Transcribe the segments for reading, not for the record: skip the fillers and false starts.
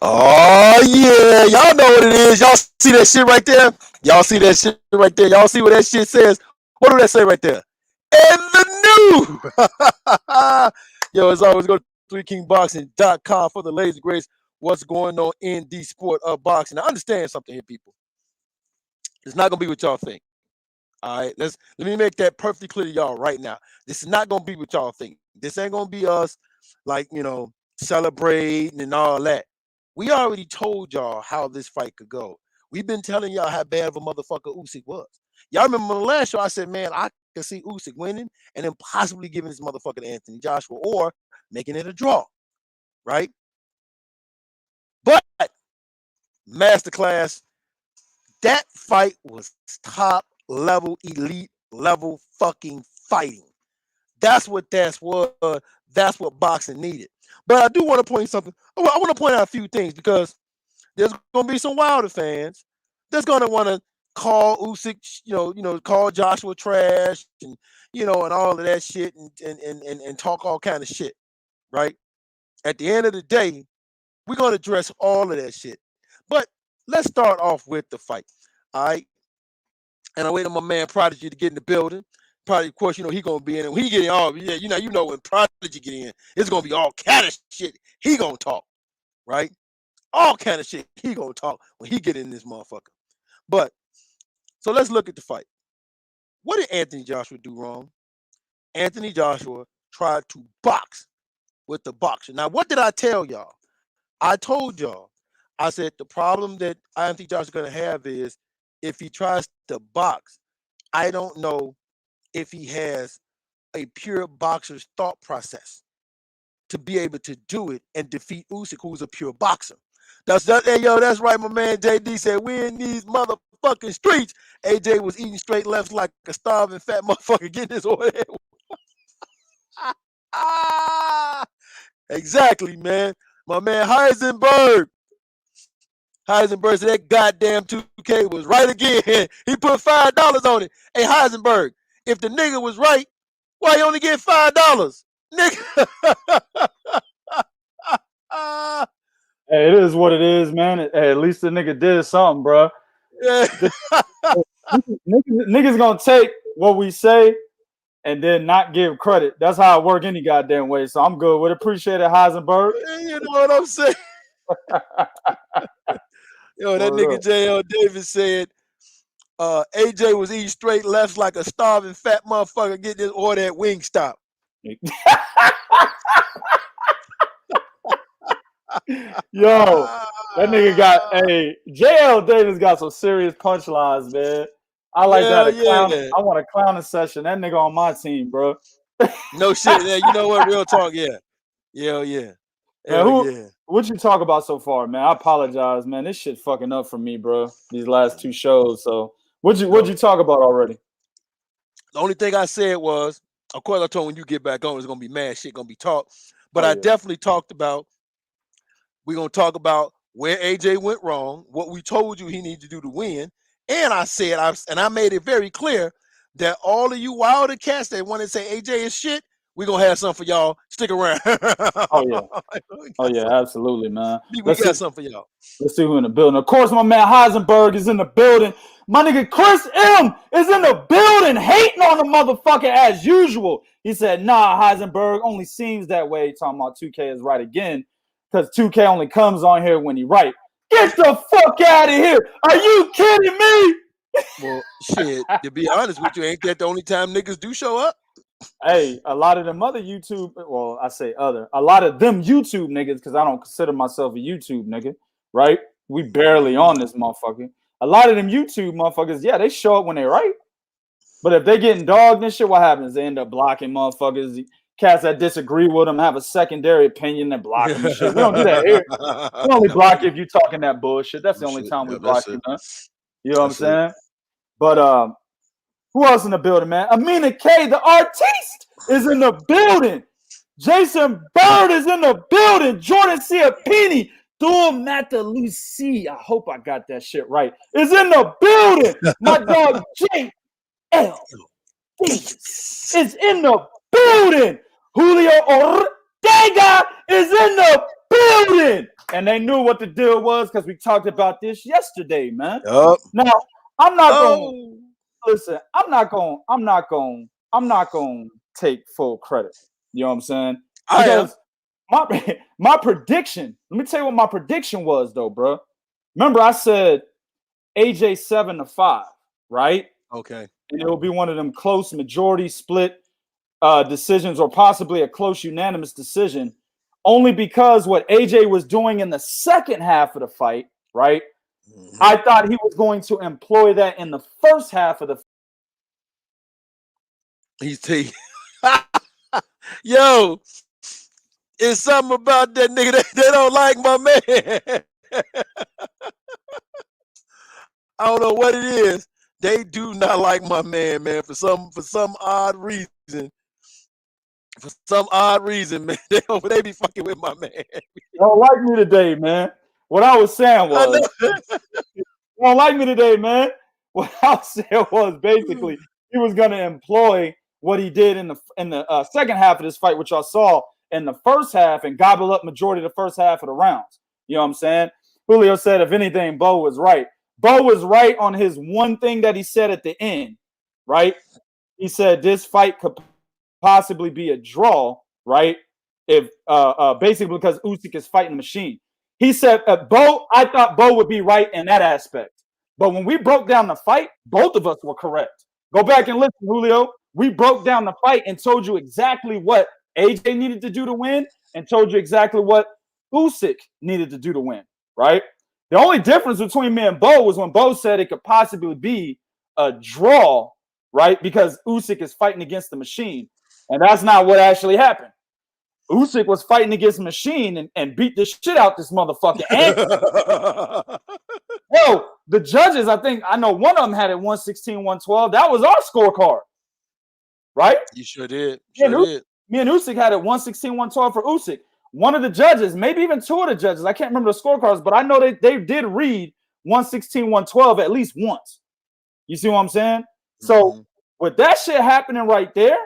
Oh yeah, y'all know what it is. Y'all see that shit right there? Y'all see that shit right there? Y'all see what that shit says? What do that say right there? In the new. Yo, as always, go to 3kingboxing.com for the latest grades. What's going on in the sport of boxing? Now, understand something here, people. It's not gonna be what y'all think. All right, let me make that perfectly clear to y'all right now. This is not gonna be what y'all think. This ain't gonna be us, like celebrating and all that. We already told y'all how this fight could go. We've been telling y'all how bad of a motherfucker Usyk was. Y'all remember the last show I said, man, I can see Usyk winning and then possibly giving this motherfucker to Anthony Joshua or making it a draw, right? But masterclass, that fight was top level, elite level fucking fighting. That's what boxing needed. But I do want to point something. I want to point out a few things because there's gonna be some Wilder fans that's gonna want to call Usyk, call Joshua trash and all of that shit and talk all kind of shit, right? At the end of the day, we're gonna address all of that shit. But let's start off with the fight. All right. And I wait on my man Prodigy to get in the building. Probably, of course, he gonna be in. And when he get in, when Prodigy get in, it's gonna be all kind of shit. He gonna talk, right? All kind of shit. He gonna talk when he get in this motherfucker. But so let's look at the fight. What did Anthony Joshua do wrong? Anthony Joshua tried to box with the boxer. Now, what did I tell y'all? I told y'all. I said the problem that Anthony Joshua's gonna have is if he tries to box. I don't know if he has a pure boxer's thought process to be able to do it and defeat Usyk, who's a pure boxer. That's right, my man JD said, we in these motherfucking streets. AJ was eating straight lefts like a starving fat motherfucker getting his order. Exactly, man. My man Heisenberg said that goddamn 2K was right again. He put $5 on it. Hey, Heisenberg, if the nigga was right, why you only get $5? Nigga. Hey, it is what it is, man. Hey, at least the nigga did something, bro. Yeah. Niggas gonna take what we say and then not give credit. That's how it work any goddamn way. So I'm good with it. Appreciate it, Heisenberg. You know what I'm saying? That nigga JL Davis said AJ was eating straight lefts like a starving fat motherfucker getting his order at Wingstop. Yo, that nigga got JL Davis got some serious punchlines, man. I like that. I want a clowning session. That nigga on my team, bro. No shit. Yeah, you know what? Real talk. Yeah. Yeah. What you talk about so far, man? I apologize, man. This shit fucking up for me, bro. These last two shows. So what'd you talk about already? The only thing I said was, of course, I told when you get back on, it's gonna be mad shit, gonna be talk. But I definitely talked about. We're gonna talk about where AJ went wrong, what we told you he needed to do to win, and I said, I made it very clear that all of you Wilder cats that want to say AJ is shit, we're gonna have something for y'all. Stick around. Oh yeah, absolutely, man. We got something for y'all. Let's see who in the building. Of course, my man Heisenberg is in the building. My nigga Chris M is in the building, hating on the motherfucker as usual. He said, nah, Heisenberg only seems that way. Talking about 2K is right again, because 2K only comes on here when he right. Get the fuck out of here. Are you kidding me? Well, shit, to be honest with you, ain't that the only time niggas do show up? Hey, a lot of them other YouTube, well, I say other, a lot of them YouTube niggas, because I don't consider myself a YouTube nigga, right? We barely on this motherfucker. A lot of them YouTube motherfuckers, yeah, they show up when they right. But if they getting dogged and shit, what happens? They end up blocking motherfuckers. Cats that disagree with them have a secondary opinion and block them and shit. We don't do that here. We only block you if you talking that bullshit. That's the only time we block you, man. You know what I'm saying? But who else in the building, man? Amina K, the artiste, is in the building. Jason Bird is in the building. Jordan Ciapini, Thor Matalusi, I hope I got that shit right, is in the building. My dog J.L. Davis is in the building. Julio Ortega is in the building, and they knew what the deal was because we talked about this yesterday, man. Yup. Now, I'm not going Oh. to listen. I'm not going to take full credit. You know what I'm saying? Because my prediction. Let me tell you what my prediction was, though, bro. Remember, I said AJ 7-5, right? Okay. And it will be one of them close majority split decisions, or possibly a close unanimous decision, only because what AJ was doing in the second half of the fight, right? Mm-hmm. I thought he was going to employ that in the first half of the fight. He's yo, it's something about that nigga that they don't like my man. I don't know what it is. They do not like my man, for some odd reason. For some odd reason, man, they be fucking with my man. They don't like me today, man. What I was saying was, they don't like me today, man. What I was saying was basically he was gonna employ what he did in the second half of this fight, which I saw in the first half, and gobble up majority of the first half of the rounds. You know what I'm saying? Julio said, if anything, Bo was right. Bo was right on his one thing that he said at the end, right? He said this fight could possibly be a draw, right? If basically because Usyk is fighting the machine. He said, Bo, I thought Bo would be right in that aspect. But when we broke down the fight, both of us were correct. Go back and listen, Julio. We broke down the fight and told you exactly what AJ needed to do to win and told you exactly what Usyk needed to do to win, right? The only difference between me and Bo was when Bo said it could possibly be a draw, right? Because Usyk is fighting against the machine. And that's not what actually happened. Usyk was fighting against the machine and beat the shit out this motherfucker. And yo, the judges, I know one of them had it 116, 112. That was our scorecard, right? You sure did. Me and Usyk had it 116, 112 for Usyk. One of the judges, maybe even two of the judges, I can't remember the scorecards, but I know they did read 116, 112 at least once. You see what I'm saying? Mm-hmm. So with that shit happening right there,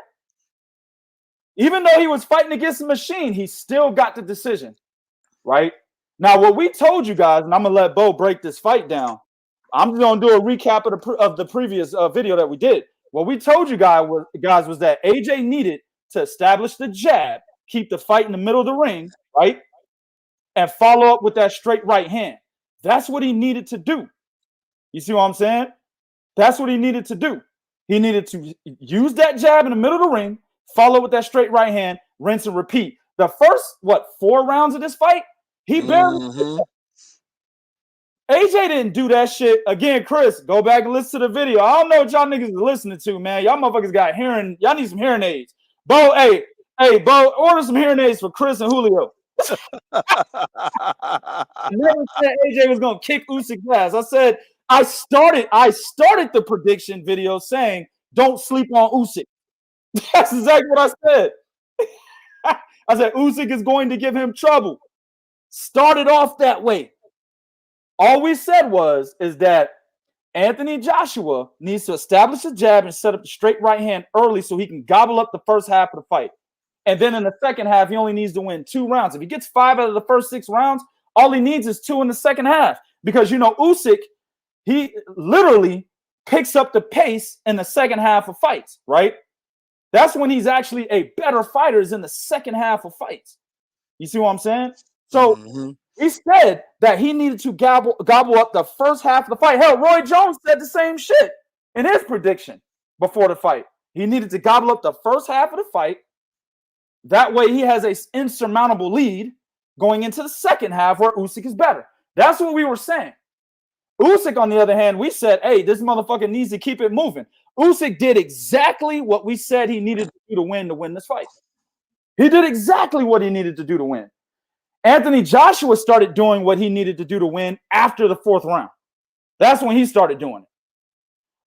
even though he was fighting against the machine, he still got the decision, right? Now, what we told you guys, and I'm going to let Bo break this fight down. I'm going to do a recap of the previous video that we did. What we told you guys was that AJ needed to establish the jab, keep the fight in the middle of the ring, right? And follow up with that straight right hand. That's what he needed to do. You see what I'm saying? That's what he needed to do. He needed to use that jab in the middle of the ring, follow with that straight right hand, rinse and repeat. The first, 4 rounds of this fight, he barely AJ didn't do that shit. Again, Chris, go back and listen to the video. I don't know what y'all niggas are listening to, man. Y'all motherfuckers got hearing. Y'all need some hearing aids. Bo, hey, Bo, order some hearing aids for Chris and Julio. I never said AJ was gonna kick Usyk's ass. I said I started the prediction video saying don't sleep on Usyk. That's exactly what I said. I said Usyk is going to give him trouble. Started off that way. All we said is that Anthony Joshua needs to establish a jab and set up the straight right hand early so he can gobble up the first half of the fight. And then in the second half, he only needs to win 2 rounds. If he gets 5 out of the first 6 rounds, all he needs is 2 in the second half. Because, Usyk, he literally picks up the pace in the second half of fights, right? That's when he's actually a better fighter, is in the second half of fights. You see what I'm saying? So he said that he needed to gobble up the first half of the fight. Hell, Roy Jones said the same shit in his prediction before the fight. He needed to gobble up the first half of the fight. That way he has an insurmountable lead going into the second half where Usyk is better. That's what we were saying. Usyk, on the other hand, we said, hey, this motherfucker needs to keep it moving. Usyk did exactly what we said he needed to do to win this fight. He did exactly what he needed to do to win. Anthony Joshua started doing what he needed to do to win after the 4th round. That's when he started doing it.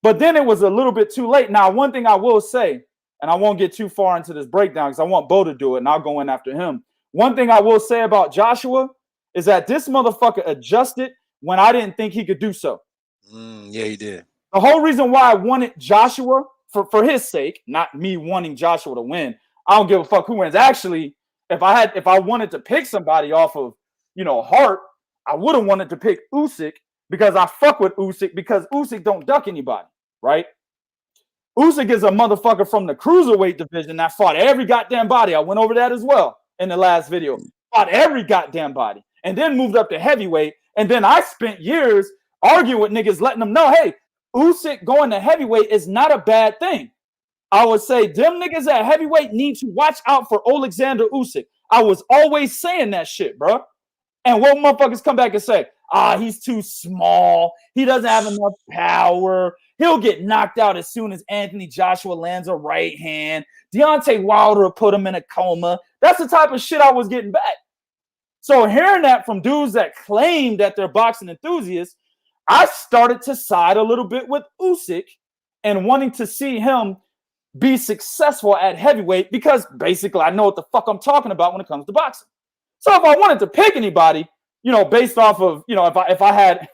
But then it was a little bit too late. Now, one thing I will say, and I won't get too far into this breakdown because I want Bo to do it, and I'll go in after him. One thing I will say about Joshua is that this motherfucker adjusted when I didn't think he could do so. Yeah, he did. The whole reason why I wanted Joshua, for his sake, not me wanting Joshua to win, I don't give a fuck who wins. Actually, if I wanted to pick somebody off of, heart, I would have wanted to pick Usyk because I fuck with Usyk because Usyk don't duck anybody, right? Usyk is a motherfucker from the cruiserweight division that fought every goddamn body. I went over that as well in the last video. Fought every goddamn body and then moved up to heavyweight. And then I spent years arguing with niggas, letting them know, hey, Usyk going to heavyweight is not a bad thing. I would say them niggas at heavyweight need to watch out for Oleksandr Usyk. I was always saying that shit, bro. And what motherfuckers come back and say? He's too small. He doesn't have enough power. He'll get knocked out as soon as Anthony Joshua lands a right hand. Deontay Wilder will put him in a coma. That's the type of shit I was getting back. So hearing that from dudes that claim that they're boxing enthusiasts, I started to side a little bit with Usyk and wanting to see him be successful at heavyweight because basically I know what the fuck I'm talking about when it comes to boxing. So if I wanted to pick anybody, based off of, if I had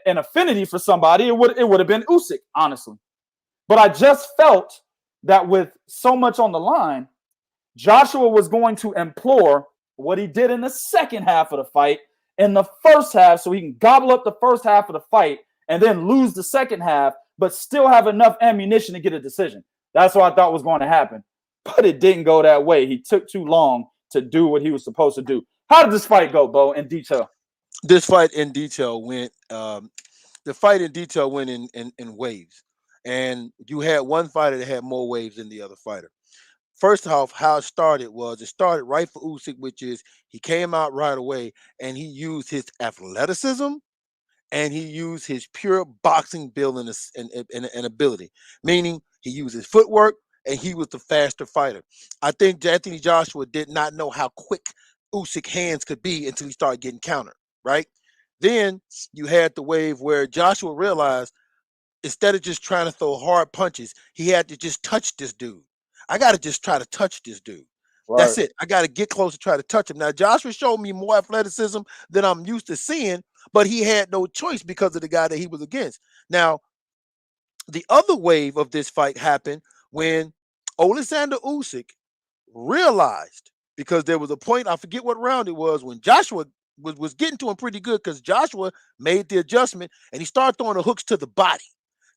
an affinity for somebody, it would have been Usyk, honestly. But I just felt that with so much on the line, Joshua was going to implore what he did in the second half of the fight in the first half so he can gobble up the first half of the fight and then lose the second half, but still have enough ammunition to get a decision. That's what I thought was going to happen. But it didn't go that way. He took too long to do what he was supposed to do. How did this fight go, Bo, in detail? This fight in detail went in waves. And you had one fighter that had more waves than the other fighter. First off, how it started right for Usyk, which is he came out right away and he used his athleticism and he used his pure boxing build and ability, meaning he used his footwork and he was the faster fighter. I think Anthony Joshua did not know how quick Usyk hands could be until he started getting countered, right? Then you had the wave where Joshua realized instead of just trying to throw hard punches, he had to just touch this dude. I got to just try to touch this dude. Right. That's it. I got to get close to try to touch him. Now, Joshua showed me more athleticism than I'm used to seeing, but he had no choice because of the guy that he was against. Now, the other wave of this fight happened when Oleksandr Usyk realized, because there was a point, I forget what round it was, when Joshua was getting to him pretty good because Joshua made the adjustment and he started throwing the hooks to the body.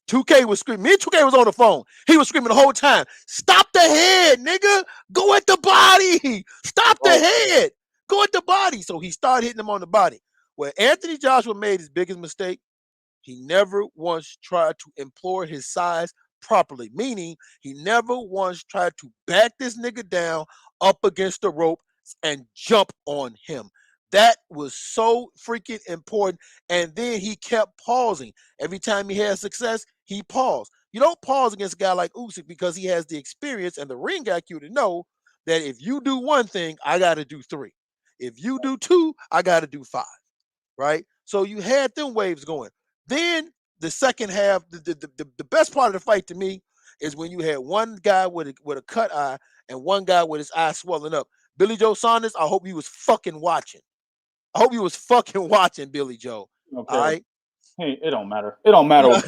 2K was screaming. Me and 2K was on the phone. He was screaming the whole time. Stop the head, nigga. Go at the body. Stop the head. Go at the body. So he started hitting him on the body. Where Anthony Joshua made his biggest mistake, he never once tried to implore his size properly. Meaning he never once tried to back this nigga down up against the rope and jump on him. That was so freaking important. And then he kept pausing. Every time he had success, he paused. You don't pause against a guy like Usyk because he has the experience and the ring IQ to know that if you do one thing, I got to do three. If you do two, I got to do five, right? So you had them waves going. Then the second half, the best part of the fight to me is when you had one guy with a cut eye and one guy with his eye swelling up. Billy Joe Saunders, I hope you was fucking watching. I hope you was fucking watching, Billy Joe. Okay. All right. Hey, it don't matter. It don't matter. I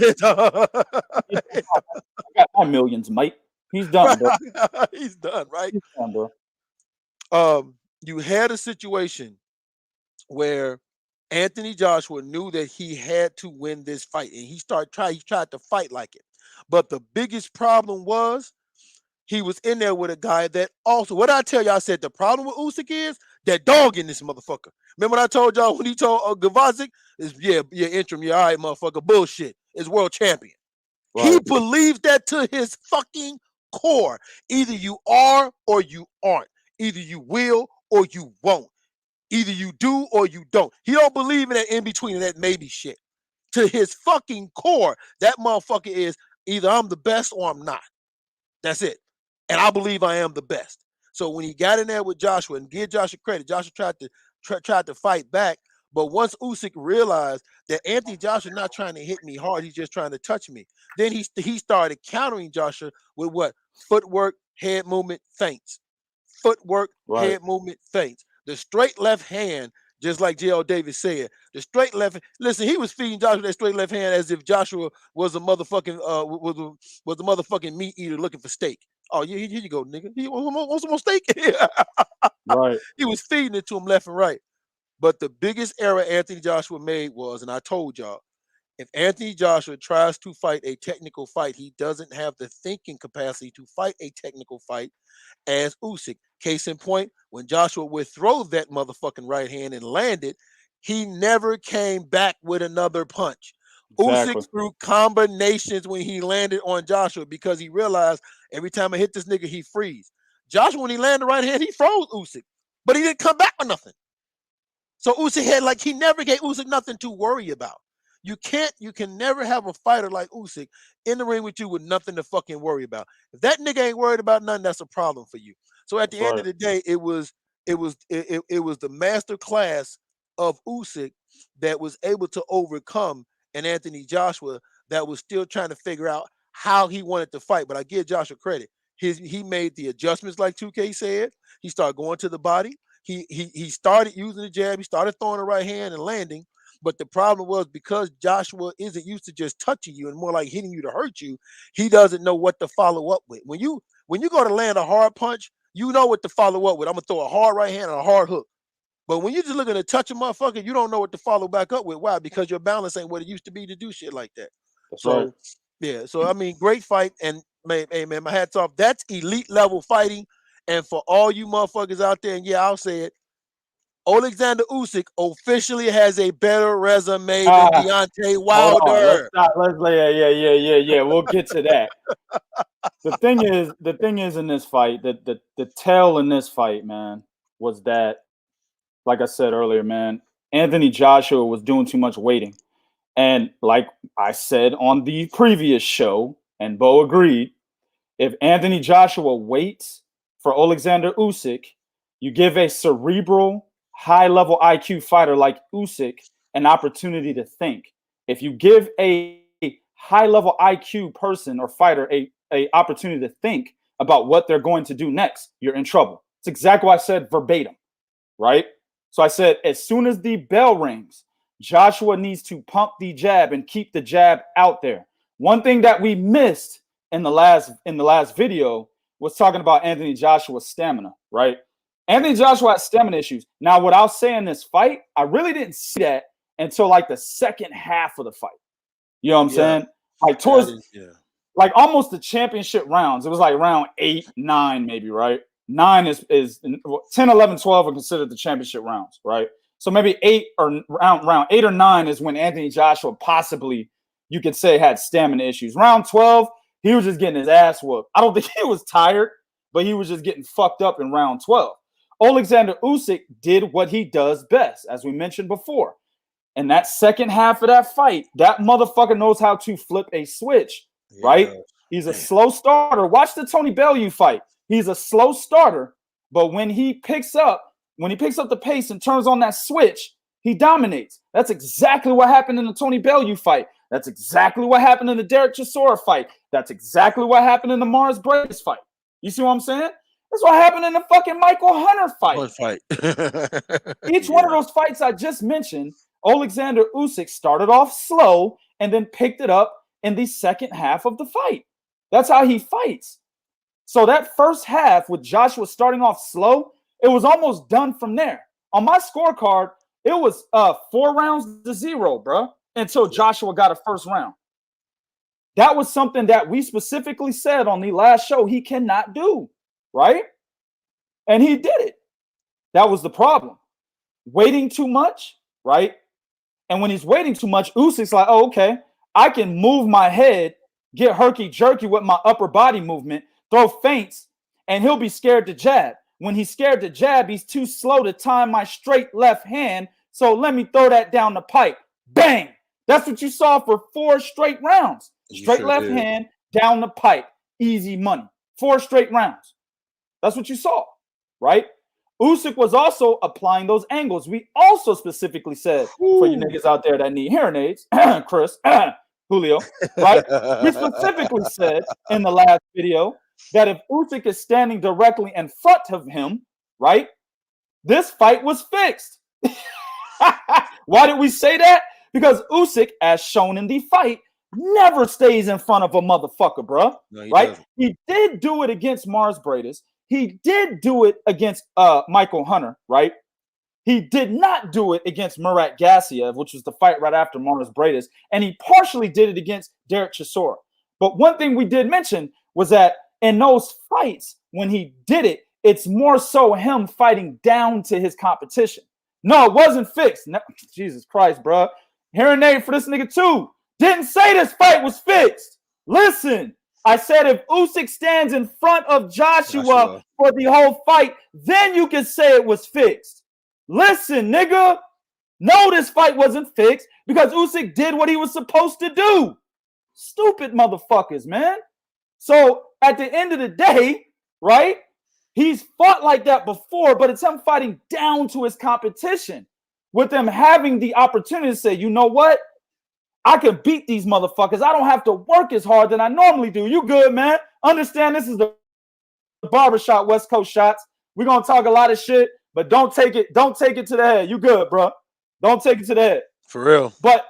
got my millions, mate. He's done, bro. He's done, right? He's done, bro. You had a situation where Anthony Joshua knew that he had to win this fight, and he tried to fight like it. But the biggest problem was he was in there with a guy that also, what I tell you, I said the problem with Usyk is that dog in this motherfucker. Remember what I told y'all when he told Gavazic, is interim, all right, motherfucker, bullshit. Is world champion. Right. He believes that to his fucking core. Either you are or you aren't. Either you will or you won't. Either you do or you don't. He don't believe in that in between and that maybe shit. To his fucking core, that motherfucker is either I'm the best or I'm not. That's it. And I believe I am the best. So when he got in there with Joshua, and give Joshua credit, Joshua tried to fight back. But once Usyk realized that Anthony Joshua not trying to hit me hard, he's just trying to touch me. Then he started countering Joshua with what? Footwork, head movement, feints. Footwork, right. Head movement, feints. The straight left hand, just like J.L. Davis said, the straight left. Listen, he was feeding Joshua that straight left hand as if Joshua was a motherfucking was a motherfucking meat eater looking for steak. Oh yeah, here you go, nigga. He want some more steak. Right. He was feeding it to him left and right. But the biggest error Anthony Joshua made was, and I told y'all, if Anthony Joshua tries to fight a technical fight, he doesn't have the thinking capacity to fight a technical fight as Usyk. Case in point, when Joshua would throw that motherfucking right hand and land it, he never came back with another punch. Usyk Exactly. threw combinations when he landed on Joshua because he realized every time I hit this nigga, he freeze. Joshua, when he landed the right hand, he froze Usyk, but he didn't come back with nothing. So Usyk had he never gave Usyk nothing to worry about. You can never have a fighter like Usyk in the ring with you with nothing to fucking worry about. If that nigga ain't worried about nothing, that's a problem for you. So at the That's end right. of the day, it was the master class of Usyk that was able to overcome an Anthony Joshua that was still trying to figure out how he wanted to fight. But I give Joshua credit. He made the adjustments like 2K said. He started going to the body. He started using the jab. He started throwing the right hand and landing. But the problem was because Joshua isn't used to just touching you and more like hitting you to hurt you, he doesn't know what to follow up with. When you go to land a hard punch, you know what to follow up with. I'm gonna throw a hard right hand and a hard hook. But when you're just looking to touch a motherfucker, you don't know what to follow back up with. Why? Because your balance ain't what it used to be to do shit like that. That's right. So yeah, so I mean, great fight, and hey man, my hats off. That's elite level fighting. And for all you motherfuckers out there, and yeah, I'll say it, Oleksandr Usyk officially has a better resume than Ah, Deontay hold on. Let's Wilder. stop. Yeah. We'll get to that. The thing is in this fight, the tell in this fight, man, was that, like I said earlier, man, Anthony Joshua was doing too much waiting. And like I said on the previous show, and Bo agreed, if Anthony Joshua waits for Oleksandr Usyk, you give a cerebral, high-level IQ fighter like Usyk an opportunity to think. If you give a high-level IQ person or fighter a opportunity to think about what they're going to do next, you're in trouble. It's exactly what I said verbatim, right? So I said, as soon as the bell rings, Joshua needs to pump the jab and keep the jab out there. One thing that we missed in the last video was talking about Anthony Joshua's stamina, right? Anthony Joshua has stamina issues. Now, what I'll say in this fight, I really didn't see that until like the second half of the fight. You know what I'm Yeah, saying? Like yeah, towards like almost the championship rounds. It was like round 8, 9, maybe, right? 9 is 10, 11, 12 are considered the championship rounds, right? So maybe 8 or round 8 or 9 is when Anthony Joshua possibly, you could say, had stamina issues. Round 12, he was just getting his ass whooped. I don't think he was tired, but he was just getting fucked up in round 12. Oleksandr Usyk did what he does best, as we mentioned before. In that second half of that fight, that motherfucker knows how to flip a switch, right? He's a slow starter. Watch the Tony Bellew fight. He's a slow starter, but when he picks up the pace and turns on that switch, he dominates. That's exactly what happened in the Tony Bellew fight. That's exactly what happened in the Derek Chisora fight. That's exactly what happened in the Mars Braves fight. You see what I'm saying? That's what happened in the fucking Michael Hunter fight. One fight. Each one of those fights I just mentioned, Oleksandr Usyk started off slow and then picked it up in the second half of the fight. That's how he fights. So that first half with Joshua starting off slow, it was almost done from there. On my scorecard, it was 4-0, bro, until Joshua got a first round. That was something that we specifically said on the last show he cannot do, right? And he did it. That was the problem. Waiting too much, right? And when he's waiting too much, Usyk's like, oh, okay, I can move my head, get herky-jerky with my upper body movement, throw feints, and he'll be scared to jab. When he's scared to jab, he's too slow to time my straight left hand, so let me throw that down the pipe. Bang! That's what you saw for 4 straight rounds. Straight left hand, down the pipe. Easy money. 4 straight rounds. That's what you saw, right? Usyk was also applying those angles. We also specifically said, for you niggas out there that need hearing aids, Chris, Julio, right? We specifically said in the last video that if Usyk is standing directly in front of him, right, this fight was fixed. Why did we say that? Because Usyk, as shown in the fight, never stays in front of a motherfucker, bro. No, he Right? doesn't. He did do it against Mars Bradis. He did do it against Michael Hunter, right? He did not do it against Murat Gassiev, which was the fight right after Mars Bradis, and he partially did it against Derek Chisora. But one thing we did mention was that in those fights, when he did it, it's more so him fighting down to his competition. No, it wasn't fixed. No, Jesus Christ, bro. Hearing Nate for this nigga too. Didn't say this fight was fixed. Listen, I said if Usyk stands in front of Joshua for the whole fight, then you can say it was fixed. Listen, nigga. No, this fight wasn't fixed because Usyk did what he was supposed to do. Stupid motherfuckers, man. So at the end of the day, right, he's fought like that before, but it's him fighting down to his competition with them having the opportunity to say, you know what? I can beat these motherfuckers. I don't have to work as hard than I normally do. You good, man? Understand this is the barbershop West Coast shots. We're going to talk a lot of shit, but don't take it to the head. You good, bro. Don't take it to the head. For real. But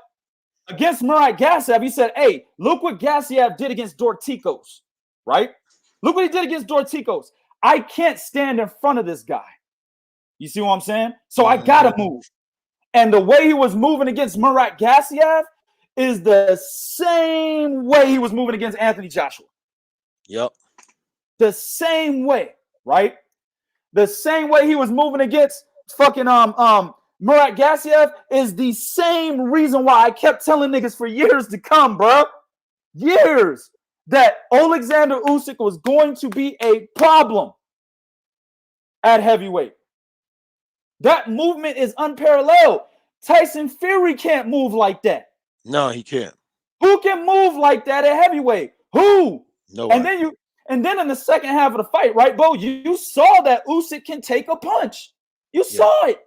against Murat Gassiev, he said, hey, look what Gassiev did against Dorticos, right? Look what he did against Dorticos. I can't stand in front of this guy. You see what I'm saying? So I got to move. And the way he was moving against Murat Gassiev is the same way he was moving against Anthony Joshua. Yep. The same way, right? The same way he was moving against fucking Murat Gassiev is the same reason why I kept telling niggas for years to come, bro. Years that Oleksandr Usyk was going to be a problem at heavyweight. That movement is unparalleled. Tyson Fury can't move like that. No, he can't. Who can move like that at heavyweight? Who? No. And then in the second half of the fight, right, Bo? You saw that Usyk can take a punch. You saw it.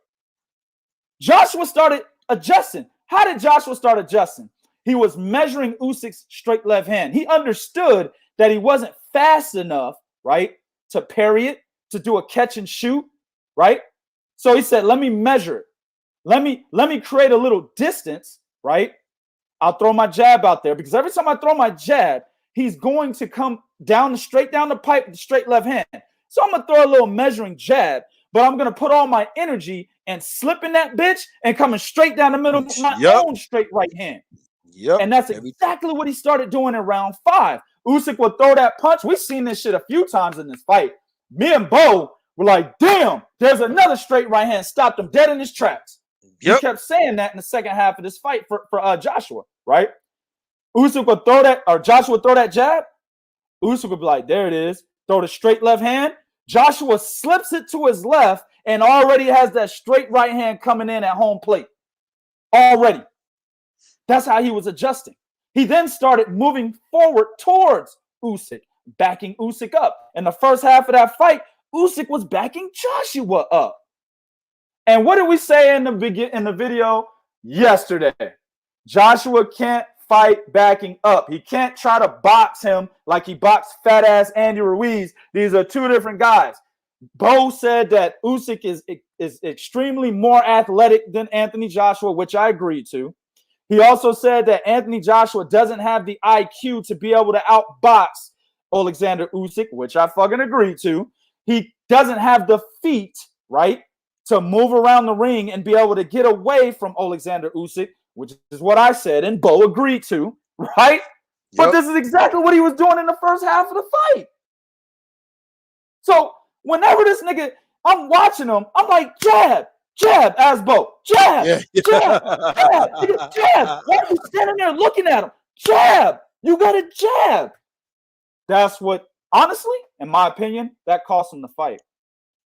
Joshua started adjusting. How did Joshua start adjusting? He was measuring Usyk's straight left hand. He understood that he wasn't fast enough, right, to parry it, to do a catch and shoot, right? So he said, let me measure it. Let me create a little distance, right? I'll throw my jab out there because every time I throw my jab, he's going to come down straight down the pipe with the straight left hand. So I'm going to throw a little measuring jab, but I'm going to put all my energy and slipping that bitch and coming straight down the middle with my own straight right hand. Yep. And that's exactly what he started doing in round 5. Usyk would throw that punch. We've seen this shit a few times in this fight. Me and Bo were like, damn, there's another straight right hand. Stopped him dead in his tracks. He kept saying that in the second half of this fight for Joshua, right? Usyk would throw that, or Joshua would throw that jab. Usyk would be like, there it is. Throw the straight left hand. Joshua slips it to his left and already has that straight right hand coming in at home plate. Already. That's how he was adjusting. He then started moving forward towards Usyk, backing Usyk up. In the first half of that fight, Usyk was backing Joshua up. And what did we say in the video yesterday? Joshua can't fight backing up. He can't try to box him like he boxed fat ass Andy Ruiz. These are two different guys. Bo said that Usyk is extremely more athletic than Anthony Joshua, which I agree to. He also said that Anthony Joshua doesn't have the IQ to be able to outbox Oleksandr Usyk, which I fucking agree to. He doesn't have the feet, right, to move around the ring and be able to get away from Oleksandr Usyk, which is what I said and Bo agreed to, right? But this is exactly what he was doing in the first half of the fight. So whenever this nigga, I'm watching him, I'm like, jab, Asbo, jab, jab. Why are you standing there looking at him? Jab, you got a jab. That's what, honestly, in my opinion, that cost him the fight.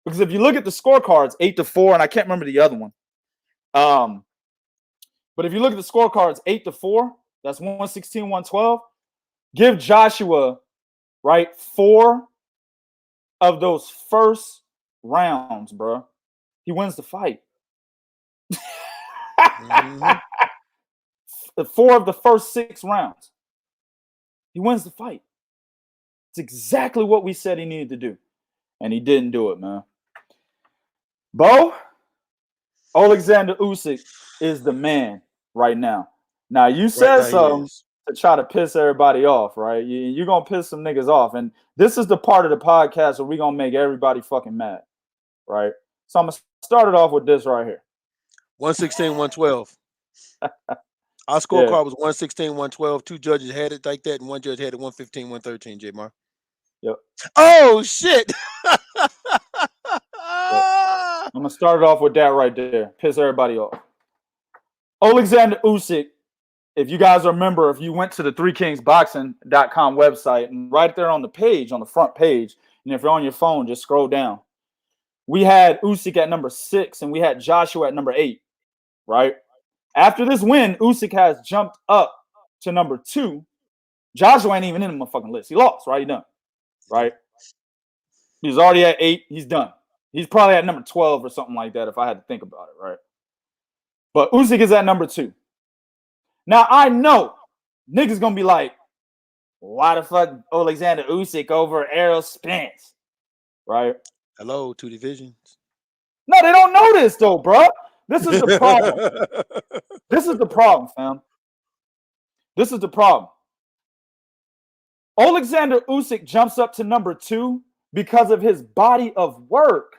Because if you look at the scorecards, 8-4, and I can't remember the other one. But if you look at the scorecards, 8-4, that's 116, 112. Give Joshua, right, 4 of those first rounds, bro. He wins the fight. The 4 of the first 6 rounds. He wins the fight. It's exactly what we said he needed to do. And he didn't do it, man. Bo, Oleksandr Usyk is the man right now. Now, you said something. to try to piss everybody off, right? You're gonna piss some niggas off, and this is the part of the podcast where we're gonna make everybody fucking mad, right? So I'm gonna start it off with this right here. 116, 112. Our scorecard was 116, 112. Two judges had it like that, and one judge had it 115, 113, J-Mar. Yep. Oh, shit. Yep. I'm going to start it off with that right there. Piss everybody off. Oleksandr Usyk, if you guys remember, if you went to the 3kingsboxing.com website, and right there on the page, on the front page, and if you're on your phone, just scroll down. We had Usyk at number 6, and we had Joshua at number 8, right? After this win, Usyk has jumped up to number 2. Joshua ain't even in the motherfucking list. He lost, right? He done, right? He's already at 8. He's done. He's probably at number 12 or something like that if I had to think about it, right? But Usyk is at number 2. Now, I know niggas going to be like, why the fuck Oleksandr Usyk over Errol Spence, right? Hello, 2 divisions. No, they don't know this, though, bro. This is the problem. This is the problem, fam. This is the problem. Oleksandr Usyk jumps up to number 2 because of his body of work.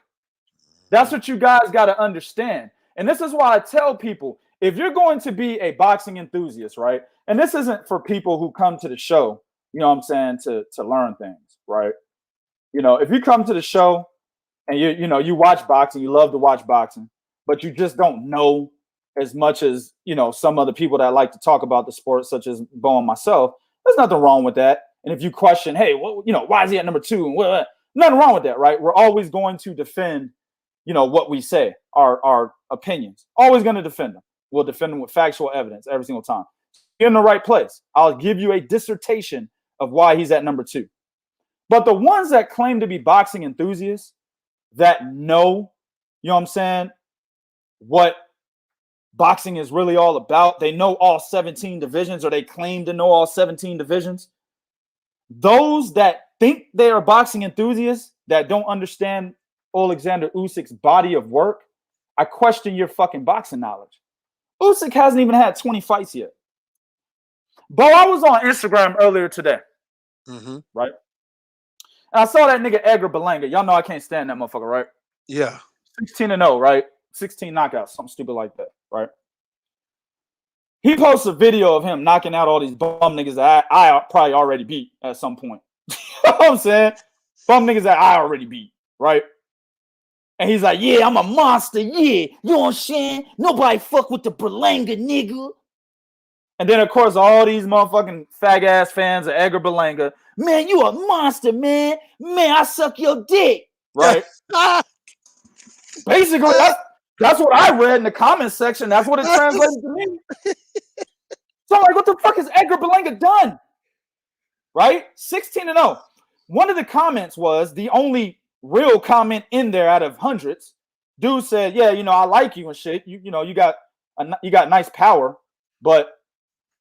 That's what you guys got to understand. And this is why I tell people, if you're going to be a boxing enthusiast, right? And this isn't for people who come to the show, you know what I'm saying, to learn things, right? You know, if you come to the show and you watch boxing, you love to watch boxing, but you just don't know as much as, some other people that like to talk about the sport, such as Bo and myself, there's nothing wrong with that. And if you question, hey, why is he at number 2? And nothing wrong with that, right? We're always going to defend, what we say, our opinions. Always going to defend them. We'll defend them with factual evidence every single time. You're in the right place. I'll give you a dissertation of why he's at number 2. But the ones that claim to be boxing enthusiasts that know, what boxing is really all about, they know all 17 divisions, or they claim to know all 17 divisions. Those that think they are boxing enthusiasts that don't understand Oleksandr Usyk's body of work, I question your fucking boxing knowledge. Usyk hasn't even had 20 fights yet. Bo, I was on Instagram earlier today, right? And I saw that nigga Edgar Berlanga. Y'all know I can't stand that motherfucker, right? Yeah. 16-0, right? 16 knockouts, something stupid like that, right? He posts a video of him knocking out all these bum niggas that I probably already beat at some point. You know what I'm saying? Bum niggas that I already beat, right? And he's like, yeah, I'm a monster, yeah. You know what I'm saying? Nobody fuck with the Berlanga, nigga. And then, of course, all these motherfucking fag-ass fans of Edgar Berlanga, man, you a monster, man. Man, I suck your dick, right? Basically, that's what I read in the comments section. That's what it translated to me. So I'm like, what the fuck has Edgar Berlanga done? Right? 16-0. One of the comments was the only real comment in there out of hundreds. Dude said, yeah, I like you and shit. You got nice power, but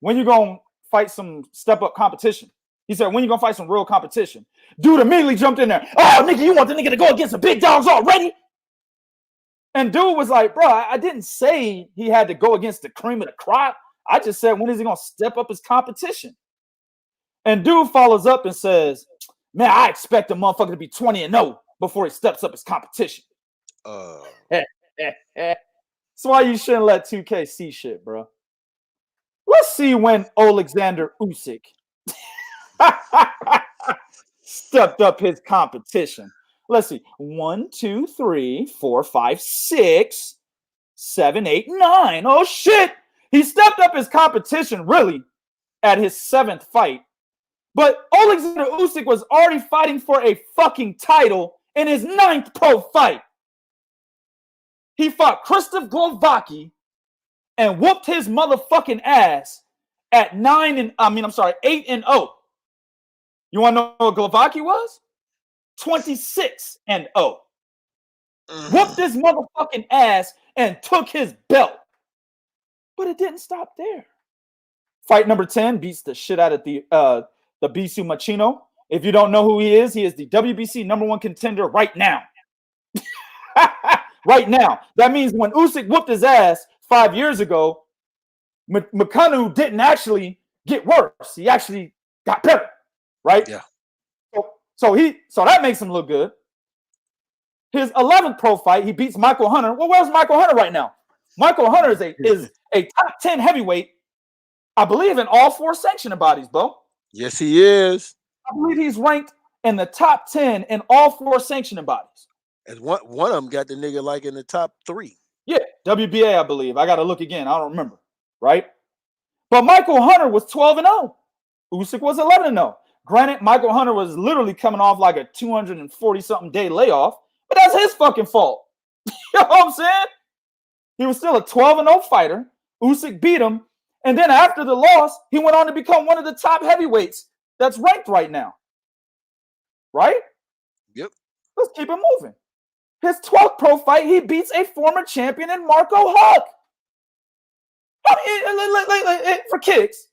when you gonna fight some step-up competition? He said, when you gonna fight some real competition? Dude immediately jumped in there. Oh, nigga, you want the nigga to go against the big dogs already? And dude was like, bro, I didn't say he had to go against the cream of the crop. I just said, when is he gonna step up his competition? And dude follows up and says, man, I expect a motherfucker to be 20-0 before he steps up his competition. That's why you shouldn't let 2K see shit, bro. Let's see when Oleksandr Usyk stepped up his competition. Let's see. 1, 2, 3, 4, 5, 6, 7, 8, 9. Oh, shit. He stepped up his competition, really, at his 7th fight. But Oleksandr Usyk was already fighting for a fucking title in his 9th pro fight. He fought Krzysztof Glowacki and whooped his motherfucking ass at 8-0. You want to know what Glowacki was? 26-0. Whooped his motherfucking ass and took his belt. But it didn't stop there. Fight number 10 beats the shit out of the Bisu Machino. If you don't know who he is the WBC #1 contender right now. Right now. That means when Usyk whooped his ass 5 years ago, Machino didn't actually get worse. He actually got better, right? Yeah. So that makes him look good. His 11th pro fight, he beats Michael Hunter. Well, where's Michael Hunter right now? Michael Hunter is a top 10 heavyweight, I believe, in all 4 sanctioned bodies, bro. Yes, he is. I believe he's ranked in the top 10 in all 4 sanctioned bodies. And one of them got the nigga like in the top 3. Yeah, WBA, I believe. I got to look again. I don't remember, right? But Michael Hunter was 12-0. Usyk was 11-0. Granted, Michael Hunter was literally coming off like a 240-something day layoff, but that's his fucking fault. You know what I'm saying? He was still a 12-0 fighter. Usyk beat him. And then after the loss, he went on to become one of the top heavyweights that's ranked right now. Right? Yep. Let's keep it moving. His 12th pro fight, he beats a former champion in Marco Huck. I mean, for kicks.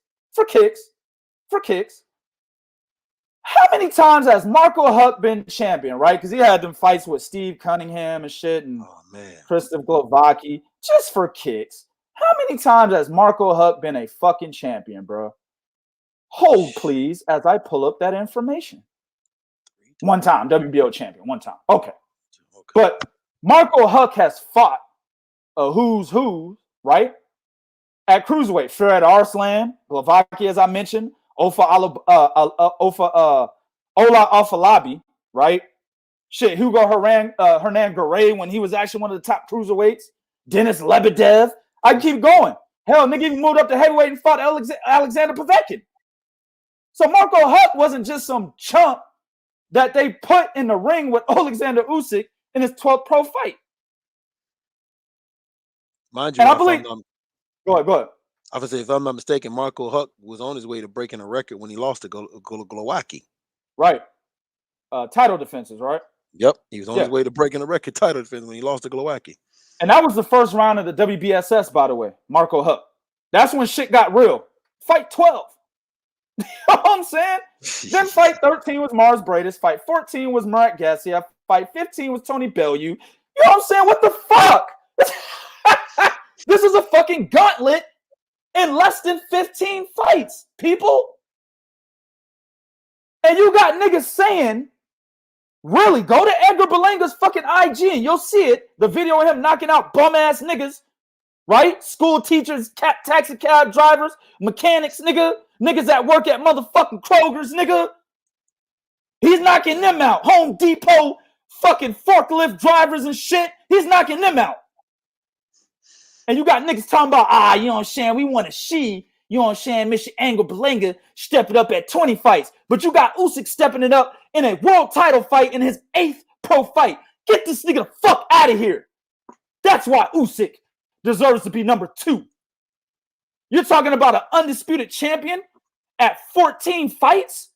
How many times has Marco Huck been champion, right? Because he had them fights with Steve Cunningham and shit and Krzysztof Glowacki. Just for kicks. How many times has Marco Huck been a fucking champion, bro? Hold, please, as I pull up that information. One time, WBO champion, one time. Okay. But Marco Huck has fought a who's who, right? At cruiserweight, Fred Arslan, Glowacki, as I mentioned, Ola Afalabi, right? Shit, Hugo Hernan Garay when he was actually one of the top cruiserweights. Denis Lebedev. I can keep going. Hell, nigga even moved up to heavyweight and fought Alexander Povetkin. So Marco Huck wasn't just some chump that they put in the ring with Oleksandr Usyk in his 12th pro fight. Mind you, and I believe. Go ahead. I would say, if I'm not mistaken, Marco Huck was on his way to breaking a record when he lost to Glowacki. Right. Title defenses, right? Yep. He was on his way to breaking a record title defense when he lost to Glowacki. And that was the first round of the WBSS, by the way, Marco Huck. That's when shit got real. Fight 12. You know what I'm saying? Then fight 13 was Mars Bradis. Fight 14 was Murat Gassiev. Fight 15 was Tony Bellew. You know what I'm saying? What the fuck? This is a fucking gauntlet in less than 15 fights, people. And you got niggas saying, really, go to Edgar Berlanga's fucking IG and you'll see it. The video of him knocking out bum-ass niggas, right? School teachers, taxi cab drivers, mechanics, niggas that work at motherfucking Kroger's, nigga. He's knocking them out. Home Depot, fucking forklift drivers and shit. He's knocking them out. And you got niggas talking about, you know what I'm saying? We want to see, you know what I'm saying? Mr. Edgar Berlanga stepping up at 20 fights. But you got Usyk stepping it up in a world title fight in his 8th pro fight. Get this nigga the fuck out of here. That's why Usyk deserves to be number 2. You're talking about an undisputed champion at 14 fights?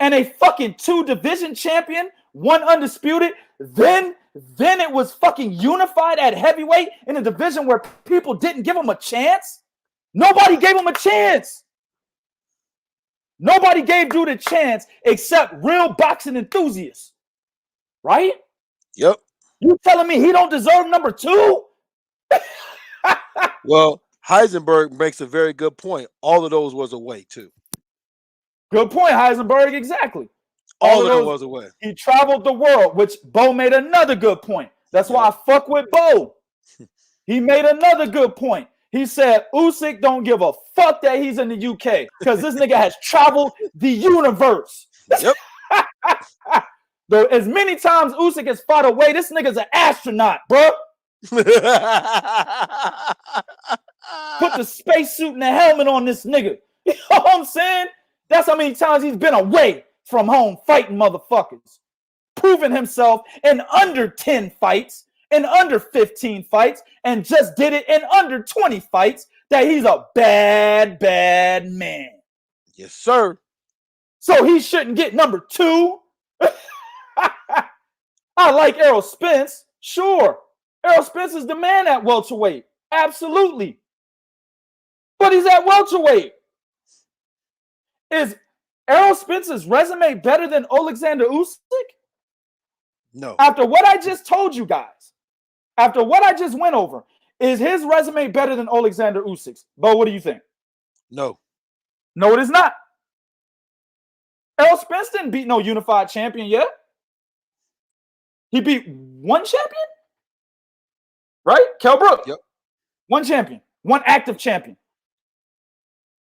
And a fucking 2 division champion, 1 undisputed, then it was fucking unified at heavyweight in a division where people didn't give him a chance. Nobody gave him a chance. Nobody gave dude a chance except real boxing enthusiasts. Right? Yep. You telling me he don't deserve number 2? Well, Heisenberg makes a very good point. All of those was away too. Good point, Heisenberg. Exactly. All of them was away. He traveled the world, which Bo made another good point. That's why I fuck with Bo. He made another good point. He said Usyk don't give a fuck that he's in the UK because this nigga has traveled the universe. Yep. As many times Usyk has fought away, this nigga's an astronaut, bro. Put the spacesuit and the helmet on this nigga. You know what I'm saying? That's how many times he's been away from home fighting motherfuckers. Proving himself in under 10 fights, in under 15 fights, and just did it in under 20 fights, that he's a bad, bad man. Yes, sir. So he shouldn't get number 2. I like Errol Spence. Sure. Errol Spence is the man at welterweight. Absolutely. But he's at welterweight. Is Errol Spence's resume better than Oleksandr Usyk? No. After what I just told you guys, after what I just went over, is his resume better than Oleksandr Usyk's? Bo, what do you think? No. No, it is not. Errol Spence didn't beat no unified champion yet. He beat one champion, right? Kell Brooks. Yep. One champion, one active champion.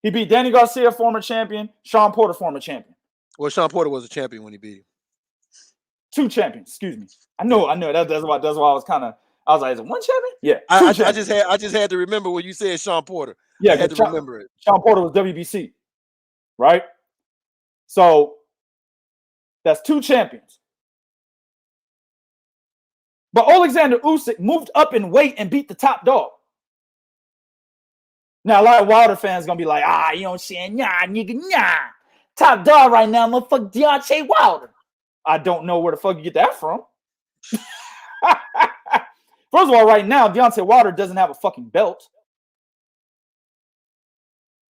He beat Danny Garcia, former champion, Sean Porter, former champion. Well, Sean Porter was a champion when he beat him. 2 champions, excuse me. I know. That's why I was like, is it one champion? Yeah. I just had to remember when you said Sean Porter. Yeah, I had to remember it. Sean Porter was WBC, right? So that's 2 champions. But Oleksandr Usyk moved up in weight and beat the top dog. Now, a lot of Wilder fans gonna be like, you know what I'm saying? Nah, nigga, nah. Top dog right now, motherfucker Deontay Wilder. I don't know where the fuck you get that from. First of all, right now, Deontay Wilder doesn't have a fucking belt.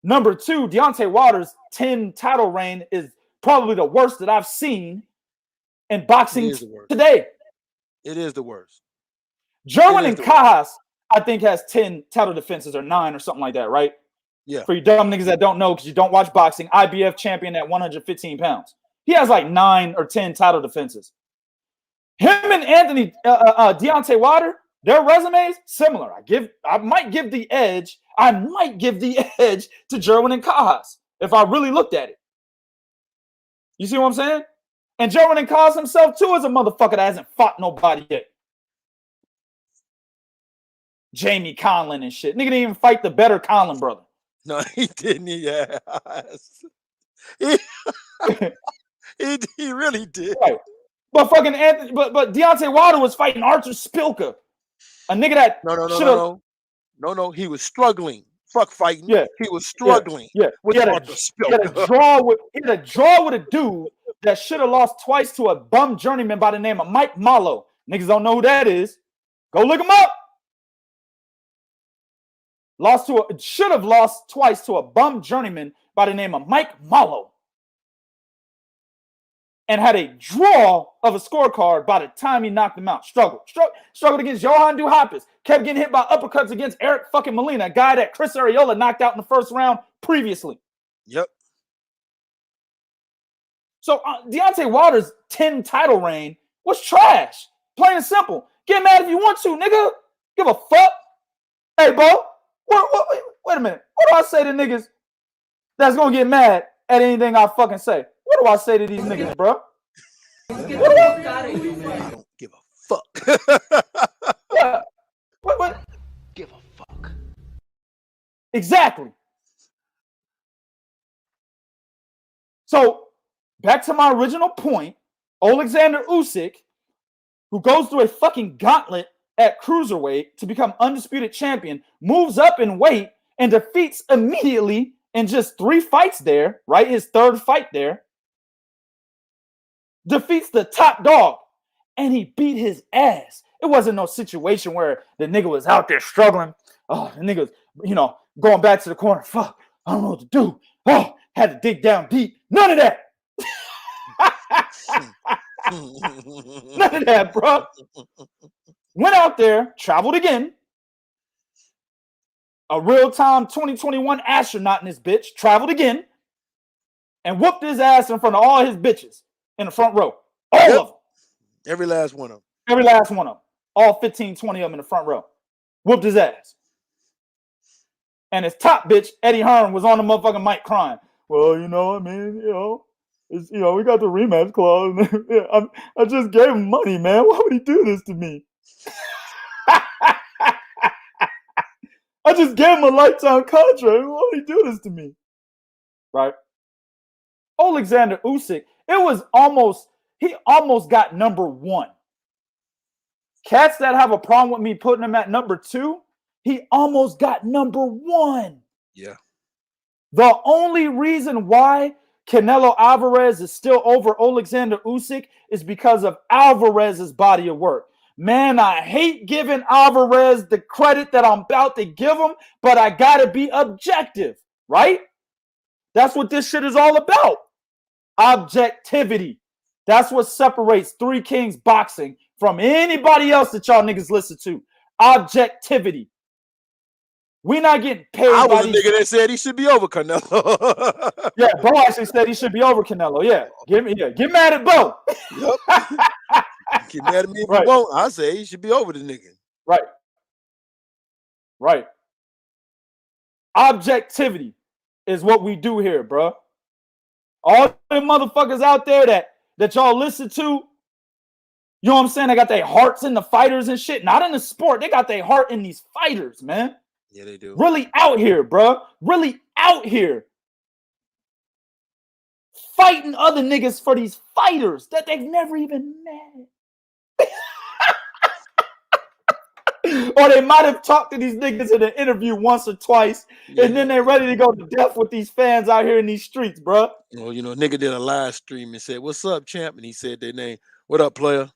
Number 2, Deontay Wilder's 10 title reign is probably the worst that I've seen in boxing today. It is the worst. Jerwin and Kajas, I think, has 10 title defenses or 9 or something like that, right? Yeah. For you dumb niggas that don't know because you don't watch boxing, IBF champion at 115 pounds. He has like 9 or 10 title defenses. Him and Deontay Wilder, their resumes similar. I might give the edge to Jerwin and Kajas if I really looked at it. You see what I'm saying? And Jerwin and Kajas himself too is a motherfucker that hasn't fought nobody yet. Jamie Conlon and shit. Nigga didn't even fight the better Conlon brother. No, he didn't. Yeah. He really did. Right. But fucking Anthony, but Deontay Wilder was fighting Arthur Spilka. A nigga that No. He was struggling. Fuck fighting. Yeah. He was struggling. Yeah. With Arthur Spilka. He had a draw with a dude that should have lost twice to a bum journeyman by the name of Mike Mallow. Niggas don't know who that is. Go look him up. Should have lost twice to a bum journeyman by the name of Mike Mallow. And had a draw of a scorecard by the time he knocked him out. Struggled against Johan Duhaupas. Kept getting hit by uppercuts against Eric fucking Molina, a guy that Chris Arreola knocked out in the first round previously. Yep. So Deontay Wilder's 10 title reign was trash. Plain and simple. Get mad if you want to, nigga. Give a fuck. Hey, Bo. Wait a minute. What do I say to niggas that's gonna get mad at anything I fucking say? What do I say to these niggas, bro? I don't give a fuck. Yeah. What? Give a fuck. Exactly. So, back to my original point, Oleksandr Usyk, who goes through a fucking gauntlet at cruiserweight to become undisputed champion, moves up in weight and defeats immediately in just 3 fights there, right? His 3rd fight there. Defeats the top dog, and he beat his ass. It wasn't no situation where the nigga was out there struggling. Oh, the nigga was, going back to the corner. Fuck, I don't know what to do. Oh, had to dig down deep. None of that. None of that, bro. Went out there, traveled again. A real-time 2021 astronaut in this bitch. Traveled again. And whooped his ass in front of all his bitches in the front row. All of them. Every last one of them. Every last one of them. All 15, 20 of them in the front row. Whooped his ass. And his top bitch, Eddie Hearn, was on the motherfucking mic crying. Well, we got the rematch clause. I just gave him money, man. Why would he do this to me? I just gave him a lifetime contract. Why would he do this to me? Right? Oleksandr Usyk, he almost got number 1. Cats that have a problem with me putting him at number 2, he almost got number 1. Yeah. The only reason why Canelo Alvarez is still over Oleksandr Usyk is because of Alvarez's body of work. Man, I hate giving Alvarez the credit that I'm about to give him, but I gotta be objective, right? That's what this shit is all about. Objectivity. That's what separates Three Kings Boxing from anybody else that y'all niggas listen to. Objectivity. We not getting paid. I was a nigga that said he should be over Canelo. Yeah, Bo actually said he should be over Canelo. Yeah, get mad at Bo. Yep. Get mad at me if Right. you won't. I say he should be over the nigga. Right. Objectivity is what we do here, bro. All the motherfuckers out there that y'all listen to, you know what I'm saying? They got their hearts in the fighters and shit. Not in the sport. They got their heart in these fighters, man. Yeah, they do. Really out here, bro. Really out here. Fighting other niggas for these fighters that they've never even met. Or they might have talked to these niggas in an interview once or twice, and then they're ready to go to death with these fans out here in these streets, bro. Well, you know, nigga did a live stream and said, "What's up, champ?" And he said their name. What up, player?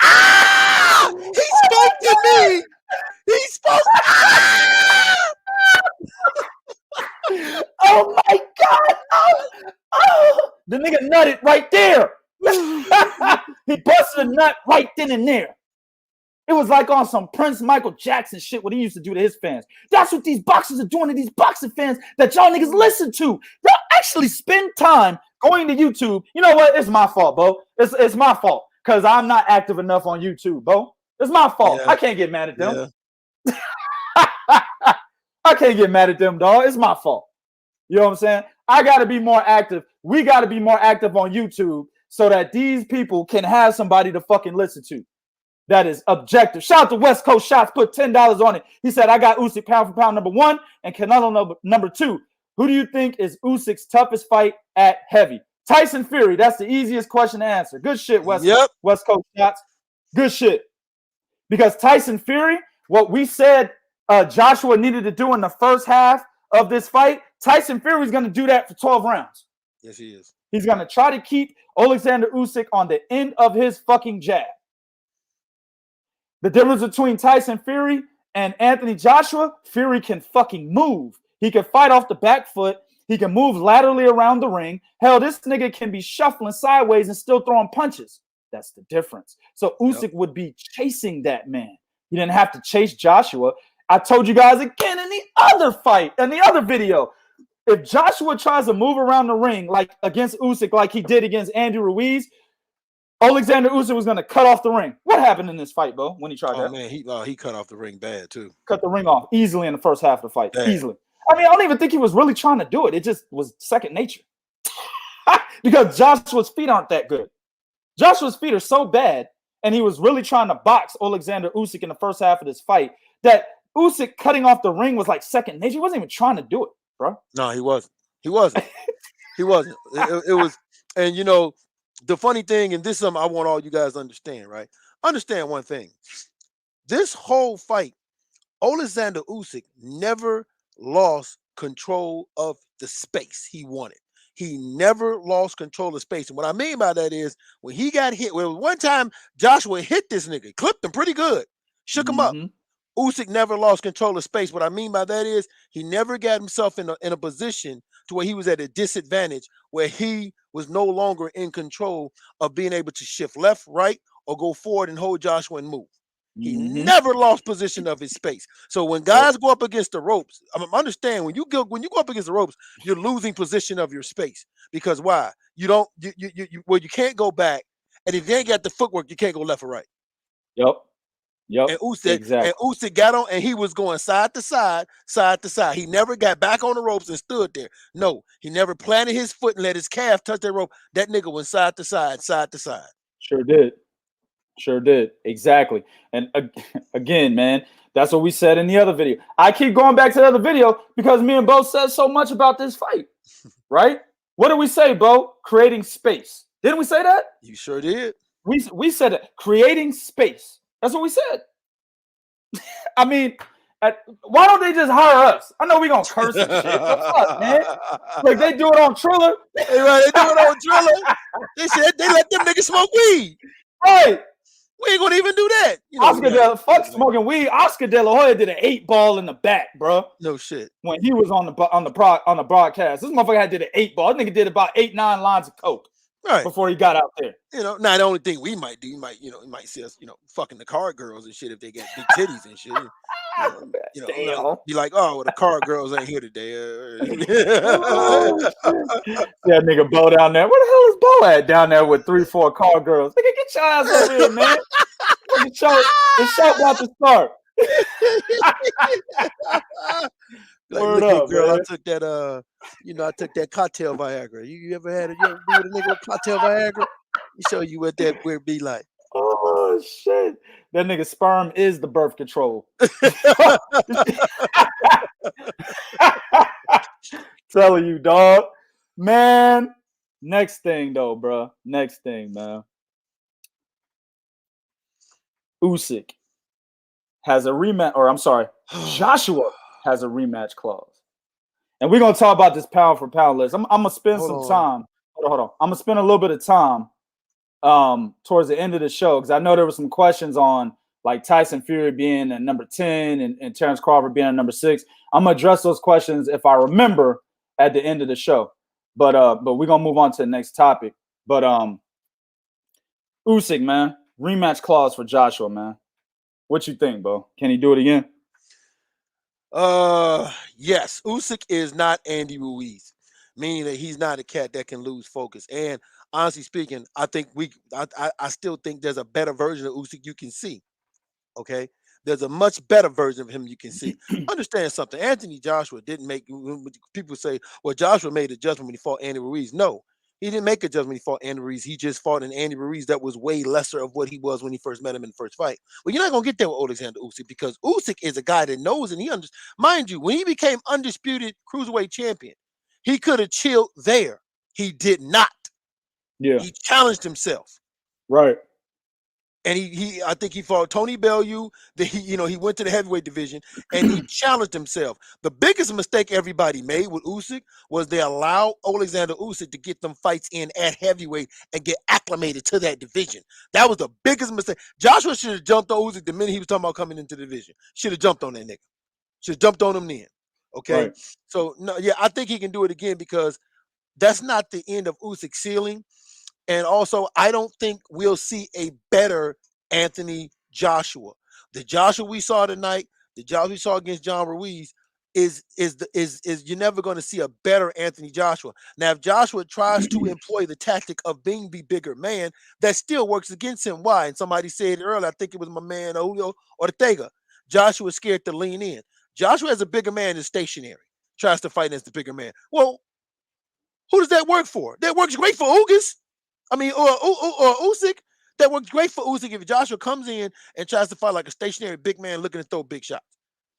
Ah! He spoke to me. He spoke. Oh my God! Oh. The nigga nutted right there. He busted a nut right then and there. It was like on some Prince Michael Jackson shit what he used to do to his fans. That's what these boxers are doing to these boxing fans that y'all niggas listen to. Y'all actually spend time going to YouTube. You know what? It's my fault, Bo. It's my fault because I'm not active enough on YouTube, Bo. It's my fault. Yeah. I can't get mad at them. Yeah. I can't get mad at them, dog. It's my fault. You know what I'm saying? I got to be more active. We got to be more active on YouTube so that these people can have somebody to fucking listen to. That is objective. Shout out to West Coast Shots, put $10 on it. He said, I got Usyk pound for pound number 1 and Canelo number 2. Who do you think is Usyk's toughest fight at heavy? Tyson Fury. That's the easiest question to answer. Good shit, West Coast Shots. Good shit. Because Tyson Fury, what we said Joshua needed to do in the first half of this fight, Tyson Fury is going to do that for 12 rounds. Yes, he is. He's going to try to keep Oleksandr Usyk on the end of his fucking jab. The difference between Tyson Fury and Anthony Joshua, Fury can fucking move. He can fight off the back foot. He can move laterally around the ring. Hell, this nigga can be shuffling sideways and still throwing punches. That's the difference. So Usyk would be chasing that man. He didn't have to chase Joshua. I told you guys again in the other fight, in the other video, if Joshua tries to move around the ring like against Usyk like he did against Andy Ruiz, Oleksandr Usyk was going to cut off the ring. What happened in this fight, Bo, when he tried that? Oh, man, he cut off the ring bad, too. Cut the ring off easily in the first half of the fight. Bad. Easily. I mean, I don't even think he was really trying to do it. It just was second nature. Because Joshua's feet aren't that good. Joshua's feet are so bad, and he was really trying to box Oleksandr Usyk in the first half of this fight, that Usyk cutting off the ring was like second nature. He wasn't even trying to do it, bro. No, he wasn't. He wasn't. He wasn't. It was, and you know, the funny thing, and this is something I want all you guys to understand, right? Understand one thing. This whole fight, Oleksandr Usyk never lost control of the space he wanted. He never lost control of space. And what I mean by that is when he got hit, well, one time Joshua hit this nigga, clipped him pretty good, shook him up. Usyk never lost control of space. What I mean by that is he never got himself in a position to where he was at a disadvantage, where he was no longer in control of being able to shift left, right, or go forward and hold Joshua and move. He never lost position of his space. So when guys go up against the ropes, understand when you go up against the ropes, you're losing position of your space. Because why? You can't go back, and if you ain't got the footwork, you can't go left or right. Yep. And Usyk got on, and he was going side to side, side to side. He never got back on the ropes and stood there. No, he never planted his foot and let his calf touch that rope. That nigga went side to side, side to side. Sure did. Exactly. And again, man, that's what we said in the other video. I keep going back to the other video because me and Bo said so much about this fight, right? What did we say, Bo? Creating space. Didn't we say that? You sure did. We said it. Creating space. That's what we said. I mean, why don't they just hire us? I know we gonna curse and shit. What's up, man? Like they do it on Triller. Hey, right, they do it on Triller. They said they let them niggas smoke weed. Right. We ain't gonna even do that. You know, Oscar De La fuck smoking weed. Oscar De La Hoya did an 8-ball in the back, bro. No shit. When he was on the broadcast, this motherfucker did an 8-ball. This nigga did about 8-9 lines of coke. Right. before he got out there. Now the only thing we might do, you might see us, fucking the card girls and shit if they got big titties and shit. Damn. Be like, oh, well, the card girls ain't here today. Oh, shit. That nigga Bo down there. Where the hell is Bo at down there with 3-4 car girls? Nigga, get your ass over here, man. The show about to start. Like, Word look, up, girl, man. I took that, I took that cocktail Viagra. You ever had it? You ever be with a nigga with cocktail Viagra? Let me show you what that would be like. Oh shit! That nigga sperm is the birth control. Telling you, dog. Man. Next thing though, bro. Next thing, man. Usyk has a rematch, or I'm sorry, Joshua has a rematch clause. And we're gonna talk about this pound for pound list. I'm gonna spend some time. Hold on. I'm gonna spend a little bit of time towards the end of the show, because I know there were some questions on like Tyson Fury being at number 10 and Terrence Crawford being at number 6. I'm gonna address those questions if I remember at the end of the show. But we're gonna move on to the next topic. But Usyk, man, rematch clause for Joshua, man. What you think, Bo? Can he do it again? Yes. Usyk is not Andy Ruiz, meaning that he's not a cat that can lose focus. And honestly speaking, I think I still think there's a better version of Usyk you can see. Okay, there's a much better version of him you can see. Understand something? Anthony Joshua didn't make. People say, "Well, Joshua made a judgment when he fought Andy Ruiz." No, he didn't make a judgment when he fought Andy Ruiz. He just fought an Andy Ruiz that was way lesser of what he was when he first met him in the first fight. Well, you're not gonna get there with Oleksandr Usyk, because Usyk is a guy that knows and he understands. Mind you, when he became undisputed cruiserweight champion, he could have chilled there. He did not. Yeah. He challenged himself. Right. And I think he fought Tony Bellew. He went to the heavyweight division and he challenged himself. The biggest mistake everybody made with Usyk was they allowed Oleksandr Usyk to get them fights in at heavyweight and get acclimated to that division. That was the biggest mistake. Joshua should have jumped on Usyk the minute he was talking about coming into the division. Should have jumped on that nigga. Should have jumped on him then. Okay. Right. So no, yeah, I think he can do it again, because that's not the end of Usyk's ceiling. And also, I don't think we'll see a better Anthony Joshua. The Joshua we saw tonight, the Joshua we saw against John Ruiz, is you're never going to see a better Anthony Joshua. Now, if Joshua tries to employ the tactic of being the bigger man, that still works against him. Why? And somebody said it earlier, I think it was my man Julio Ortega. Joshua is scared to lean in. Joshua, as a bigger man, is stationary, tries to fight as the bigger man. Well, who does that work for? That works great for Ugas. I mean, or Usyk. That works great for Usyk if Joshua comes in and tries to fight like a stationary big man looking to throw big shots.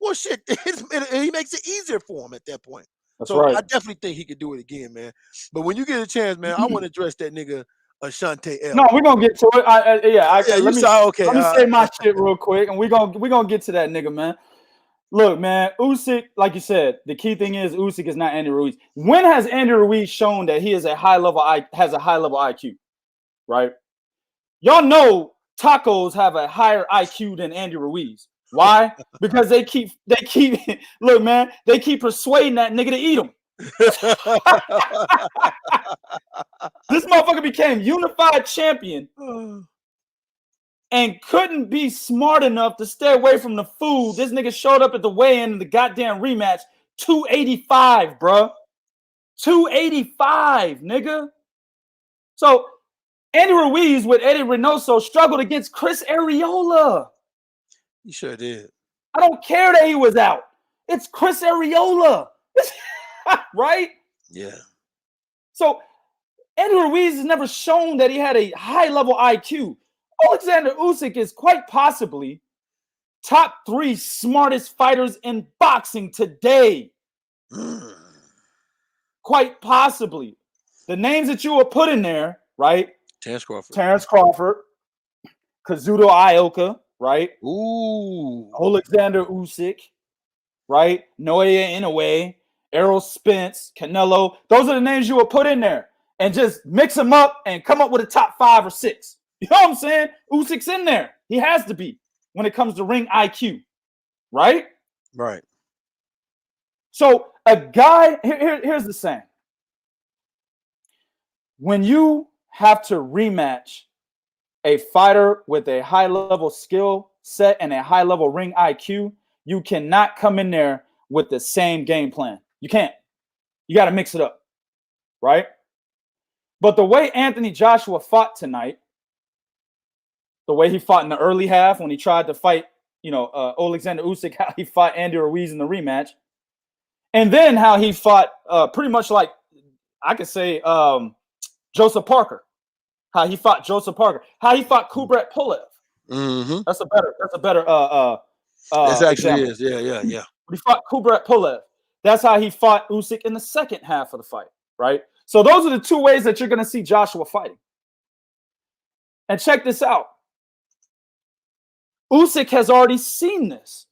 Well, shit, he makes it easier for him at that point. That's so right. I definitely think he could do it again, man. But when you get a chance, man, I want to address that nigga Ashante L. No, we're gonna get to it. Let me say my shit real quick, and we're gonna get to that nigga, man. Look, man, Usyk, like you said, the key thing is Usyk is not Andy Ruiz. When has Andy Ruiz shown that he is has a high level IQ? Right? Y'all know tacos have a higher IQ than Andy Ruiz. Why? Because they keep look, man, they keep persuading that nigga to eat them. This motherfucker became unified champion and couldn't be smart enough to stay away from the food. This nigga showed up at the weigh-in in the goddamn rematch, 285, bro. 285, nigga. So Andy Ruiz with Eddie Reynoso struggled against Chris Arreola. He sure did. I don't care that he was out. It's Chris Arreola. Right? Yeah. So Andy Ruiz has never shown that he had a high-level IQ. Oleksandr Usyk is quite possibly top 3 smartest fighters in boxing today. Quite possibly. The names that you were put in there, right? Terrence Crawford, Kazuto Ioka, right? Ooh. Oleksandr Usyk, right? Naoya Inoue, Errol Spence, Canelo. Those are the names you were put in there. And just mix them up and come up with a top 5 or 6. You know what I'm saying? Usyk's in there. He has to be when it comes to ring IQ, right? Right. So a guy, here's the saying. When you have to rematch a fighter with a high level skill set and a high level ring IQ, you cannot come in there with the same game plan. You can't. You got to mix it up, right? But the way Anthony Joshua fought tonight, the way he fought in the early half when he tried to fight, Oleksandr Usyk, how he fought Andy Ruiz in the rematch, and then how he fought pretty much like, I could say, Joseph Parker. How he fought Joseph Parker. How he fought Kubrat Pulev. Mm-hmm. That's a better This actually example. is. Yeah. He fought Kubrat Pulev. That's how he fought Usyk in the second half of the fight, right? So those are the two ways that you're going to see Joshua fighting. And check this out. Usyk has already seen this.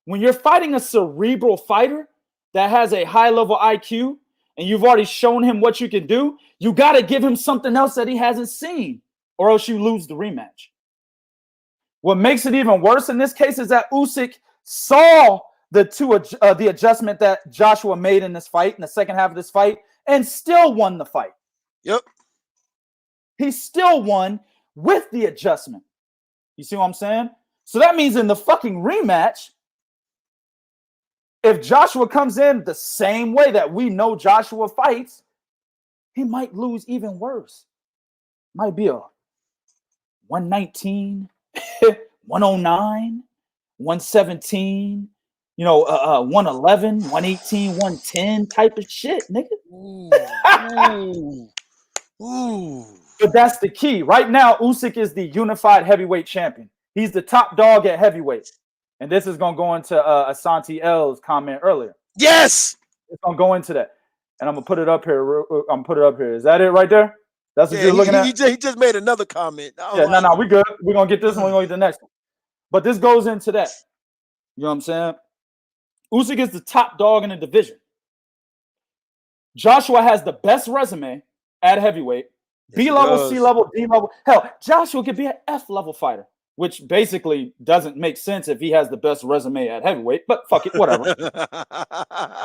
When you're fighting a cerebral fighter that has a high-level IQ, and you've already shown him what you can do, you got to give him something else that he hasn't seen, or else you lose the rematch. What makes it even worse in this case is that Usyk saw the adjustment that Joshua made in this fight, in the second half of this fight, and still won the fight. Yep. He still won with the adjustment. You see what I'm saying? So that means in the fucking rematch, if Joshua comes in the same way that we know Joshua fights, he might lose even worse. Might be a 119, 109, 117, 111, 118, 110 type of shit, nigga. Ooh. But that's the key. Right now, Usyk is the unified heavyweight champion. He's the top dog at heavyweight. And this is going to go into Asante L's comment earlier. Yes! It's going to go into that. And I'm going to put it up here. Is that it right there? That's what you're looking at? He just made another comment. No, we good. We're going to get this one. We're going to get the next one. But this goes into that. You know what I'm saying? Usyk is the top dog in the division. Joshua has the best resume at heavyweight. Yes, B-level, C-level, D-level. Hell, Joshua could be an F-level fighter, which basically doesn't make sense if he has the best resume at heavyweight, but fuck it, whatever.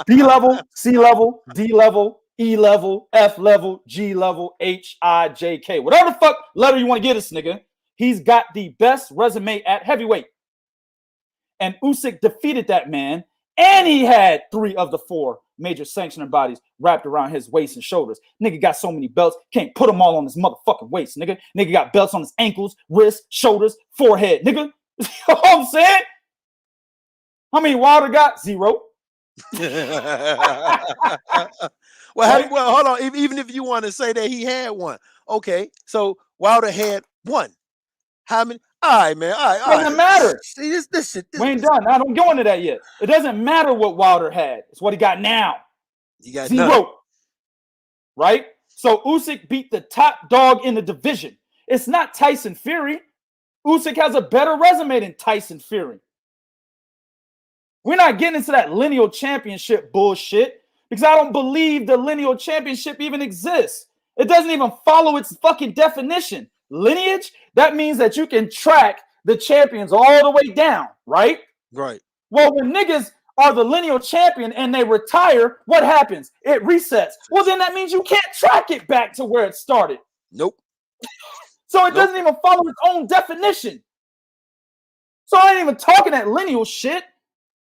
B-level, C-level, D-level, E-level, F-level, G-level, H, I, J, K. Whatever the fuck letter you want to get us, nigga. He's got the best resume at heavyweight. And Usyk defeated that man, and he had 3 of the 4 major sanctioning bodies wrapped around his waist and shoulders. Nigga got so many belts, can't put them all on his motherfucking waist, nigga. Nigga got belts on his ankles, wrists, shoulders, forehead, nigga. You know what I'm saying? How many Wilder got? 0. Well, hold on. Even if you want to say that he had 1, okay. So Wilder had 1. How many? All right, man. All right. Doesn't matter. See, this shit. We ain't done. I don't go into that yet. It doesn't matter what Wilder had. It's what he got now. He got 0. none. Right? So Usyk beat the top dog in the division. It's not Tyson Fury. Usyk has a better resume than Tyson Fury. We're not getting into that lineal championship bullshit because I don't believe the lineal championship even exists. It doesn't even follow its fucking definition. Lineage, that means that you can track the champions all the way down, right? Right. Well, when niggas are the lineal champion and they retire, what happens? It resets. Well, then that means you can't track it back to where it started. Nope. So it doesn't even follow its own definition. So I ain't even talking that lineal shit.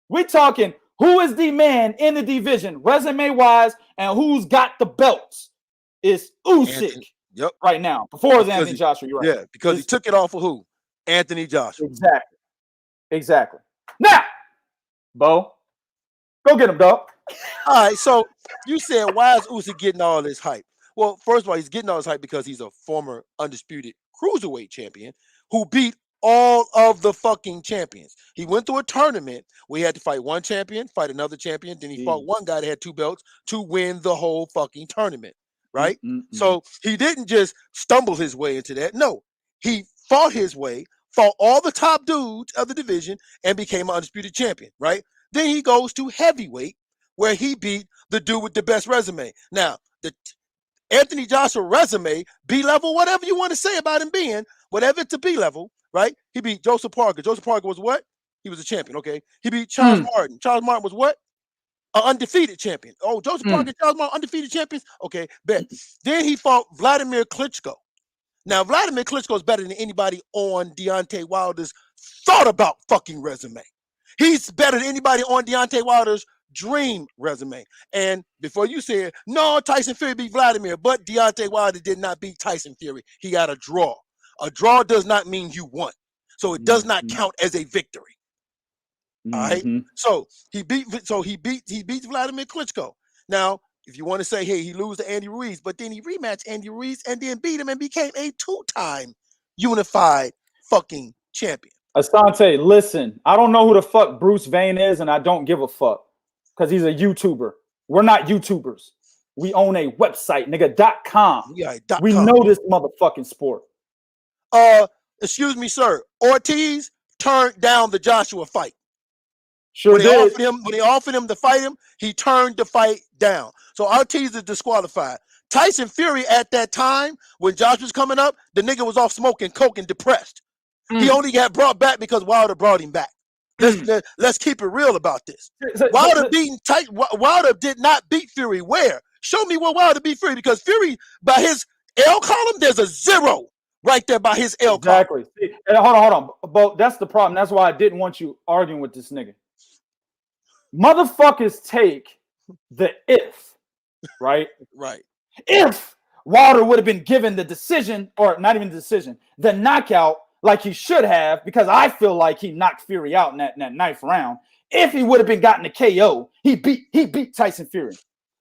We're talking who is the man in the division, resume-wise, and who's got the belts. It's Usyk. Yep. Right now. Before it was Anthony Joshua, you're right. Yeah, because he took it off of who? Anthony Joshua. Exactly. Now, Bo, go get him, dog. All right, so you said, why is Usyk getting all this hype? Well, first of all, he's getting all this hype because he's a former undisputed cruiserweight champion who beat all of the fucking champions. He went through a tournament where he had to fight one champion, fight another champion, then he fought one guy that had 2 belts to win the whole fucking tournament. Right? So he didn't just stumble his way into that. No, he fought his way, fought all the top dudes of the division, and became an undisputed champion, right? Then he goes to heavyweight, where he beat the dude with the best resume. Now, the Anthony Joshua resume, B-level, whatever you want to say about him being, whatever it's a B-level, right? He beat Joseph Parker. Joseph Parker was what? He was a champion, okay? He beat Charles Martin. Charles Martin was what? An undefeated champion. Oh, Joseph Parker Charles Martin, undefeated champions. Okay, bet. Then he fought Vladimir Klitschko. Now, Vladimir Klitschko is better than anybody on Deontay Wilder's thought about fucking resume. He's better than anybody on Deontay Wilder's dream resume. And before you said, no, Tyson Fury beat Vladimir, but Deontay Wilder did not beat Tyson Fury. He got a draw. A draw does not mean you won. So it does not count as a victory. All right. So he beats Vladimir Klitschko. Now, if you want to say, hey, he lose to Andy Ruiz, but then he rematched Andy Ruiz and then beat him and became a 2-time unified fucking champion. Asante, listen, I don't know who the fuck Bruce Vane is, and I don't give a fuck because he's a YouTuber. We're not YouTubers. We own a website, nigga, .com. Yeah, we know this motherfucking sport. Excuse me, sir. Ortiz turned down the Joshua fight. Sure when did. When they offered him to fight him, he turned the fight down. So Ortiz is disqualified. Tyson Fury at that time, when Josh was coming up, the nigga was off smoking coke and depressed. He only got brought back because Wilder brought him back. Let's keep it real about this. Wilder did not beat Fury. Where? Show me where Wilder beat Fury, because Fury, by his L column, there's a 0 right there by his L column. Exactly. See, hold on. But that's the problem. That's why I didn't want you arguing with this nigga. Motherfuckers take the if, right? Right. If Wilder would have been given the decision, or not even the decision, the knockout, like he should have, because I feel like he knocked Fury out in that 9th round. If he would have been gotten a KO, he beat Tyson Fury.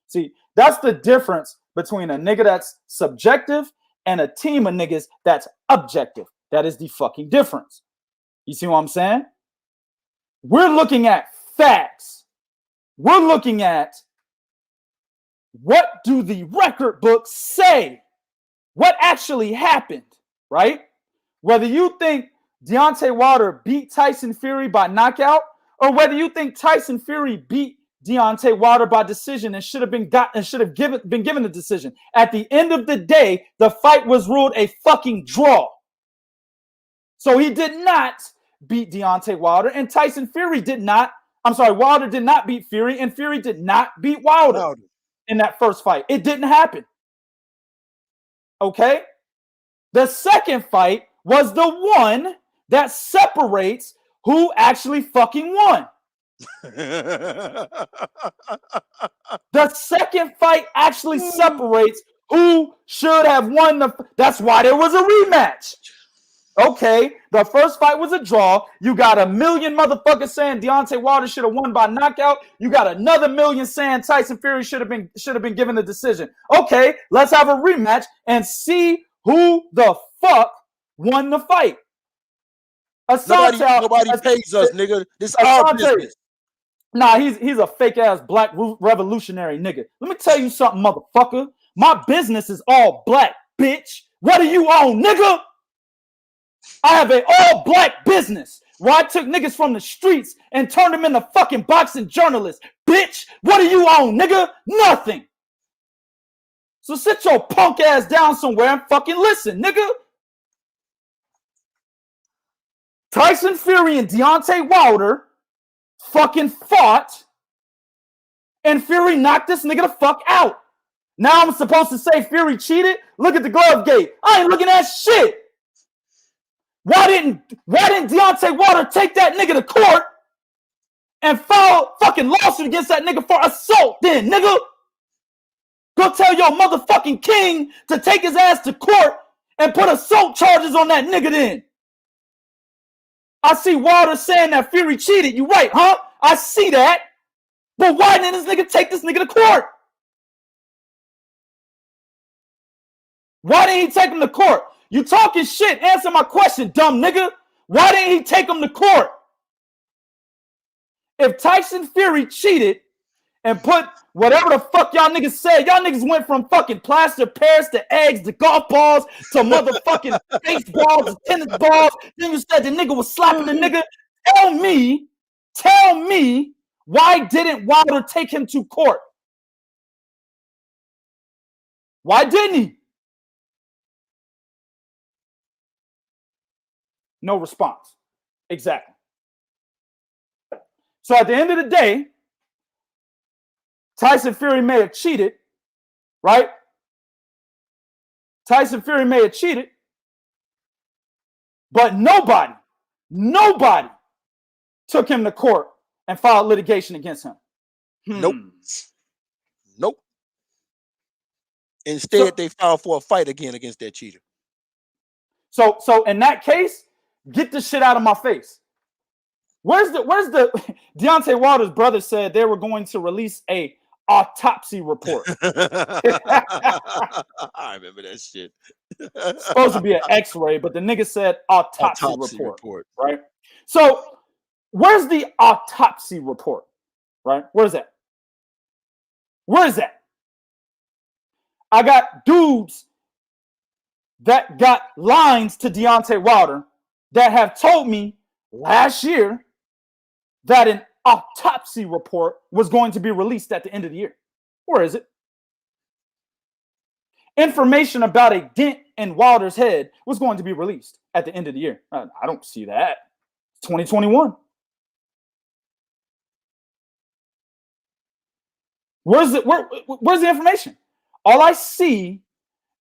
See, that's the difference between a nigga that's subjective and a team of niggas that's objective. That is the fucking difference. You see what I'm saying? We're looking at facts. We're looking at what do the record books say? What actually happened, right? Whether you think Deontay Wilder beat Tyson Fury by knockout, or whether you think Tyson Fury beat Deontay Wilder by decision and should have been given the decision. At the end of the day, the fight was ruled a fucking draw. So he did not beat Deontay Wilder, and Tyson Fury did not. I'm sorry, Wilder did not beat Fury, and Fury did not beat Wilder in that first fight. It didn't happen. Okay? The second fight was the one that separates who actually fucking won. The second fight actually separates who should have won that's why there was a rematch. Okay, the first fight was a draw. You got 1 million motherfuckers saying Deontay Wilder should have won by knockout. You got another 1 million saying Tyson Fury should have been given the decision. Okay, let's have a rematch and see who the fuck won the fight. Nobody pays us, nigga. This is our business. Nah, he's a fake ass black revolutionary nigga. Let me tell you something, motherfucker. My business is all black, bitch. What do you own, nigga? I have an all black business where I took niggas from the streets and turned them into fucking boxing journalists. Bitch, what do you own, nigga? Nothing. So sit your punk ass down somewhere and fucking listen, nigga. Tyson Fury and Deontay Wilder fucking fought, and Fury knocked this nigga the fuck out. Now I'm supposed to say Fury cheated? Look at the glove gate. I ain't looking at shit. Why didn't Deontay Wilder take that nigga to court and file fucking lawsuit against that nigga for assault then, nigga? Go tell your motherfucking king to take his ass to court and put assault charges on that nigga then. I see Wilder saying that Fury cheated. You right, huh? I see that. But why didn't this nigga take this nigga to court? Why didn't he take him to court? You talking shit. Answer my question, dumb nigga. Why didn't he take him to court? If Tyson Fury cheated and put whatever the fuck y'all niggas said, y'all niggas went from fucking plaster pears to eggs to golf balls to motherfucking baseballs to tennis balls. Then you said the nigga was slapping the nigga. Tell me, why didn't Wilder take him to court? Why didn't he? No response. Exactly. So at the end of the day, Tyson Fury may have cheated, right? Tyson Fury may have cheated, but nobody took him to court and filed litigation against him. Nope. Instead, they filed for a fight again against that cheater. So in that case, get this shit out of my face. Where's the Deontay Wilder's brother said they were going to release a autopsy report. I remember that shit. Supposed to be an X-ray, but the nigga said autopsy report. Right? So where's the autopsy report? Right? Where's that? Where is that? I got dudes that got lines to Deontay Wilder that have told me last year that an autopsy report was going to be released at the end of the year. Where is it? Information about a dent in Wilder's head was going to be released at the end of the year. I don't see that. It's 2021. Where's the information? All I see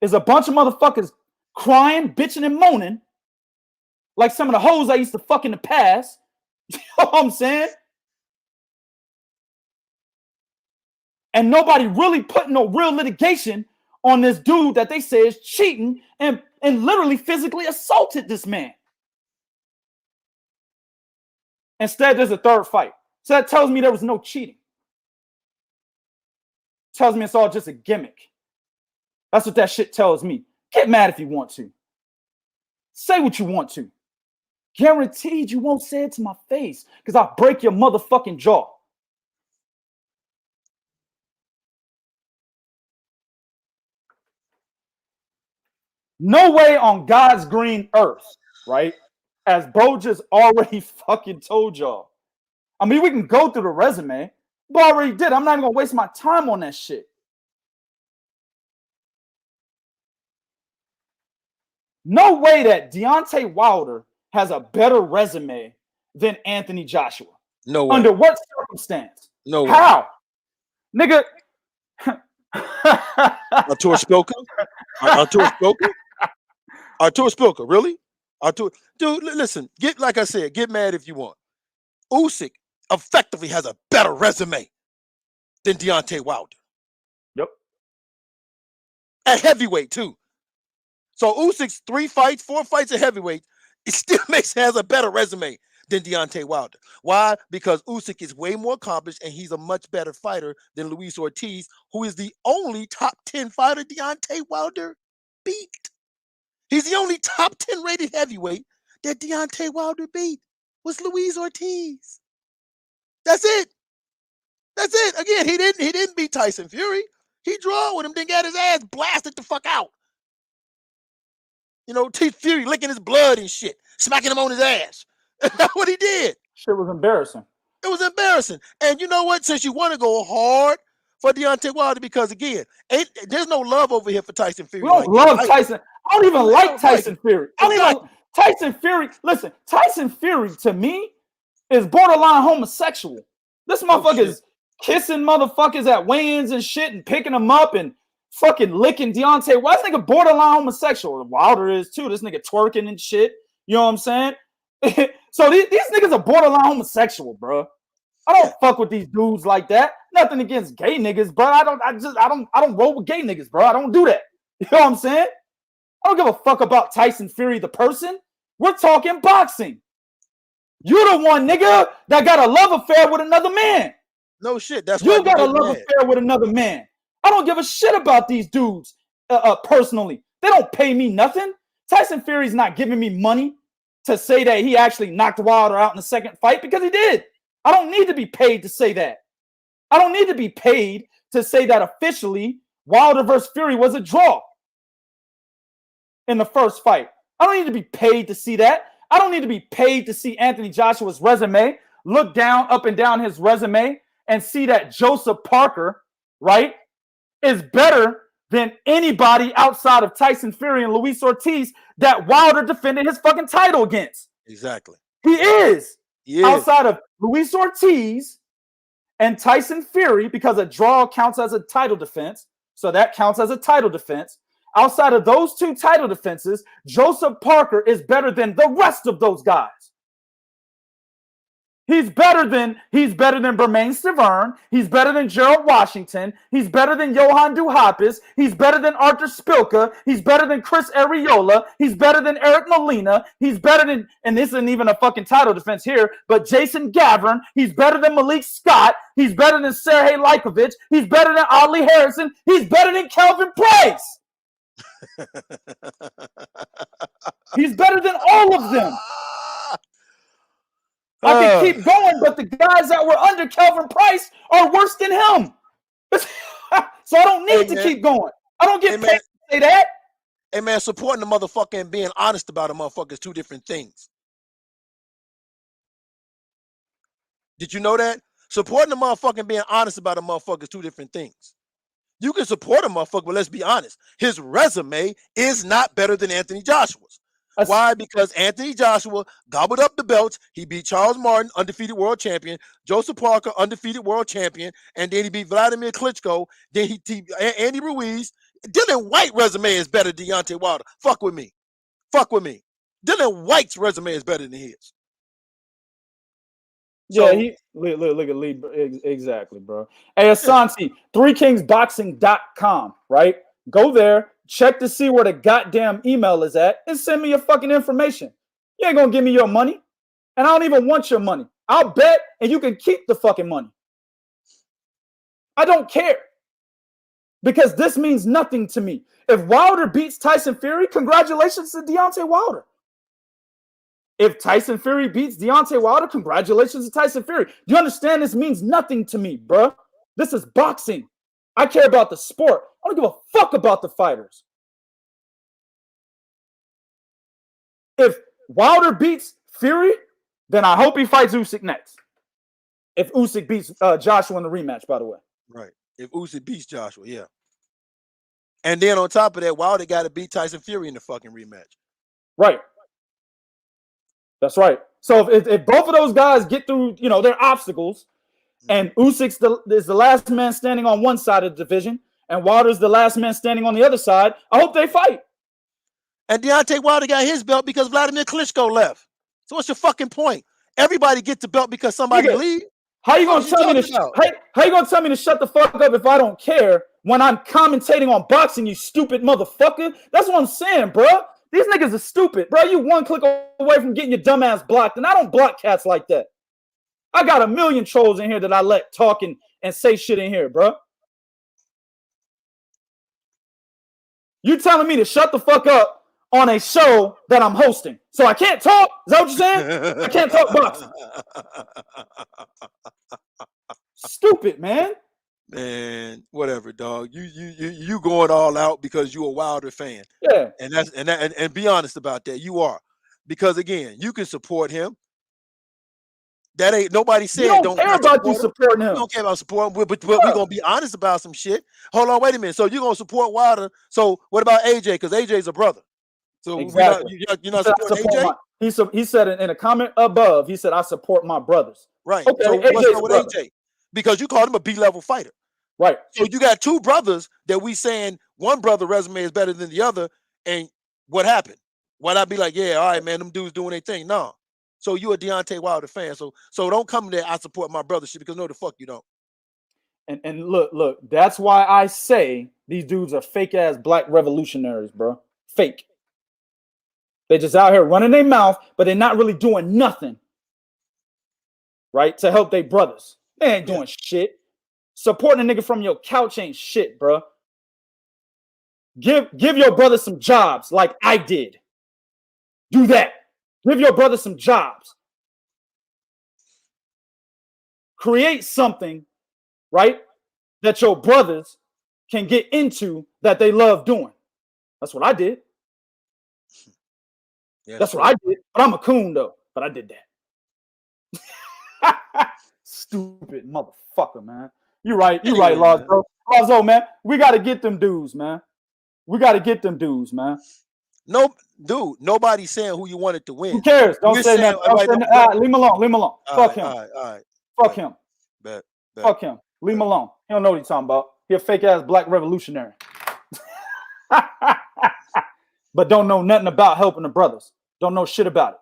is a bunch of motherfuckers crying, bitching, and moaning like some of the hoes I used to fuck in the past. You know what I'm saying? And nobody really putting no real litigation on this dude that they say is cheating and literally physically assaulted this man. Instead, there's a third fight. So that tells me there was no cheating. Tells me it's all just a gimmick. That's what that shit tells me. Get mad if you want to. Say what you want to. Guaranteed you won't say it to my face because I'll break your motherfucking jaw. No way on God's green earth, right? As Bo just already fucking told y'all. I mean, we can go through the resume. Bo already did. I'm not even going to waste my time on that shit. No way that Deontay Wilder has a better resume than Anthony Joshua. No way. Under what circumstance? No way. How? Nigga. Artur Spilka? Artur Spilka, really? Dude, listen, like I said, get mad if you want. Usyk effectively has a better resume than Deontay Wilder. Yep. At heavyweight, too. So Usyk's 4 fights at heavyweight, it still has a better resume than Deontay Wilder. Why? Because Usyk is way more accomplished and he's a much better fighter than Luis Ortiz, who is the only top 10 fighter Deontay Wilder beat. He's the only top 10 rated heavyweight that Deontay Wilder beat was Luis Ortiz. That's it. That's it. Again, he didn't beat Tyson Fury. He drew with him, then got his ass blasted the fuck out. You know, Fury licking his blood and shit, smacking him on his ass. That's what he did. Shit was embarrassing. It was embarrassing. And you know what? Since you want to go hard for Deontay Wilder, because again, there's no love over here for Tyson Fury. We don't love Tyson. I don't even like Tyson Fury. I don't even Tyson Fury. Listen, Tyson Fury to me is borderline homosexual. This motherfucker is kissing motherfuckers at weigh-ins and shit and picking them up and fucking licking Deontay. Why is this nigga borderline homosexual? Wilder is too. This nigga twerking and shit. You know what I'm saying? So these niggas are borderline homosexual, bro. I don't fuck with these dudes like that. Nothing against gay niggas, bro. I don't roll with gay niggas, bro. I don't do that. You know what I'm saying? I don't give a fuck about Tyson Fury, the person. We're talking boxing. You the one, nigga, that got a love affair with another man. No shit. That's you got a love affair with another man. I don't give a shit about these dudes personally. They don't pay me nothing. Tyson Fury's not giving me money to say that he actually knocked Wilder out in the second fight because he did. I don't need to be paid to say that. I don't need to be paid to say that officially Wilder versus Fury was a draw in the first fight. I don't need to be paid to see that. I don't need to be paid to see Anthony Joshua's resume, look down, up and down his resume, and see that Joseph Parker, right, is better than anybody outside of Tyson Fury and Luis Ortiz that Wilder defended his fucking title against. Exactly. He is. Outside of Luis Ortiz and Tyson Fury, because a draw counts as a title defense. So that counts as a title defense. Outside of those 2 title defenses, Joseph Parker is better than the rest of those guys. He's better than Bermain Stiverne. He's better than Gerald Washington. He's better than Johan Duhapis. He's better than Arthur Spilka. He's better than Chris Arreola. He's better than Eric Molina. He's better than, and this isn't even a fucking title defense here, but Jason Gavern. He's better than Malik Scott. He's better than Sergey Laikovich. He's better than Audley Harrison. He's better than Kelvin Price. He's better than all of them. I can keep going, but the guys that were under Kelvin Price are worse than him. So I don't need to keep going. I don't get paid to say that. Hey, man, supporting the motherfucker and being honest about a motherfucker is 2 different things. Did you know that? Supporting the motherfucker and being honest about a motherfucker is 2 different things. You can support a motherfucker, but let's be honest. His resume is not better than Anthony Joshua's. Why? Because Anthony Joshua gobbled up the belts. He beat Charles Martin, undefeated world champion, Joseph Parker, undefeated world champion, and then he beat Vladimir Klitschko. Then he Andy Ruiz. Dylan White's resume is better than Deontay Wilder. Fuck with me. Fuck with me. Dylan White's resume is better than his. Yeah, look at Lee. Exactly, bro. Hey, Asante, 3kingsboxing.com, right? Go there. Check to see where the goddamn email is at and send me your fucking information. You ain't gonna give me your money. And I don't even want your money. I'll bet and you can keep the fucking money. I don't care. Because this means nothing to me. If Wilder beats Tyson Fury, congratulations to Deontay Wilder. If Tyson Fury beats Deontay Wilder, congratulations to Tyson Fury. Do you understand? This means nothing to me, bro. This is boxing. I care about the sport. I don't give a fuck about the fighters. If Wilder beats Fury, then I hope he fights Usyk next. If Usyk beats Joshua in the rematch, by the way. Right. If Usyk beats Joshua, yeah. And then on top of that, Wilder got to beat Tyson Fury in the fucking rematch. Right. That's right. So if both of those guys get through, their obstacles, and Usyk is the last man standing on one side of the division, and Wilder's the last man standing on the other side, I hope they fight. And Deontay Wilder got his belt because Vladimir Klitschko left. So what's your fucking point? Everybody gets the belt because somebody leaves. How you gonna tell me to how you gonna tell me to shut the fuck up if I don't care when I'm commentating on boxing, you stupid motherfucker? That's what I'm saying, bro. These niggas are stupid, bro. You 1 click away from getting your dumb ass blocked, and I don't block cats like that. I got a million trolls in here that I let talk and say shit in here, bro. You telling me to shut the fuck up on a show that I'm hosting. So I can't talk? Is that what you're saying? I can't talk boxing. Stupid, man. Man, whatever, dog. You going all out because you a Wilder fan. Yeah. And be honest about that. You are. Because again, you can support him. That ain't nobody said don't care about you supporting him. We don't care about supporting him, but we're gonna be honest about some shit. Hold on, wait a minute. So you're gonna support Wilder. So what about AJ? Because AJ's a brother. So exactly. you're not supporting AJ? He said in a comment above, he said, I support my brothers. Right. Okay, so what's wrong with AJ? Because you called him a B-level fighter. Right. So you got 2 brothers that we saying one brother resume is better than the other. And what happened? Why not be like, yeah, all right, man, them dudes doing their thing? No. So you a Deontay Wilder fan. So don't come there, I support my brother shit, because no, the fuck you don't. And look, that's why I say these dudes are fake ass black revolutionaries, bro. Fake. They're just out here running their mouth, but they're not really doing nothing, right, to help their brothers. They ain't doing shit. Supporting a nigga from your couch ain't shit, bro. Give your brother some jobs like I did. Do that. Give your brother some jobs. Create something, right, that your brothers can get into that they love doing. That's what I did. Yeah, that's what I did. But I'm a coon, though. But I did that. Stupid motherfucker, man. You're right, Lars, bro. Lazo, man, we got to get them dudes, man. No, dude, nobody's saying who you wanted to win. Who cares? Don't say nothing. Leave him alone. Fuck him. All right. Fuck him. Bet. Fuck him. Leave him alone. He don't know what he's talking about. He a fake ass black revolutionary. But don't know nothing about helping the brothers. Don't know shit about it.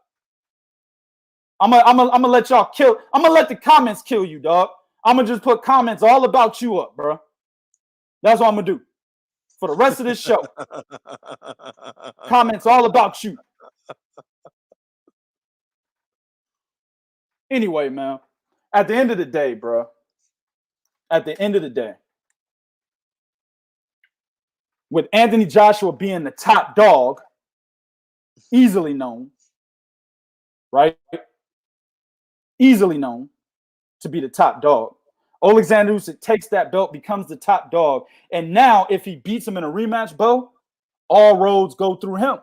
I'm gonna let y'all kill. I'm gonna let the comments kill you, dog. I'm gonna just put comments all about you up, bro. That's what I'm gonna do for the rest of this show. Comments all about you. Anyway, man. At the end of the day, bro. At the end of the day, with Anthony Joshua being the top dog, easily known, right? Easily known to be the top dog. Oleksandr Usyk takes that belt, becomes the top dog, and now if he beats him in a rematch, Bo, all roads go through him.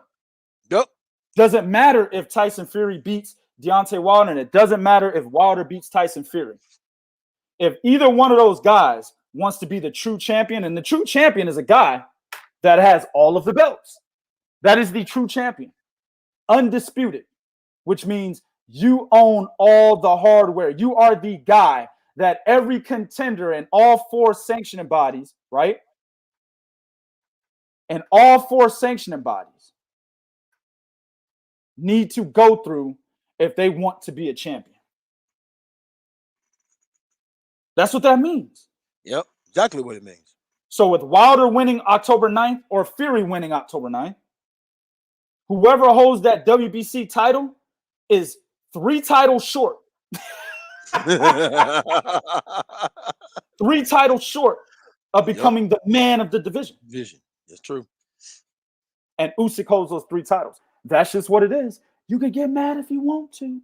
Yep. Doesn't matter if Tyson Fury beats Deontay Wilder, and it doesn't matter if Wilder beats Tyson Fury. If either one of those guys wants to be the true champion, and the true champion is a guy that has all of the belts. That is the true champion. Undisputed, which means you own all the hardware. You are the guy that every contender in all four sanctioning bodies, right? And all four sanctioning bodies need to go through if they want to be a champion. That's what that means. Yep, exactly what it means. So with Wilder winning October 9th or Fury winning October 9th, whoever holds that WBC title is 3 titles short. 3 titles short of becoming the man of the division. That's true. And Usyk holds those 3 titles. That's just what it is. You can get mad if you want to,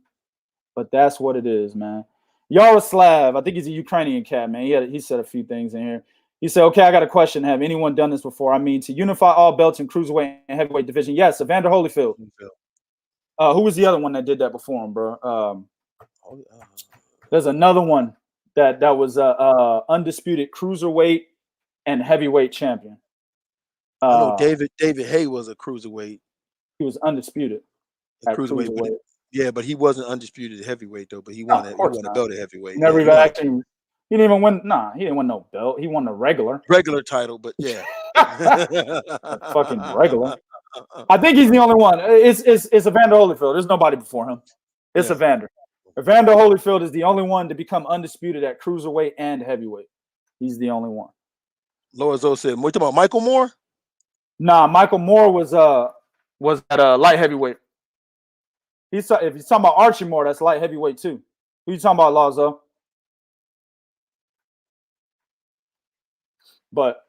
but that's what it is, man. Yaroslav, I think he's a Ukrainian cat, man. He said a few things in here. He said, okay, I got a question. Have anyone done this before? I mean, to unify all belts in cruiserweight and heavyweight division. Yes, Evander Holyfield. Who was the other one that did that before him, bro? There's another one that was undisputed cruiserweight and heavyweight champion. I know David Hay was a cruiserweight. He was undisputed. Cruiserweight. Yeah, but he wasn't undisputed heavyweight though. But he won a belt at heavyweight. Never even actually. He didn't even win. Nah, he didn't win no belt. He won the regular title. But yeah, fucking regular. I think he's the only one. It's Evander Holyfield. There's nobody before him. It's Evander. Evander Holyfield is the only one to become undisputed at cruiserweight and heavyweight. He's the only one. Lorenzo said, "We talking about Michael Moore?" Nah, Michael Moore was at light heavyweight. If he's talking about Archie Moore, that's light heavyweight too. Who you talking about, Lazo? But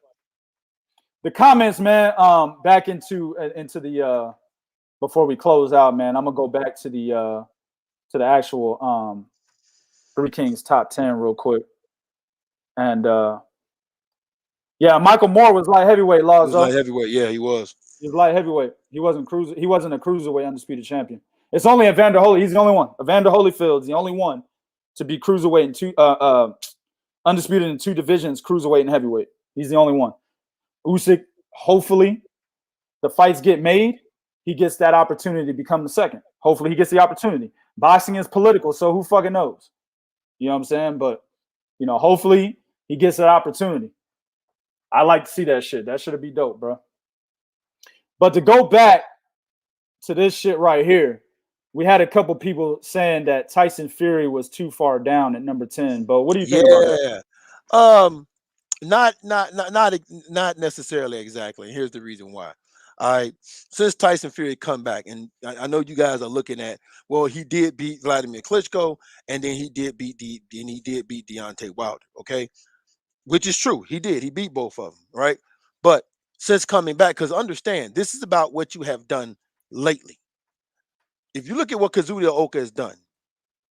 the comments, man, back into the before we close out, man, I'm gonna go back to the actual Three Kings top 10 real quick. And yeah, Michael Moore was light heavyweight, Lazo. Light heavyweight, yeah, he was. He was light heavyweight. He wasn't a cruiserweight undisputed champion. It's only Evander Holyfield. He's the only one. Evander Holyfield is the only one to be cruiserweight in 2 undisputed in 2 divisions, cruiserweight and heavyweight. He's the only one. Usyk, hopefully, the fights get made. He gets that opportunity to become the second. Hopefully, he gets the opportunity. Boxing is political, so who fucking knows? You know what I'm saying? But, hopefully, he gets that opportunity. I like to see that shit. That should be dope, bro. But to go back to this shit right here, we had a couple people saying that Tyson Fury was too far down at number 10. But what do you think about that? Not necessarily exactly. Here's the reason why. All right, since Tyson Fury come back, and I know you guys are looking at, well, he did beat Vladimir Klitschko, and then he did beat Deontay Wilder. Okay, which is true. He did. He beat both of them, right? But since coming back, because understand, this is about what you have done lately. If you look at what Kazuya Oka has done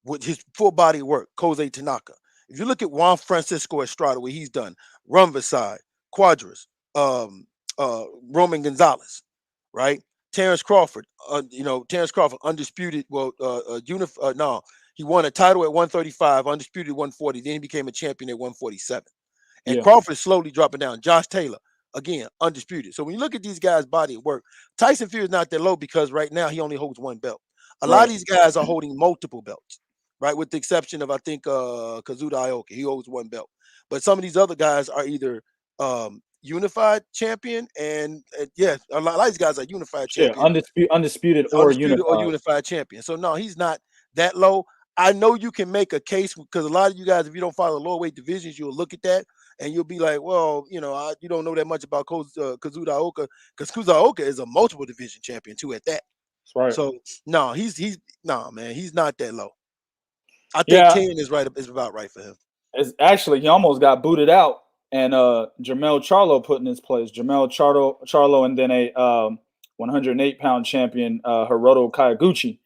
with his full body work, Kosei Tanaka. If you look at Juan Francisco Estrada, what he's done, Rumvasai, Quadras, Roman Gonzalez, right? Terrence Crawford, Terrence Crawford, undisputed. Well, he won a title at 135, undisputed 140. Then he became a champion at 147. And Crawford slowly dropping down. Josh Taylor, again, undisputed. So when you look at these guys' body of work, Tyson Fury is not that low because right now he only holds 1 belt. A lot of these guys are holding multiple belts. right? With the exception of I think Kazuda Ioka, he holds one belt. But some of these other guys are either unified champion and yeah, a lot of these guys are unified Yeah, champion, undisputed or undisputed or unified. unified champion. So no, he's not that low. I know you can make a case because a lot of you guys, if you don't follow lower weight divisions, you'll look at that and you'll be like, well, you know, you don't know that much about Kazuda Ioka because Kazuda Ioka is a multiple division champion too at that. That's right. So no, he's no man, he's not that low. I think Yeah, 10 is right. Is about right for him. it's actually he almost got booted out, and Jermell Charlo put in his place. Jermell Charlo, and then a 108-pound champion, Hiroto Kayaguchi.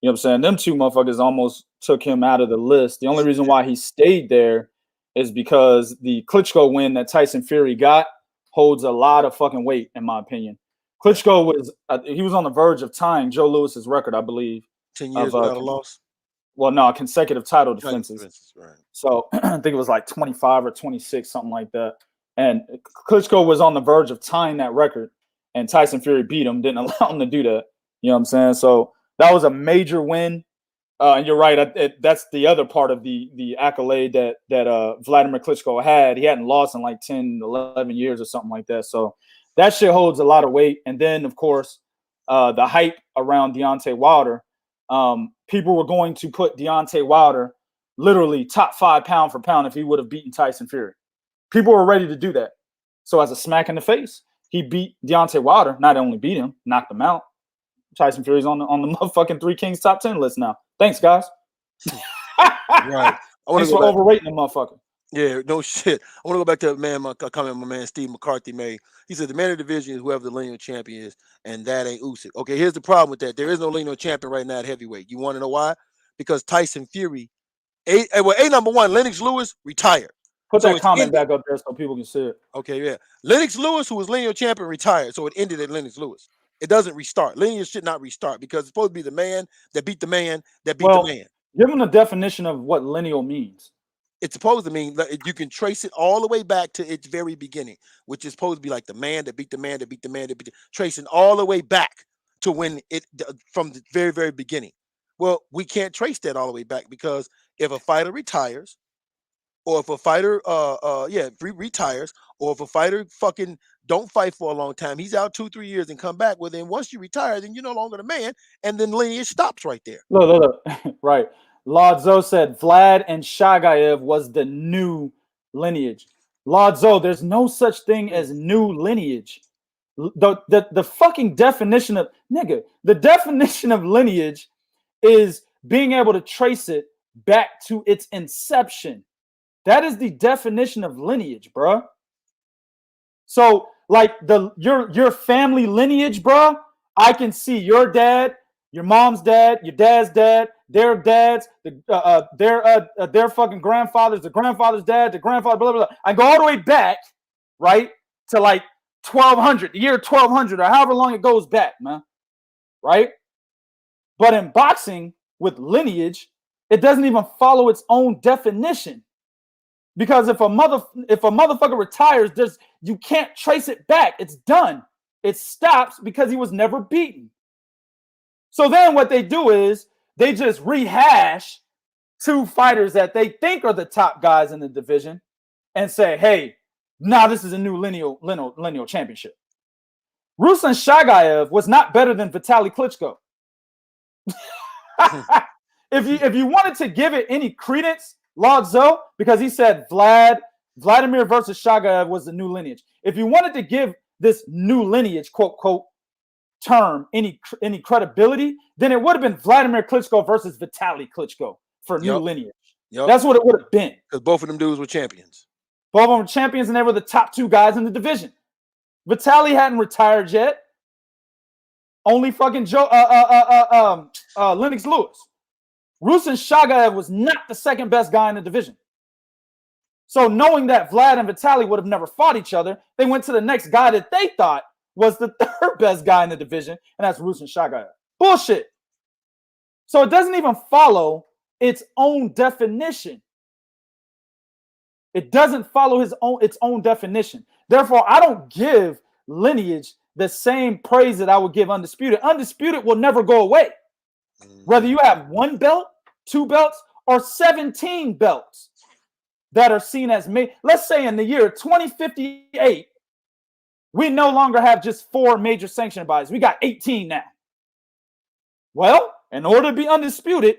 You know what I'm saying? Them two motherfuckers almost took him out of the list. The only reason why he stayed there is because the Klitschko win that Tyson Fury got holds a lot of fucking weight, in my opinion. Klitschko was he was on the verge of tying Joe Lewis's record, I believe. 10 years without a loss. Well, no, consecutive title defenses. Right. So I think it was like 25 or 26, something like that. And Klitschko was on the verge of tying that record, and Tyson Fury beat him, didn't allow him to do that. You know what I'm saying? So that was a major win. And you're right. That's the other part of the accolade that Vladimir Klitschko had. He hadn't lost in like 10, 11 years or something like that. So that shit holds a lot of weight. And then, of course, the hype around Deontay Wilder. People were going to put Deontay Wilder literally top 5 pound for pound if he would have beaten Tyson Fury. People were ready to do that. So as a smack in the face, he beat Deontay Wilder. Not only beat him, knocked him out. Tyson Fury's on the motherfucking 3 Kings top 10 list now. Thanks, guys. Right. Thanks for overrating the motherfucker. Yeah, no shit. I want to go back to a comment my man Steve McCarthy made. He said the man of the division is whoever the lineal champion is, and that ain't Usyk. Okay, here's the problem with that. There is no lineal champion right now at heavyweight. You want to know why? Because Tyson Fury, number one, Lennox Lewis retired. Put that comment back up there so people can see it. Okay, yeah. Lennox Lewis, who was lineal champion, retired, so it ended at Lennox Lewis. It doesn't restart. Lineal should not restart because it's supposed to be the man that beat the man that beat the man. Give them a definition of what lineal means. It's supposed to mean that you can trace it all the way back to its very beginning, which is supposed to be like the man that beat the man that beat the man that beat the, tracing all the way back to when it from the very, very beginning. Well, we can't trace that all the way back because if a fighter retires, or if a fighter retires, or if a fighter fucking don't fight for a long time, he's out 2-3 years and come back. Well, then once you retire, then you're no longer the man, and then lineage stops right there. Look. Right. Lodzo said Vlad and Shagayev was the new lineage. Lodzo, there's no such thing as new lineage. The fucking definition of the definition of lineage is being able to trace it back to its inception. That is the definition of lineage, bro. So, like your family lineage, bro, I can see your dad, your mom's dad, your dad's dad, their dads, their fucking grandfathers, the grandfather's dad, the grandfather, blah, blah, blah. I go all the way back, right, to like 1200, the year 1200, or however long it goes back, man, right? But in boxing with lineage, it doesn't even follow its own definition. Because if a motherfucker retires, you can't trace it back. It's done. It stops because he was never beaten. So then what they do is they just rehash 2 fighters that they think are the top guys in the division and say, hey, this is a new lineal championship. Ruslan Shagayev was not better than Vitaly Klitschko. If you wanted to give it any credence, Lodzo, because he said Vladimir versus Shagayev was the new lineage. If you wanted to give this new lineage, quote, quote, term any credibility, then it would have been Vladimir Klitschko versus Vitaly Klitschko for new lineage. Yep. That's what it would have been. Because both of them dudes were champions. Both of them were champions, and they were the top 2 guys in the division. Vitaly hadn't retired yet. Only fucking Lennox Lewis. Ruslan Shagayev was not the second best guy in the division. So knowing that Vlad and Vitaly would have never fought each other, they went to the next guy that they thought was the 3rd best guy in the division, and that's Ruslan Shagayev. Bullshit. So it doesn't even follow its own definition. It doesn't follow its own definition. Therefore, I don't give lineage the same praise that I would give Undisputed. Undisputed will never go away. Whether you have 1 belt 2 belts, or 17 belts that are seen as let's say in the year 2058, we no longer have just 4 major sanctioning bodies. We got 18 now. Well, in order to be undisputed,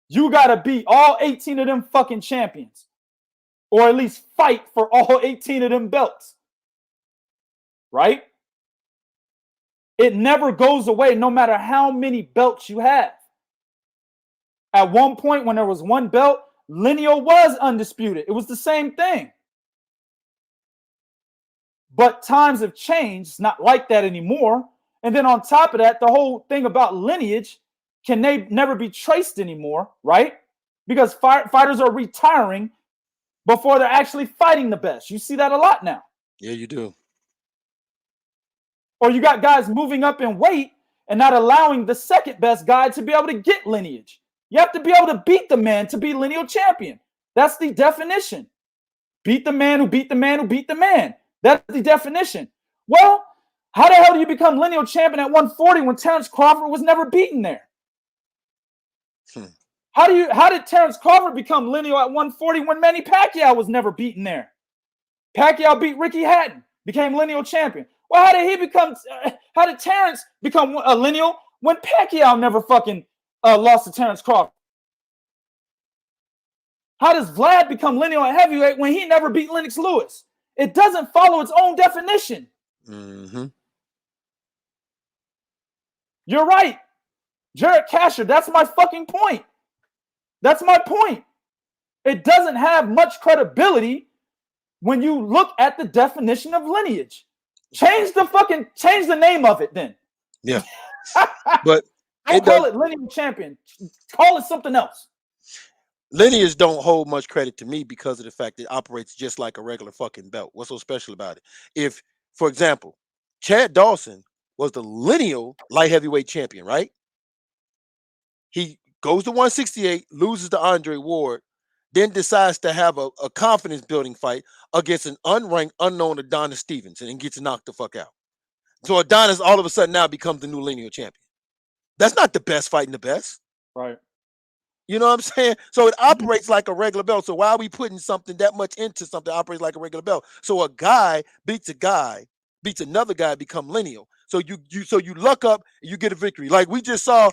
you got to beat all 18 of them fucking champions. Or at least fight for all 18 of them belts. Right? It never goes away no matter how many belts you have. At one point when there was 1 belt, Lineal was undisputed. It was the same thing. But times have changed. It's not like that anymore. And then on top of that, the whole thing about lineage can never be traced anymore, right? Because fighters are retiring before they're actually fighting the best. You see that a lot now. Yeah, you do. Or you got guys moving up in weight and not allowing the second best guy to be able to get lineage. You have to be able to beat the man to be lineal champion. That's the definition. Beat the man who beat the man who beat the man. That's the definition. Well, how the hell do you become lineal champion at 140 when Terrence Crawford was never beaten there? How did Terrence Crawford become lineal at 140 when Manny Pacquiao was never beaten there? Pacquiao beat Ricky Hatton, became lineal champion. Well, how did Terrence become a lineal when Pacquiao never fucking lost to Terrence Crawford? How does Vlad become lineal at heavyweight when he never beat Lennox Lewis? It doesn't follow its own definition. Mm-hmm. You're right. Jared Casher, that's my fucking point. That's my point. It doesn't have much credibility when you look at the definition of lineage. Change the name of it then. Yeah. But don't call it lineal champion. Call it something else. Lineage don't hold much credit to me because of the fact that it operates just like a regular fucking belt. What's so special about it? If, for example, Chad Dawson was the lineal light heavyweight champion, right? He goes to 168, loses to Andre Ward, then decides to have a confidence building fight against an unranked, unknown Adonis Stevenson and gets knocked the fuck out. So Adonis all of a sudden now becomes the new lineal champion. That's not the best fighting the best. Right. You know what I'm saying? So it operates like a regular belt. So why are we putting something that much into something that operates like a regular belt? So a guy beats another guy, become lineal. So you luck up and you get a victory. Like we just saw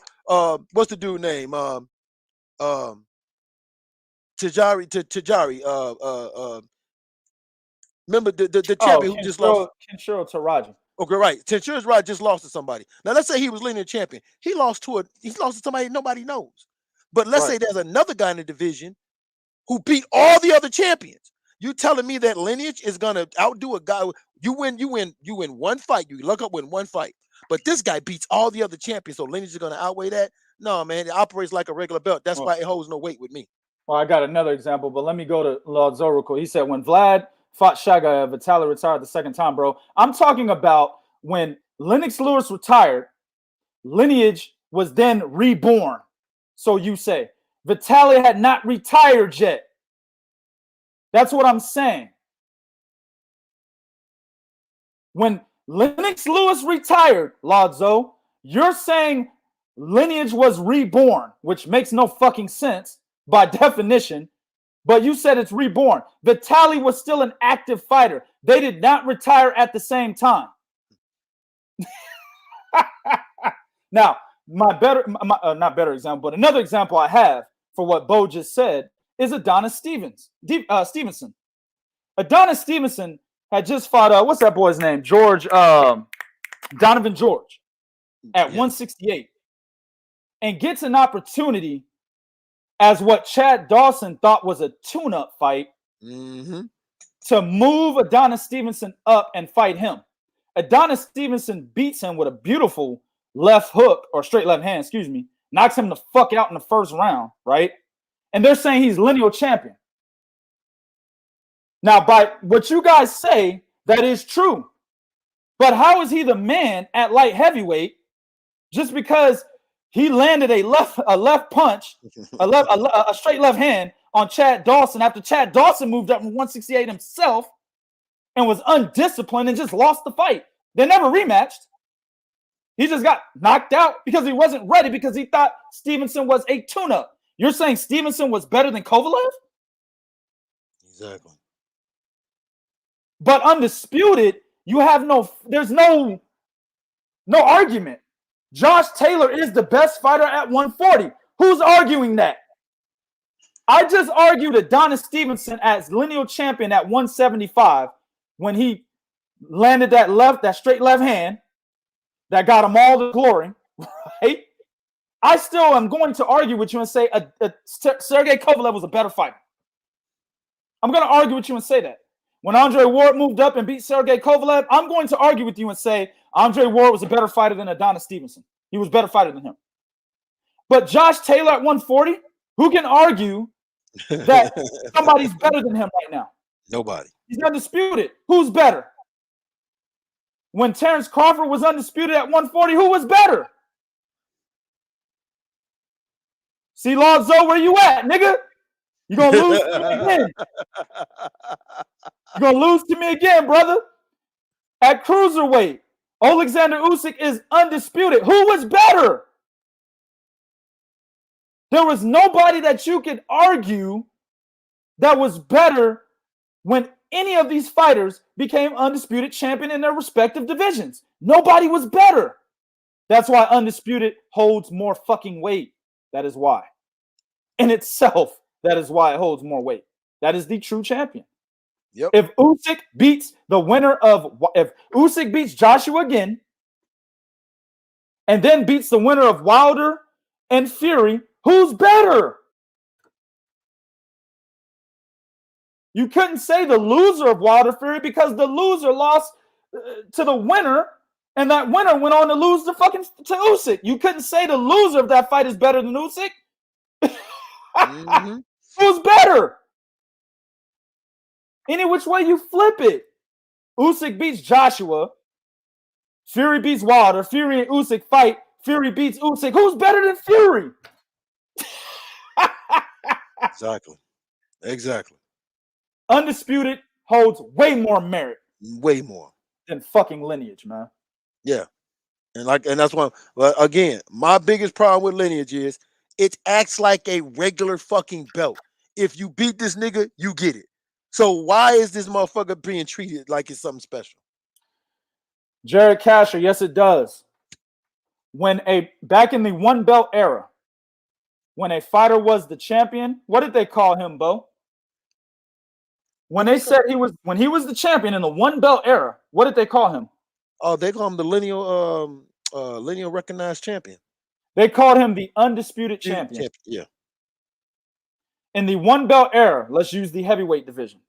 what's the dude name? Tajiri. Remember the champion who just lost? Kenshiro Taraji. Okay, right. Kenshiro Taraji just lost to somebody. Now let's say he was lineal champion. He lost to somebody nobody knows. But let's say there's another guy in the division who beat all the other champions. You telling me that lineage is gonna outdo a guy? You win one fight. You luck up with one fight. But this guy beats all the other champions, so lineage is gonna outweigh that? No, man. It operates like a regular belt. That's why it holds no weight with me. Well, I got another example, but let me go to Lord Zoroko. He said when Vlad fought Shaga, Vitaly retired the second time, bro. I'm talking about when Lennox Lewis retired, lineage was then reborn. So you say Vitaly had not retired yet. That's what I'm saying. When Lennox Lewis retired, Lodzo, you're saying lineage was reborn, which makes no fucking sense by definition, but you said it's reborn. Vitaly was still an active fighter. They did not retire at the same time. Now, not better example, but another example I have for what Bo just said is Adonis Stevenson. Adonis Stevenson had just fought, what's that boy's name? Donovan George at 168 and gets an opportunity as what Chad Dawson thought was a tune-up fight to move Adonis Stevenson up and fight him. Adonis Stevenson beats him with a beautiful left hook or straight left hand, knocks him the fuck out in the first round, right? And they're saying he's lineal champion. Now, by what you guys say, that is true. But how is he the man at light heavyweight just because he landed a left punch, a straight left hand on Chad Dawson after Chad Dawson moved up from 168 himself and was undisciplined and just lost the fight? They never rematched. He just got knocked out because he wasn't ready because he thought Stevenson was a tune-up. You're saying Stevenson was better than Kovalev? Exactly. But Undisputed, you have there's no argument. Josh Taylor is the best fighter at 140. Who's arguing that? I just argued Adonis Stevenson as lineal champion at 175 when he landed that straight left hand that got him all the glory, right? I still am going to argue with you and say Sergey Kovalev was a better fighter. I'm going to argue with you and say that. When Andre Ward moved up and beat Sergey Kovalev, I'm going to argue with you and say Andre Ward was a better fighter than Adonis Stevenson. He was a better fighter than him. But Josh Taylor at 140, who can argue that somebody's better than him right now? Nobody. He's undisputed. Who's better? When Terrence Crawford was undisputed at 140, who was better? See, Lonzo, where you at, nigga? You're going to lose to me again. You're going to lose to me again, brother. At cruiserweight, Oleksandr Usyk is undisputed. Who was better? There was nobody that you could argue that was better when any of these fighters became undisputed champion in their respective divisions. Nobody was better. That's why Undisputed holds more fucking weight. That is why. In itself, that is why it holds more weight. That is the true champion. Yep. If Usyk beats Joshua again, and then beats the winner of Wilder and Fury, who's better? You couldn't say the loser of Wilder Fury because the loser lost to the winner, and that winner went on to lose to Usyk. You couldn't say the loser of that fight is better than Usyk. Mm-hmm. Who's better? Any which way you flip it. Usyk beats Joshua. Fury beats Wilder. Fury and Usyk fight. Fury beats Usyk. Who's better than Fury? Exactly. Undisputed holds way more merit. Way more. Than fucking Lineage, man. Yeah. And that's why, again, my biggest problem with Lineage is it acts like a regular fucking belt. If you beat this nigga, you get it. So why is this motherfucker being treated like it's something special? Jared Casher, yes, it does. Back in the one belt era, when a fighter was the champion, what did they call him, Bo? When they said he was the champion in the one belt era, what did they call him? Oh, they call him the lineal recognized champion. They called him the undisputed champion. Yeah. In the one belt era, let's use the heavyweight division.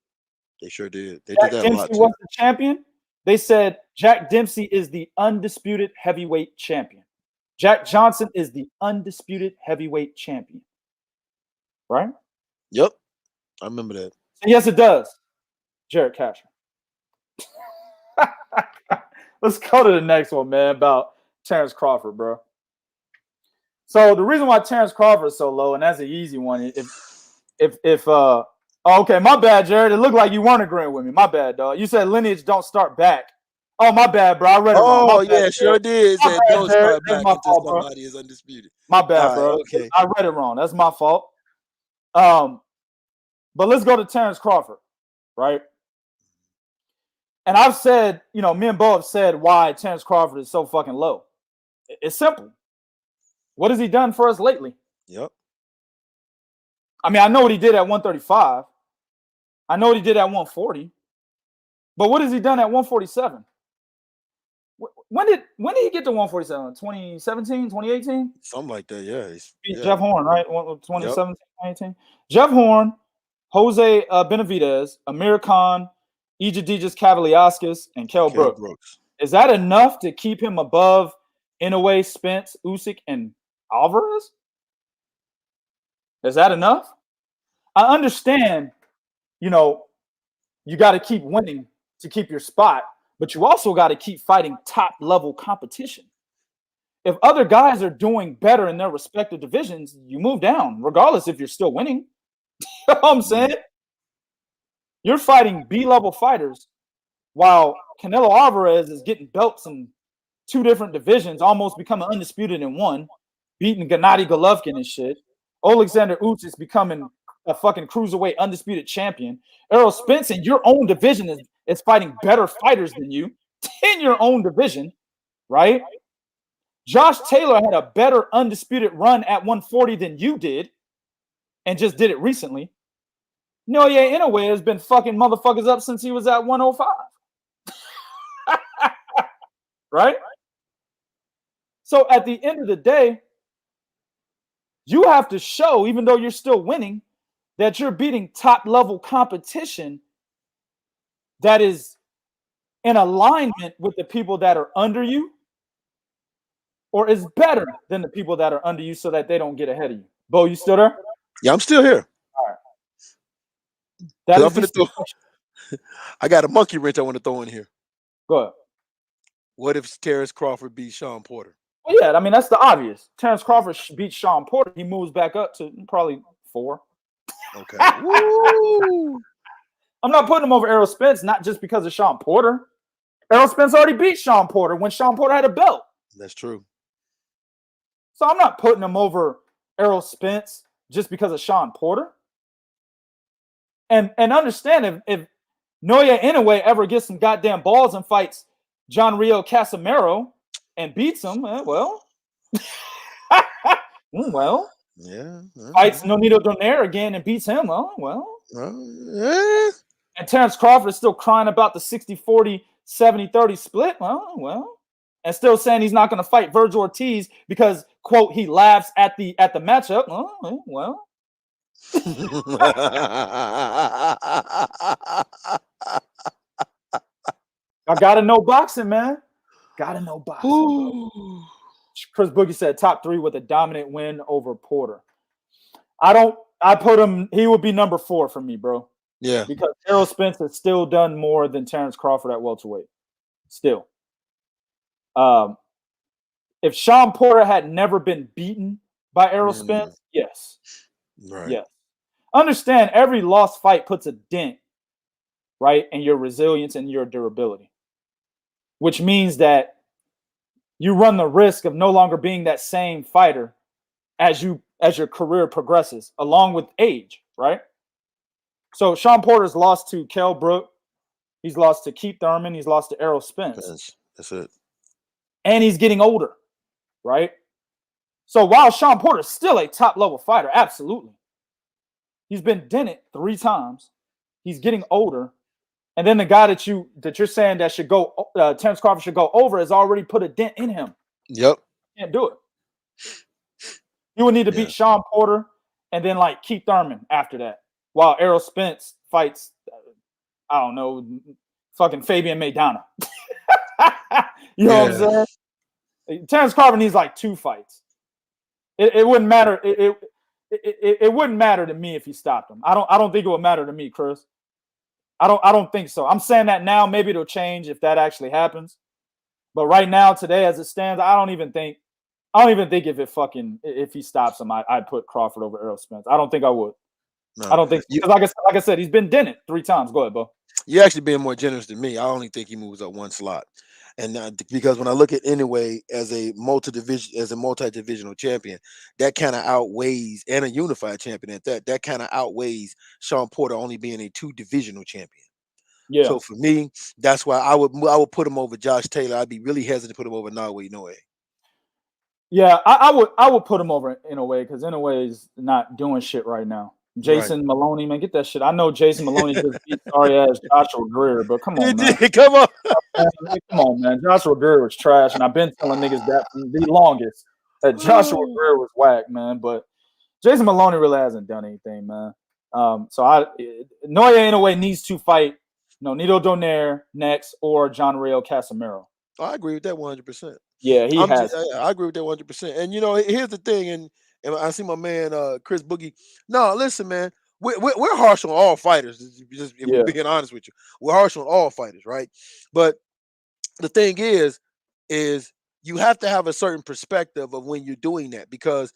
They sure did. They Jack did that Dempsey a lot too. was the champion. They said Jack Dempsey is the undisputed heavyweight champion. Jack Johnson is the undisputed heavyweight champion. Right? Yep. I remember that. Yes, it does. Jared Casher. Let's go to the next one, man, about Terrence Crawford, bro. So the reason why Terrence Crawford is so low, and that's an easy one, okay, my bad, Jared. It looked like you weren't agreeing with me. My bad, dog. You said Lineage don't start back. Oh, my bad, bro. I read it wrong. Oh, yeah, sure did. It don't start back until fault, somebody is undisputed. My bad, bro. Okay. I read it wrong. That's my fault. But let's go to Terrence Crawford, right? And I've said, me and Bo have said why Terrence Crawford is so fucking low. It's simple. What has he done for us lately? Yep. I mean, I know what he did at 135. I know what he did at 140. But what has he done at 147? When did he get to 147? 2017, 2018? Something like that, yeah. Beat Jeff Horn, right? 2017, 2018. Jeff Horn, Jose Benavidez, Amir Khan, Egidijus Kavaliauskas, and Kell Brooks. Is that enough to keep him above Inoue, Spence, Usyk, and Alvarez? Is that enough? I understand, you got to keep winning to keep your spot, but you also got to keep fighting top-level competition. If other guys are doing better in their respective divisions, you move down, regardless if you're still winning. You know what I'm saying? You're fighting B-level fighters while Canelo Alvarez is getting belts in 2 different divisions, almost becoming undisputed in one, beating Gennady Golovkin and shit. Oleksandr Usyk becoming a fucking cruiserweight undisputed champion. Errol Spence in your own division is fighting better fighters than you in your own division, right? Josh Taylor had a better undisputed run at 140 than you did, and just did it recently. Naoya Inoue has been fucking motherfuckers up since he was at 105. Right? So at the end of the day, you have to show, even though you're still winning, that you're beating top level competition that is in alignment with the people that are under you, or is better than the people that are under you, so that they don't get ahead of you. Bo, you still there? Yeah, I'm still here. All right. That is I got a monkey wrench I want to throw in here. Go ahead. What if Terrence Crawford beats Sean Porter? Well, yeah, I mean, that's the obvious. Terrence Crawford beats Sean Porter. He moves back up to probably 4. Okay. Woo! I'm not putting him over Errol Spence, not just because of Sean Porter. Errol Spence already beat Sean Porter when Sean Porter had a belt. That's true. So I'm not putting him over Errol Spence just because of Sean Porter. And understand, if Naoya Inoue ever gets some goddamn balls and fights John Rio Casimero and beats him, well, yeah. Fights Nonito Donaire again and beats him, yeah. And Terrence Crawford is still crying about the 60-40, 70-30 split, and still saying he's not going to fight Virgil Ortiz because, quote, he laughs at the matchup. I gotta know boxing, man. Gotta know boxing. Chris Boogie said top 3 with a dominant win over Porter. I put him, he would be number 4 for me, bro. Yeah. Because Errol Spence has still done more than Terrence Crawford at welterweight. Still. If Sean Porter had never been beaten by Errol Spence, yes. Right. Yes. Understand, every lost fight puts a dent, right, in your resilience and your durability, which means that you run the risk of no longer being that same fighter as your career progresses, along with age, right? So Sean Porter's lost to Kell Brook, he's lost to Keith Thurman, he's lost to Errol Spence. That's it. And he's getting older, right? So while Sean Porter's still a top-level fighter, absolutely, he's been dented 3 times. He's getting older. And then the guy that you're saying that should go, Terrence Crawford should go over, has already put a dent in him. Yep. Can't do it. You would need to beat Sean Porter and then like Keith Thurman after that. While Errol Spence fights, I don't know, fucking Fabian Maidana. You know what I'm saying? Terrence Crawford needs like 2 fights. It wouldn't matter. It wouldn't matter to me if he stopped him. I don't think it would matter to me, Chris. I don't think so. I'm saying that now. Maybe it'll change if that actually happens. But right now, today, as it stands, I don't even think if he stops him, I'd put Crawford over Errol Spence. I don't think I would. No. I don't think because like I said, he's been dented 3 times. Go ahead, Bo. You're actually being more generous than me. I only think he moves up 1 slot. And because when I look at Inoue as a multi-divisional champion, that kind of outweighs, and a unified champion at that kind of outweighs Sean Porter only being a 2-divisional champion. Yeah. So for me, that's why I would put him over Josh Taylor. I'd be really hesitant to put him over Naoya Inoue. Yeah, I would put him over Inoue because Inoue is not doing shit right now. Jason Maloney, man, get that shit. I know Jason Maloney just beat sorry ass Joshua Greer, but come on, man. Come on. Come on, man. Joshua Greer was trash, and I've been telling niggas that from the longest. That Joshua Greer was whack, man. But Jason Maloney really hasn't done anything, man. So Naoya Inoue needs to fight Nonito Donaire next or John Rio Casimero. I agree with that 100%. Yeah, I agree with that 100%. And here's the thing, and I see my man Chris Boogie. No, listen, man, we're harsh on all fighters. Just if we're being honest with you, we're harsh on all fighters, right? But the thing is you have to have a certain perspective of when you're doing that, because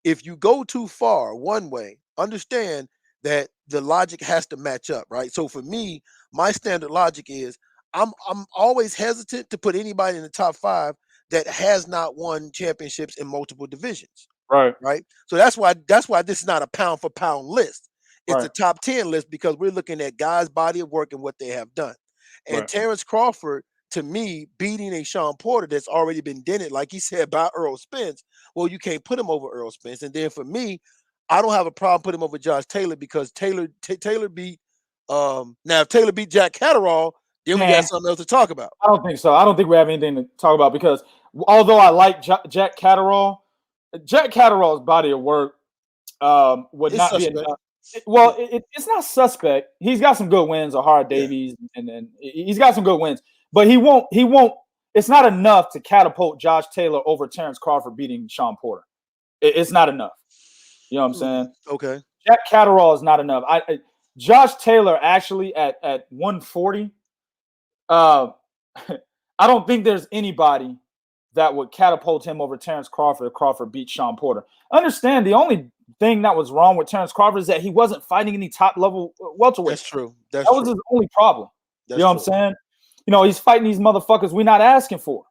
if you go too far one way, understand that the logic has to match up, right? So for me, my standard logic is I'm always hesitant to put anybody in the top 5 that has not won championships in multiple divisions. Right. Right. So that's why this is not a pound for pound list. It's a Right. top 10 list because we're looking at guys' body of work and what they have done. And Right. Terrence Crawford, to me, beating a Sean Porter that's already been dented, like he said about Earl Spence. Well, you can't put him over Earl Spence. And then for me, I don't have a problem putting him over Josh Taylor because Taylor beat now if Taylor beat Jack Catterall, then we got something else to talk about. I don't think so. I don't think we have anything to talk about because although I like Jack Catterall's body of work would It's not be suspect. enough. Well, it's not suspect. He's got some good wins, Ahara Davies, and he's got some good wins, but he won't. It's not enough to catapult Josh Taylor over Terrence Crawford beating Sean Porter. It's not enough. You know what I'm saying? Okay. Jack Catterall is not enough. Josh Taylor actually at 140. I don't think there's anybody that would catapult him over Terrence Crawford if Crawford beat Sean Porter. Understand the only thing that was wrong with Terrence Crawford is that he wasn't fighting any top level welterweight. That's true. That was his only problem. That's you know what I'm saying? You know, he's fighting these motherfuckers we're not asking for.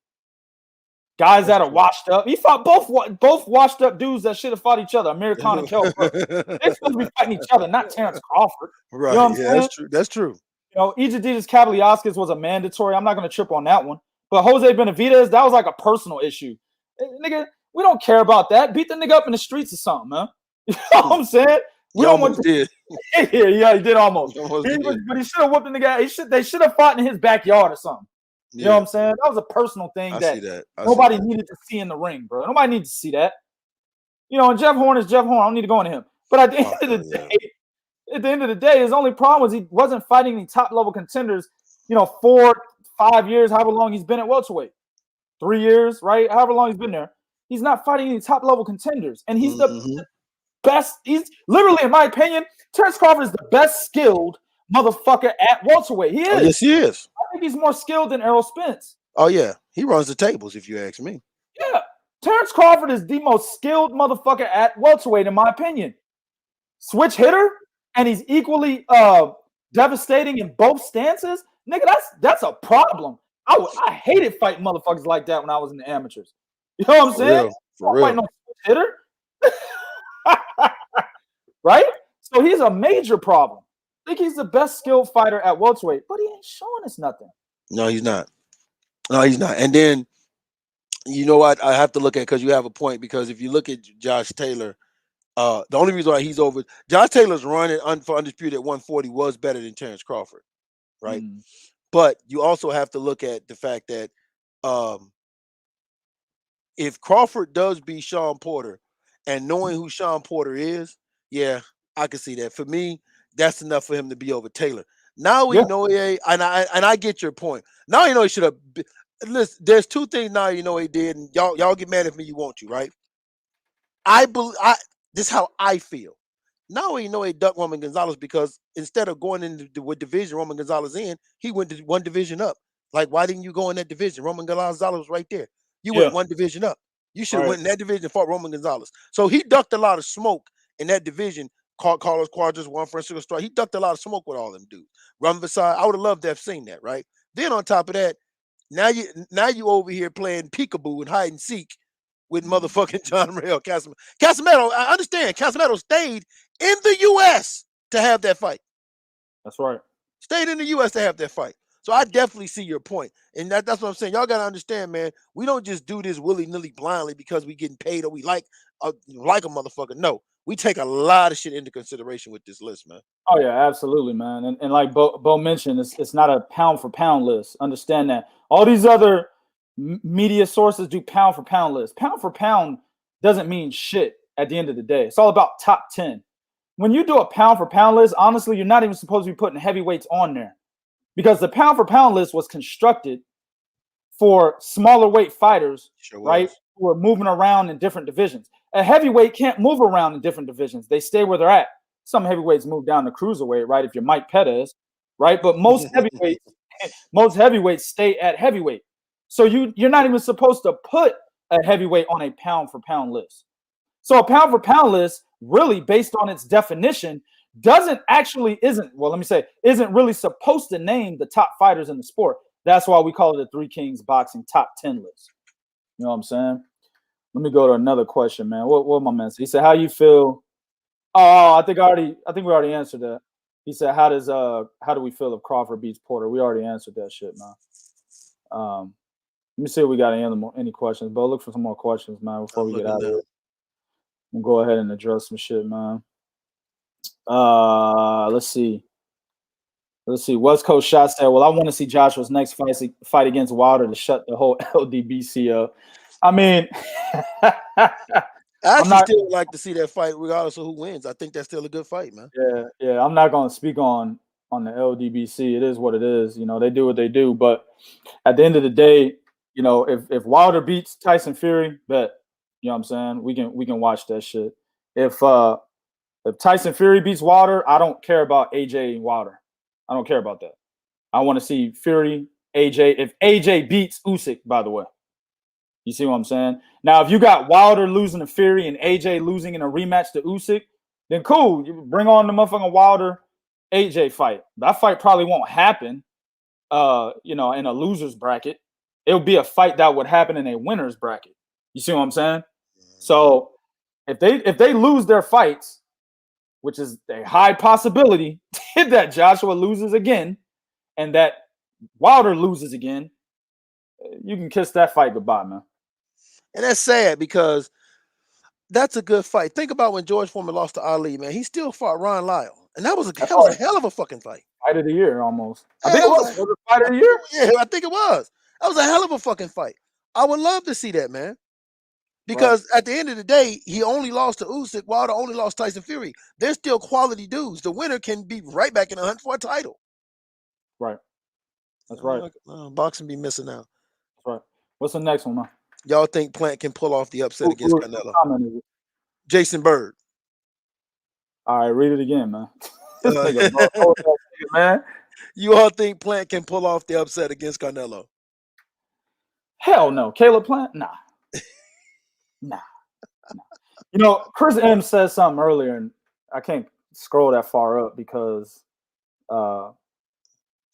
Guys that are washed up. He fought both washed up dudes that should have fought each other. Amir Khan and Kell Brook. They're supposed to be fighting each other, not Terrence Crawford. Right. You know what I'm saying? That's true. That's true. You know, Egidijus Kabliauskas was a mandatory. I'm not going to trip on that one. But Jose Benavidez, that was like a personal issue. Nigga, we don't care about that. Beat the nigga up in the streets or something, man. You know what I'm saying? We don't want to. Did. Yeah, he did almost. But he should have whooped the nigga. They should have fought in his backyard or something. You know what I'm saying? That was a personal thing that nobody needed to see in the ring, bro. Nobody needs to see that. You know, and Jeff Horn is Jeff Horn. I don't need to go into him. But at the end of the day, his only problem was he wasn't fighting any top level contenders, 4, 5 years, however long he's been at welterweight. 3 years, right? However long he's been there. He's not fighting any top level contenders. And he's the best. He's literally, in my opinion, Terrence Crawford is the best skilled motherfucker at welterweight. He is. Oh, yes, he is. I think he's more skilled than Errol Spence. Oh, yeah. He runs the tables, if you ask me. Yeah. Terrence Crawford is the most skilled motherfucker at welterweight, in my opinion. Switch hitter, and he's equally devastating in both stances. Nigga, that's a problem. I hated fighting motherfuckers like that when I was in the amateurs. You know what I'm saying? For real. Fighting no switch hitter. Right? So he's a major problem. I think he's the best skilled fighter at welterweight, but he ain't showing us nothing. No, he's not. And then, you know what? I have to look at, because you have a point, because if you look at Josh Taylor, the only reason why he's over, Josh Taylor's run for Undisputed at 140 was better than Terrence Crawford, right? But you also have to look at the fact that if Crawford does beat Sean Porter, and knowing who Sean Porter is, yeah, I can see that. For me, that's enough for him to be over Taylor. Now we know, and I get your point. Now you know he should have. Listen, there's two things now you know he did, and y'all get mad at me. You want to, right? This is how I feel. Now you know he ducked Roman Gonzalez because instead of going into what division Roman Gonzalez in, he went to one division up. Like, why didn't you go in that division? Roman Gonzalez was right there. You went one division up. You should have went in that division and fought Roman Gonzalez. So he ducked a lot of smoke in that division. Carlos Cuadras, Juan Francisco Star. He ducked a lot of smoke with all them dudes. Rumvasai, I would have loved to have seen that, right? Then on top of that, now you over here playing peekaboo and hide and seek with motherfucking John Rael Casamero. Casamero, I understand. Casamero stayed in the U.S. to have that fight. That's right. Stayed in the U.S. to have that fight. So I definitely see your point. And that's what I'm saying. Y'all got to understand, man, we don't just do this willy-nilly blindly because we getting paid or we like a motherfucker. No, we take a lot of shit into consideration with this list, man. Oh, yeah, absolutely, man. And like Bo mentioned, it's not a pound-for-pound list. Understand that. All these other media sources do pound-for-pound lists. Pound-for-pound doesn't mean shit at the end of the day. It's all about top 10. When you do a pound-for-pound list, honestly, you're not even supposed to be putting heavyweights on there. Because the pound-for-pound list was constructed for smaller weight fighters, right, who are moving around in different divisions. A heavyweight can't move around in different divisions. They stay where they're at. Some heavyweights move down to cruiserweight, right, if you're Mike Pettis, right? But most heavyweights stay at heavyweight. So you're not even supposed to put a heavyweight on a pound-for-pound list. So a pound-for-pound list, really, based on its definition, isn't really supposed to name the top fighters in the sport. That's why we call it a Three Kings Boxing top 10 list. You know what I'm saying? Let me go to another question, man. What my man said? He said, "How you feel?" Oh, I think we already answered that. He said, "How do we feel if Crawford beats Porter?" We already answered that shit, man. Let me see if we got any questions, but look for some more questions, man, before we get out of here. We'll go ahead and address some shit, man. Let's see. West Coast Shot said, "Well, I want to see Joshua's next fight against Wilder to shut the whole LDBC up." I mean, I actually still would like to see that fight, regardless of who wins. I think that's still a good fight, man. Yeah. I'm not going to speak on the LDBC. It is what it is. You know, they do what they do. But at the end of the day, you know, if Wilder beats Tyson Fury, bet, you know what I'm saying, we can watch that shit. If Tyson Fury beats Wilder, I don't care about AJ and Wilder. I don't care about that. I want to see Fury, AJ. If AJ beats Usyk, by the way. You see what I'm saying? Now, if you got Wilder losing to Fury and AJ losing in a rematch to Usyk, then cool. You bring on the motherfucking Wilder AJ fight. That fight probably won't happen, you know, in a loser's bracket. It would be a fight that would happen in a winner's bracket. You see what I'm saying? So if they lose their fights, which is a high possibility that Joshua loses again and that Wilder loses again, you can kiss that fight goodbye, man. And that's sad because that's a good fight. Think about when George Foreman lost to Ali, man. He still fought Ron Lyle. And that was a hell of a fucking fight. Fight of the year, almost. I think it was a fight of the year. Yeah, I think it was. That was a hell of a fucking fight. I would love to see that, man. Because at the end of the day, he only lost to Usyk. Wilder only lost Tyson Fury. They're still quality dudes. The winner can be right back in the hunt for a title. Right. That's right. Boxing be missing out. That's right. What's the next one, man? Y'all think Plant can pull off the upset against Canelo? Jason Bird. All right, read it again, man. Man. You all think Plant can pull off the upset against Canelo? Hell no. Caleb Plant? Nah. Nah. You know, Chris M said something earlier, and I can't scroll that far up because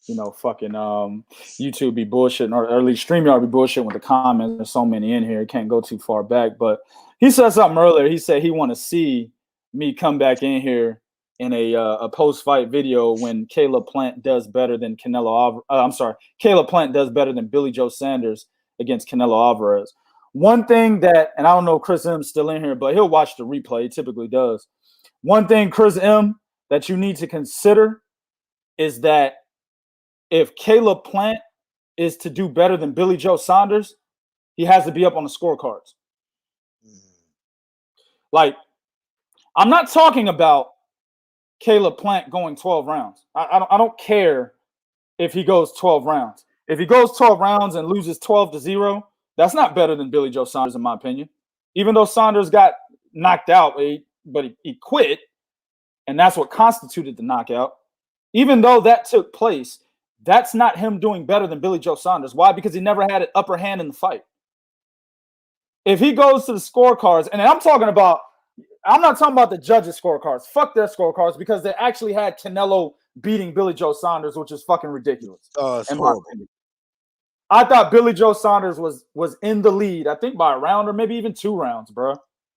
you know, fucking YouTube be bullshitting, or at least StreamYard be bullshitting with the comments. There's so many in here, it can't go too far back. But he said something earlier. He said he want to see me come back in here in a post-fight video when Caleb Plant does better than Caleb Plant does better than Billy Joe Sanders against Canelo Alvarez. One thing that, and I don't know if Chris M's still in here, but he'll watch the replay. He typically does. One thing, Chris M, that you need to consider is that if Caleb Plant is to do better than Billy Joe Saunders, he has to be up on the scorecards. Like, I'm not talking about Caleb Plant going 12 rounds. I don't care if he goes 12 rounds. If he goes 12 rounds and loses 12-0, that's not better than Billy Joe Saunders, in my opinion. Even though Saunders got knocked out, but he quit, and that's what constituted the knockout. Even though that took place, that's not him doing better than Billy Joe Saunders. Why? Because he never had an upper hand in the fight. If he goes to the scorecards, and I'm not talking about the judges' scorecards. Fuck their scorecards, because they actually had Canelo beating Billy Joe Saunders, which is fucking ridiculous. Oh, it's horrible. I thought Billy Joe Saunders was in the lead, I think by a round or maybe even 2 rounds, bro,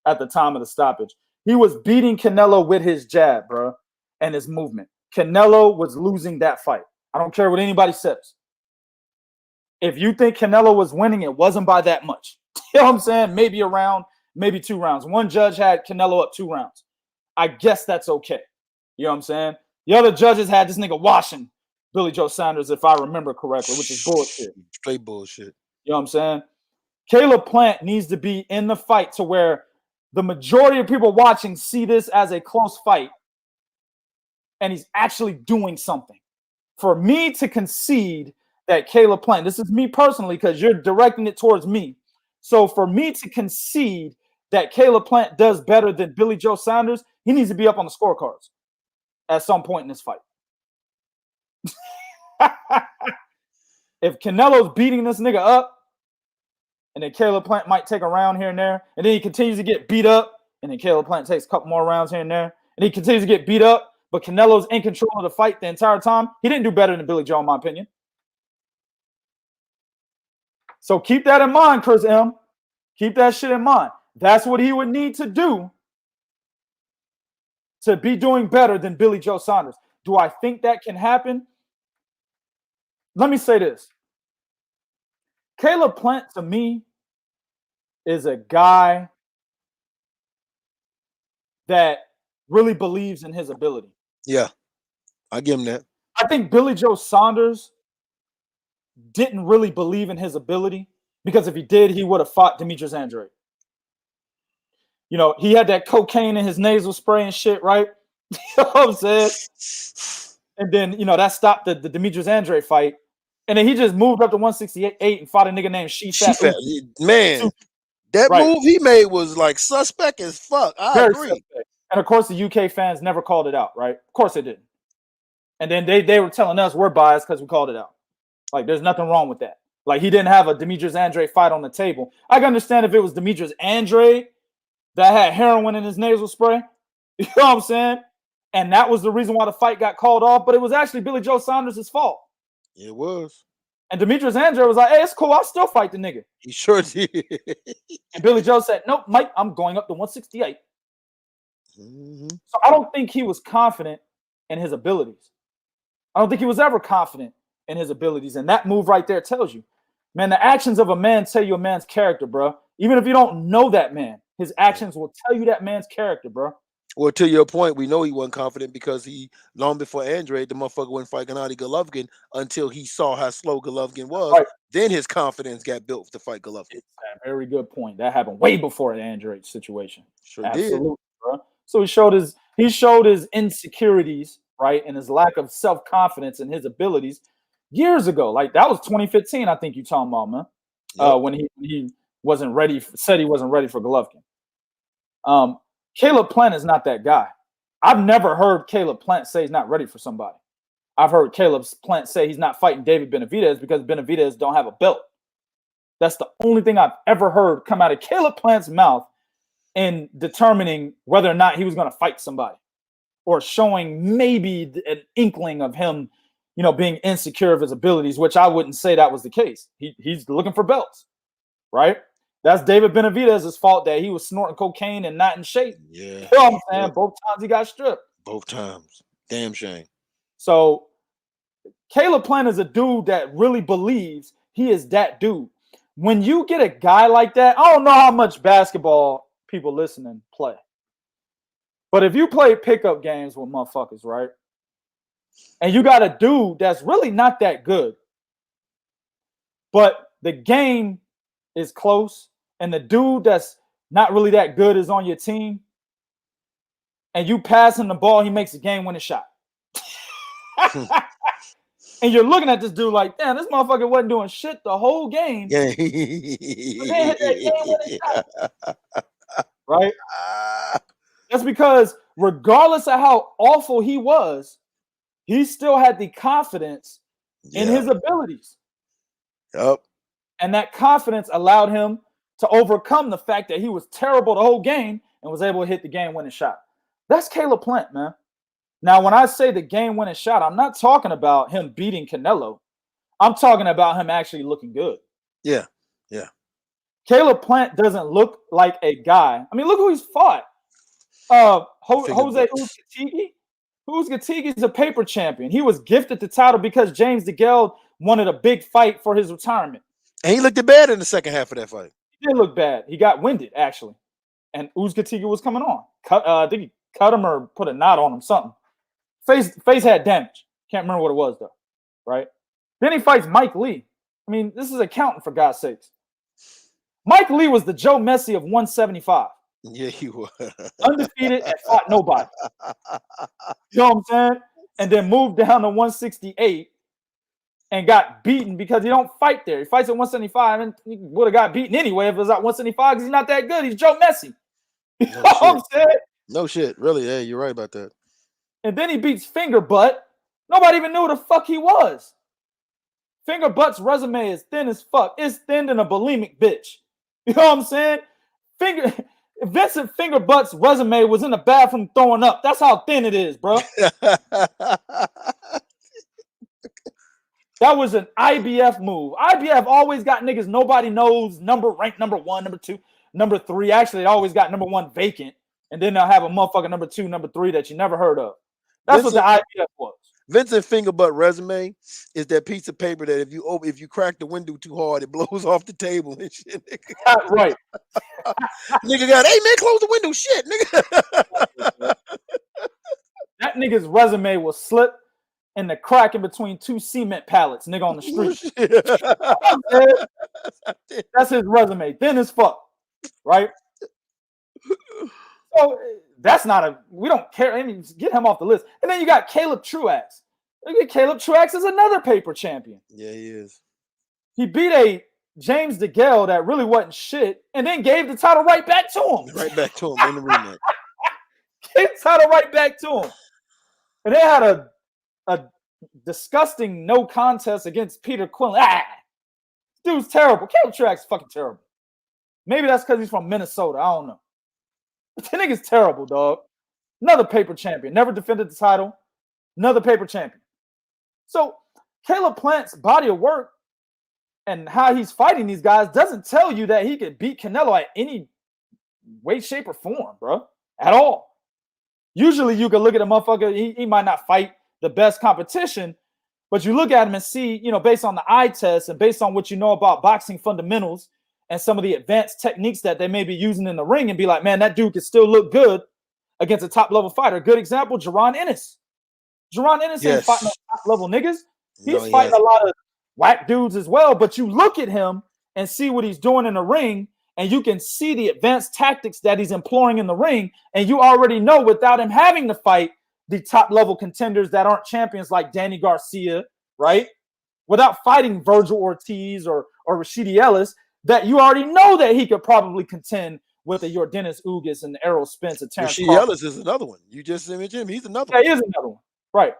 at the time of the stoppage. He was beating Canelo with his jab, bro, and his movement. Canelo was losing that fight. I don't care what anybody says. If you think Canelo was winning, it wasn't by that much. You know what I'm saying? Maybe a round, maybe 2 rounds. One judge had Canelo up 2 rounds. I guess that's okay. You know what I'm saying? The other judges had this nigga washing Billy Joe Saunders, if I remember correctly, which is bullshit. Straight bullshit. You know what I'm saying? Caleb Plant needs to be in the fight to where the majority of people watching see this as a close fight, and he's actually doing something. For me to concede that Caleb Plant, this is me personally, because you're directing it towards me. So for me to concede that Caleb Plant does better than Billy Joe Saunders, he needs to be up on the scorecards at some point in this fight. If Canelo's beating this nigga up, and then Caleb Plant might take a round here and there, and then he continues to get beat up, and then Caleb Plant takes a couple more rounds here and there, and he continues to get beat up, but Canelo's in control of the fight the entire time, he didn't do better than Billy Joe, in my opinion. So keep that in mind, Chris M. Keep that shit in mind. That's what he would need to do to be doing better than Billy Joe Saunders. Do I think that can happen? Let me say this. Caleb Plant, to me, is a guy that really believes in his ability. Yeah, I give him that. I think Billy Joe Saunders didn't really believe in his ability, because if he did, he would have fought Demetrius Andrade. You know, he had that cocaine in his nasal spray and shit, right? You know what I'm saying? And then, you know, that stopped the Demetrius Andrade fight. And then he just moved up to 168 and fought a nigga named She-Fat. Man, that move he made was like suspect as fuck. I agree. Suspect. And of course, the UK fans never called it out, right? Of course they didn't. And then they were telling us we're biased because we called it out. Like, there's nothing wrong with that. Like, he didn't have a Demetrius Andrade fight on the table. I can understand if it was Demetrius Andrade that had heroin in his nasal spray. You know what I'm saying? And that was the reason why the fight got called off. But it was actually Billy Joe Saunders' fault. It was. And Demetrius Andrade was like, hey, it's cool. I'll still fight the nigga. He sure did. And Billy Joe said, nope, Mike, I'm going up to 168. Mm-hmm. So I don't think he was confident in his abilities. I don't think he was ever confident in his abilities. And that move right there tells you, man, the actions of a man tell you a man's character, bro. Even if you don't know that man, his actions will tell you that man's character, bro. Well, to your point, we know he wasn't confident because he, long before Andrade, the motherfucker wouldn't fight Gennady Golovkin until he saw how slow Golovkin was. Right. Then his confidence got built to fight Golovkin. It's a very good point. That happened way before the Andrade situation. Sure Absolutely, did. Bro. So he showed his insecurities, right, and his lack of self-confidence in his abilities years ago. Like, that was 2015, I think you're talking about, man. Yep. When he wasn't ready, said he wasn't ready for Golovkin. Caleb Plant is not that guy. I've never heard Caleb Plant say he's not ready for somebody. I've heard Caleb Plant say he's not fighting David Benavidez because Benavidez don't have a belt. That's the only thing I've ever heard come out of Caleb Plant's mouth in determining whether or not he was going to fight somebody, or showing maybe an inkling of him, you know, being insecure of his abilities, which I wouldn't say that was the case. He's looking for belts, right? That's David Benavidez's fault that he was snorting cocaine and not in shape. Yeah. You know what I'm saying? Yeah. Both times he got stripped. Both times. Damn shame. So Caleb Plant is a dude that really believes he is that dude. When you get a guy like that, I don't know how much basketball people listening play. But if you play pickup games with motherfuckers, right? And you got a dude that's really not that good, but the game is close, and the dude that's not really that good is on your team, and you pass him the ball, he makes a game-winning shot. And you're looking at this dude like, damn, this motherfucker wasn't doing shit the whole game. Yeah. Hit that game-winning shot. Right? That's because regardless of how awful he was, he still had the confidence in his abilities. Yep. And that confidence allowed him to overcome the fact that he was terrible the whole game and was able to hit the game-winning shot. That's Caleb Plant, man. Now, when I say the game-winning shot, I'm not talking about him beating Canelo. I'm talking about him actually looking good. Yeah, yeah. Caleb Plant doesn't look like a guy. I mean, look who he's fought. Jose Uzcategui. Uzcategui is a paper champion. He was gifted the title because James DeGale wanted a big fight for his retirement. And he looked bad in the second half of that fight. He did look bad. He got winded, actually. And Uzcategui was coming on. I think he cut him or put a knot on him, something. Face had damage. Can't remember what it was, though. Right? Then he fights Mike Lee. I mean, this is accounting, for God's sakes. Mike Lee was the Joe Messi of 175. Yeah, he was. Undefeated and fought nobody. You know what I'm saying? And then moved down to 168 and got beaten because he don't fight there. He fights at 175 and he would have got beaten anyway if it was at 175 because he's not that good. He's Joe Messi. You know what I'm saying? No shit. Really, yeah, you're right about that. And then he beats Finger Butt. Nobody even knew who the fuck he was. Finger Butt's resume is thin as fuck. It's thin than a bulimic bitch. You know what I'm saying? Vincent Finger Butt's resume was in the bathroom throwing up. That's how thin it is, bro. That was an IBF move. IBF always got niggas nobody knows, ranked number 1, number 2, number 3. Actually, they always got number 1 vacant. And then they'll have a motherfucker number 2, number 3 that you never heard of. That's what the IBF was. Vincent Fingerbutt resume is that piece of paper that if you crack the window too hard, it blows off the table and shit. Nigga. Right. Nigga got, hey man, close the window, shit, nigga. That nigga's resume will slip in the crack in between 2 cement pallets, nigga, on the street. That's his resume. Thin as fuck, right? So that's not we don't care. I mean, get him off the list. And then you got Caleb Truax. Caleb Truax is another paper champion. Yeah, he is. He beat a James DeGale that really wasn't shit, and then gave the title right back to him. Right back to him in the rematch. Gave the title right back to him. And they had a disgusting no contest against Peter Quinlan. Dude's terrible. Caleb Truax is fucking terrible. Maybe that's because he's from Minnesota. I don't know. But that nigga's terrible, dog. Another paper champion. Never defended the title. Another paper champion. So Caleb Plant's body of work and how he's fighting these guys doesn't tell you that he could beat Canelo at any way, shape, or form, bro. At all. Usually you could look at a motherfucker, he might not fight the best competition, but you look at him and see, you know, based on the eye test and based on what you know about boxing fundamentals and some of the advanced techniques that they may be using in the ring and be like, man, that dude can still look good against a top-level fighter. Good example, Jaron Ennis. Jaron Ennis ain't fighting top-level niggas. He's fighting a lot of whack dudes as well, but you look at him and see what he's doing in the ring, and you can see the advanced tactics that he's employing in the ring, and you already know without him having to fight the top-level contenders that aren't champions like Danny Garcia, right? Without fighting Virgil Ortiz or Rashidi Ellis, that you already know that he could probably contend with a Yordenis Ugas and Errol Spence and Terrence Rashidi Ellis is another one. You just mentioned him. He's another one. Yeah, he is another one. Right.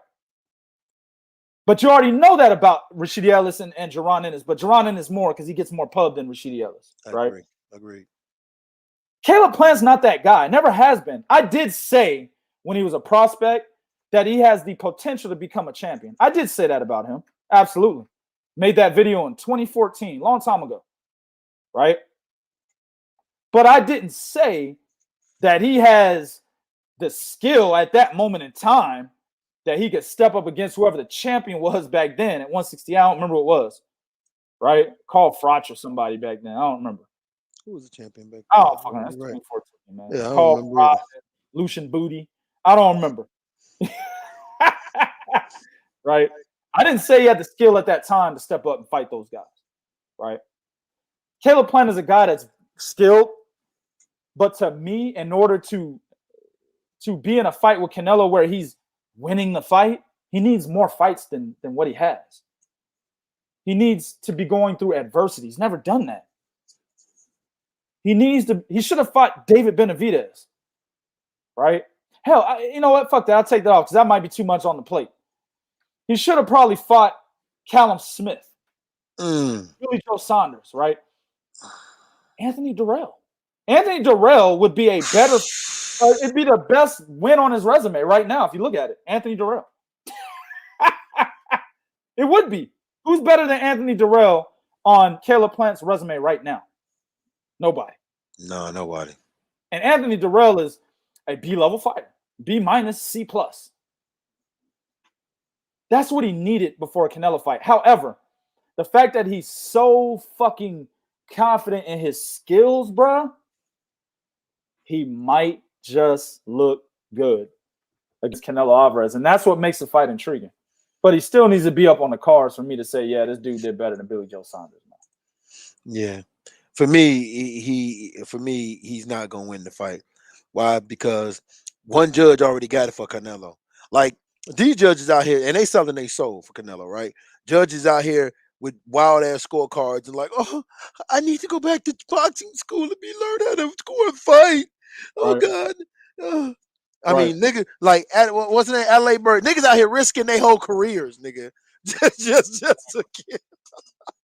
But you already know that about Rashidi Ellis and Jaron Ennis, but Jaron Ennis more because he gets more pub than Rashidi Ellis, right? Agreed. Caleb Plant's not that guy. Never has been. I did say when he was a prospect that he has the potential to become a champion. I did say that about him. Absolutely. Made that video in 2014, long time ago, right? But I didn't say that he has the skill at that moment in time that he could step up against whoever the champion was back then at 160. I don't remember who it was, right? Carl Froch or somebody back then. I don't remember. Who was the champion back then? Oh, fucking that's 2014, man. Yeah, Carl Froch, Lucian Booty. I don't remember. Right? I didn't say he had the skill at that time to step up and fight those guys, right? Caleb Plant is a guy that's skilled, but to me, in order to be in a fight with Canelo where he's winning the fight, he needs more fights than what he has. He needs to be going through adversity. He's never done that. He should have fought David Benavidez, right? Hell, you know what? Fuck that. I'll take that off because that might be too much on the plate. He should have probably fought Callum Smith, Billy Joe Saunders, right? Anthony Durrell. Anthony Durrell would be a better, it'd be the best win on his resume right now if you look at it. Anthony Durrell. It would be. Who's better than Anthony Durrell on Caleb Plant's resume right now? Nobody. No, nobody. And Anthony Durrell is a B-level fighter. B minus, C plus. That's what he needed before a Canelo fight. However, the fact that he's so fucking confident in his skills, bro, he might just look good against Canelo Alvarez. And that's what makes the fight intriguing. But he still needs to be up on the cards for me to say, yeah, this dude did better than Billy Joe Saunders. Man. Yeah. For me, he's not going to win the fight. Why? Because one judge already got it for Canelo. Like, these judges out here, and they selling their soul for Canelo, right? Judges out here with wild-ass scorecards and like, oh, I need to go back to boxing school to learn how to score a fight. Oh, right. God. I mean, nigga, like, wasn't it LA Bird? Niggas out here risking their whole careers, nigga. just to get.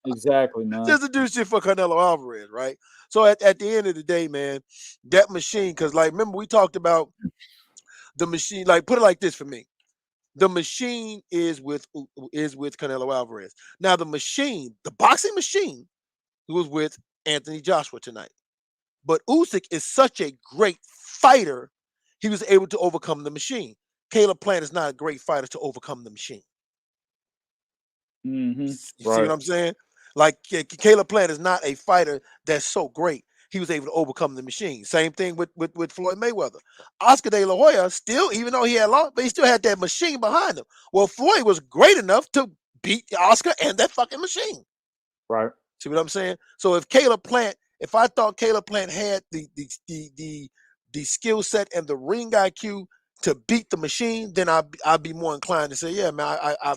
Exactly, man. Just to do shit for Canelo Alvarez, right? So at the end of the day, man, that machine, because, like, remember we talked about the machine, like, put it like this for me. The machine is with Canelo Alvarez. Now the machine, the boxing machine, was with Anthony Joshua tonight. But Usyk is such a great fighter, he was able to overcome the machine. Caleb Plant is not a great fighter to overcome the machine. You see what I'm saying? Like Caleb Plant is not a fighter that's so great. He was able to overcome the machine. Same thing with Floyd Mayweather. Oscar De La Hoya still, even though he had lost, but he still had that machine behind him. Well, Floyd was great enough to beat Oscar and that fucking machine. Right. See what I'm saying? So if I thought Caleb Plant had the skill set and the ring IQ to beat the machine, then I'd be more inclined to say, yeah, man, I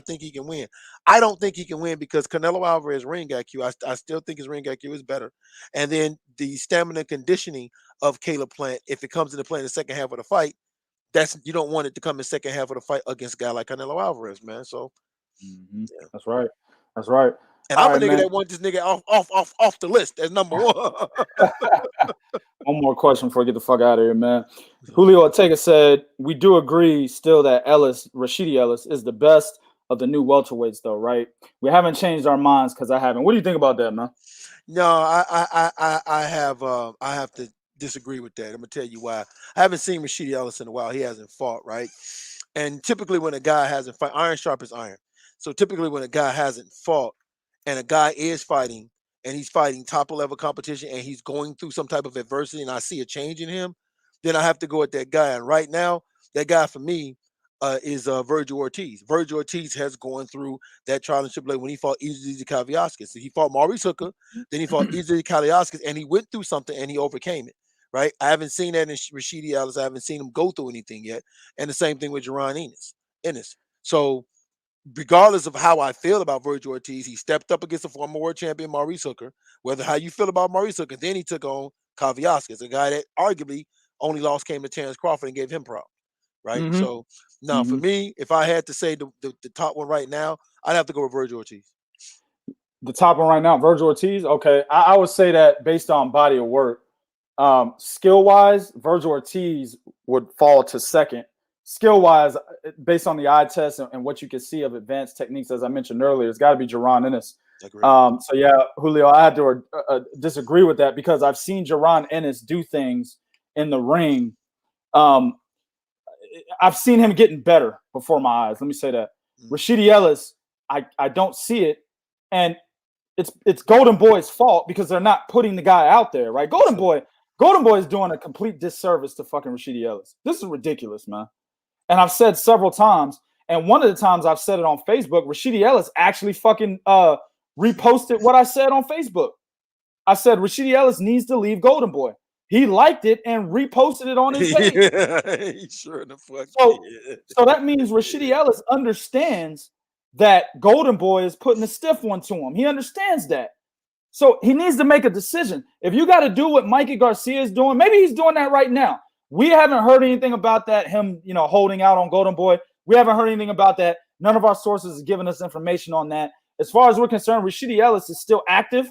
think he can win. I don't think he can win because Canelo Alvarez ring IQ, I still think his ring IQ is better. And then the stamina and conditioning of Caleb Plant, if it comes into play in the second half of the fight, you don't want it to come in the second half of the fight against a guy like Canelo Alvarez, man. So yeah. That's right. That's right. And I'm a nigga that wants this nigga off the list as number one. One more question before we get the fuck out of here, man. Julio Ortega said, we do agree still that Rashidi Ellis is the best of the new welterweights, though, right? We haven't changed our minds because I haven't. What do you think about that, man? No, I have to disagree with that. I'm gonna tell you why. I haven't seen Rashidi Ellis in a while. He hasn't fought, right? And typically when a guy hasn't fought, iron sharp as iron. So typically when a guy hasn't fought and a guy is fighting and he's fighting top level competition and he's going through some type of adversity and I see a change in him, then I have to go with that guy. And right now, that guy for me is Virgil Ortiz. Virgil Ortiz has gone through that trial and tribulation when he fought Izzy Kaliaskis. So he fought Maurice Hooker, then he fought Izzy Kaliaskis, and he went through something and he overcame it. Right? I haven't seen that in Rashidi Ellis. I haven't seen him go through anything yet. And the same thing with Jaron Ennis. So regardless of how I feel about Virgil Ortiz, he stepped up against a former world champion, Maurice Hooker. Whether how you feel about Maurice Hooker, then he took on Kaliaskis, a guy that arguably only lost came to Terrence Crawford and gave him problems. Right? So now for me, if I had to say the top one right now, I'd have to go with Virgil Ortiz. The top one right now, Virgil Ortiz. Okay. I would say that based on body of work, skill-wise, Virgil Ortiz would fall to second. Skill-wise, based on the eye test and what you can see of advanced techniques, as I mentioned earlier, it's got to be Jaron Ennis. So yeah, Julio, I had to disagree with that because I've seen Jaron Ennis do things in the ring. I've seen him getting better before my eyes. Let me say that. Rashidi Ellis, I don't see it, and it's Golden Boy's fault because they're not putting the guy out there, right? Golden Boy is doing a complete disservice to fucking Rashidi Ellis. This is ridiculous, man. And I've said several times, and one of the times I've said it on Facebook, Rashidi Ellis actually fucking reposted what I said on Facebook. I said Rashidi Ellis needs to leave Golden Boy. He liked it and reposted it on his page. He sure the fuck so that means Rashidi Ellis understands that Golden Boy is putting a stiff one to him. He understands that. So he needs to make a decision. If you got to do what Mikey Garcia is doing, maybe he's doing that right now. We haven't heard anything about that, him, holding out on Golden Boy. We haven't heard anything about that. None of our sources have given us information on that. As far as we're concerned, Rashidi Ellis is still active.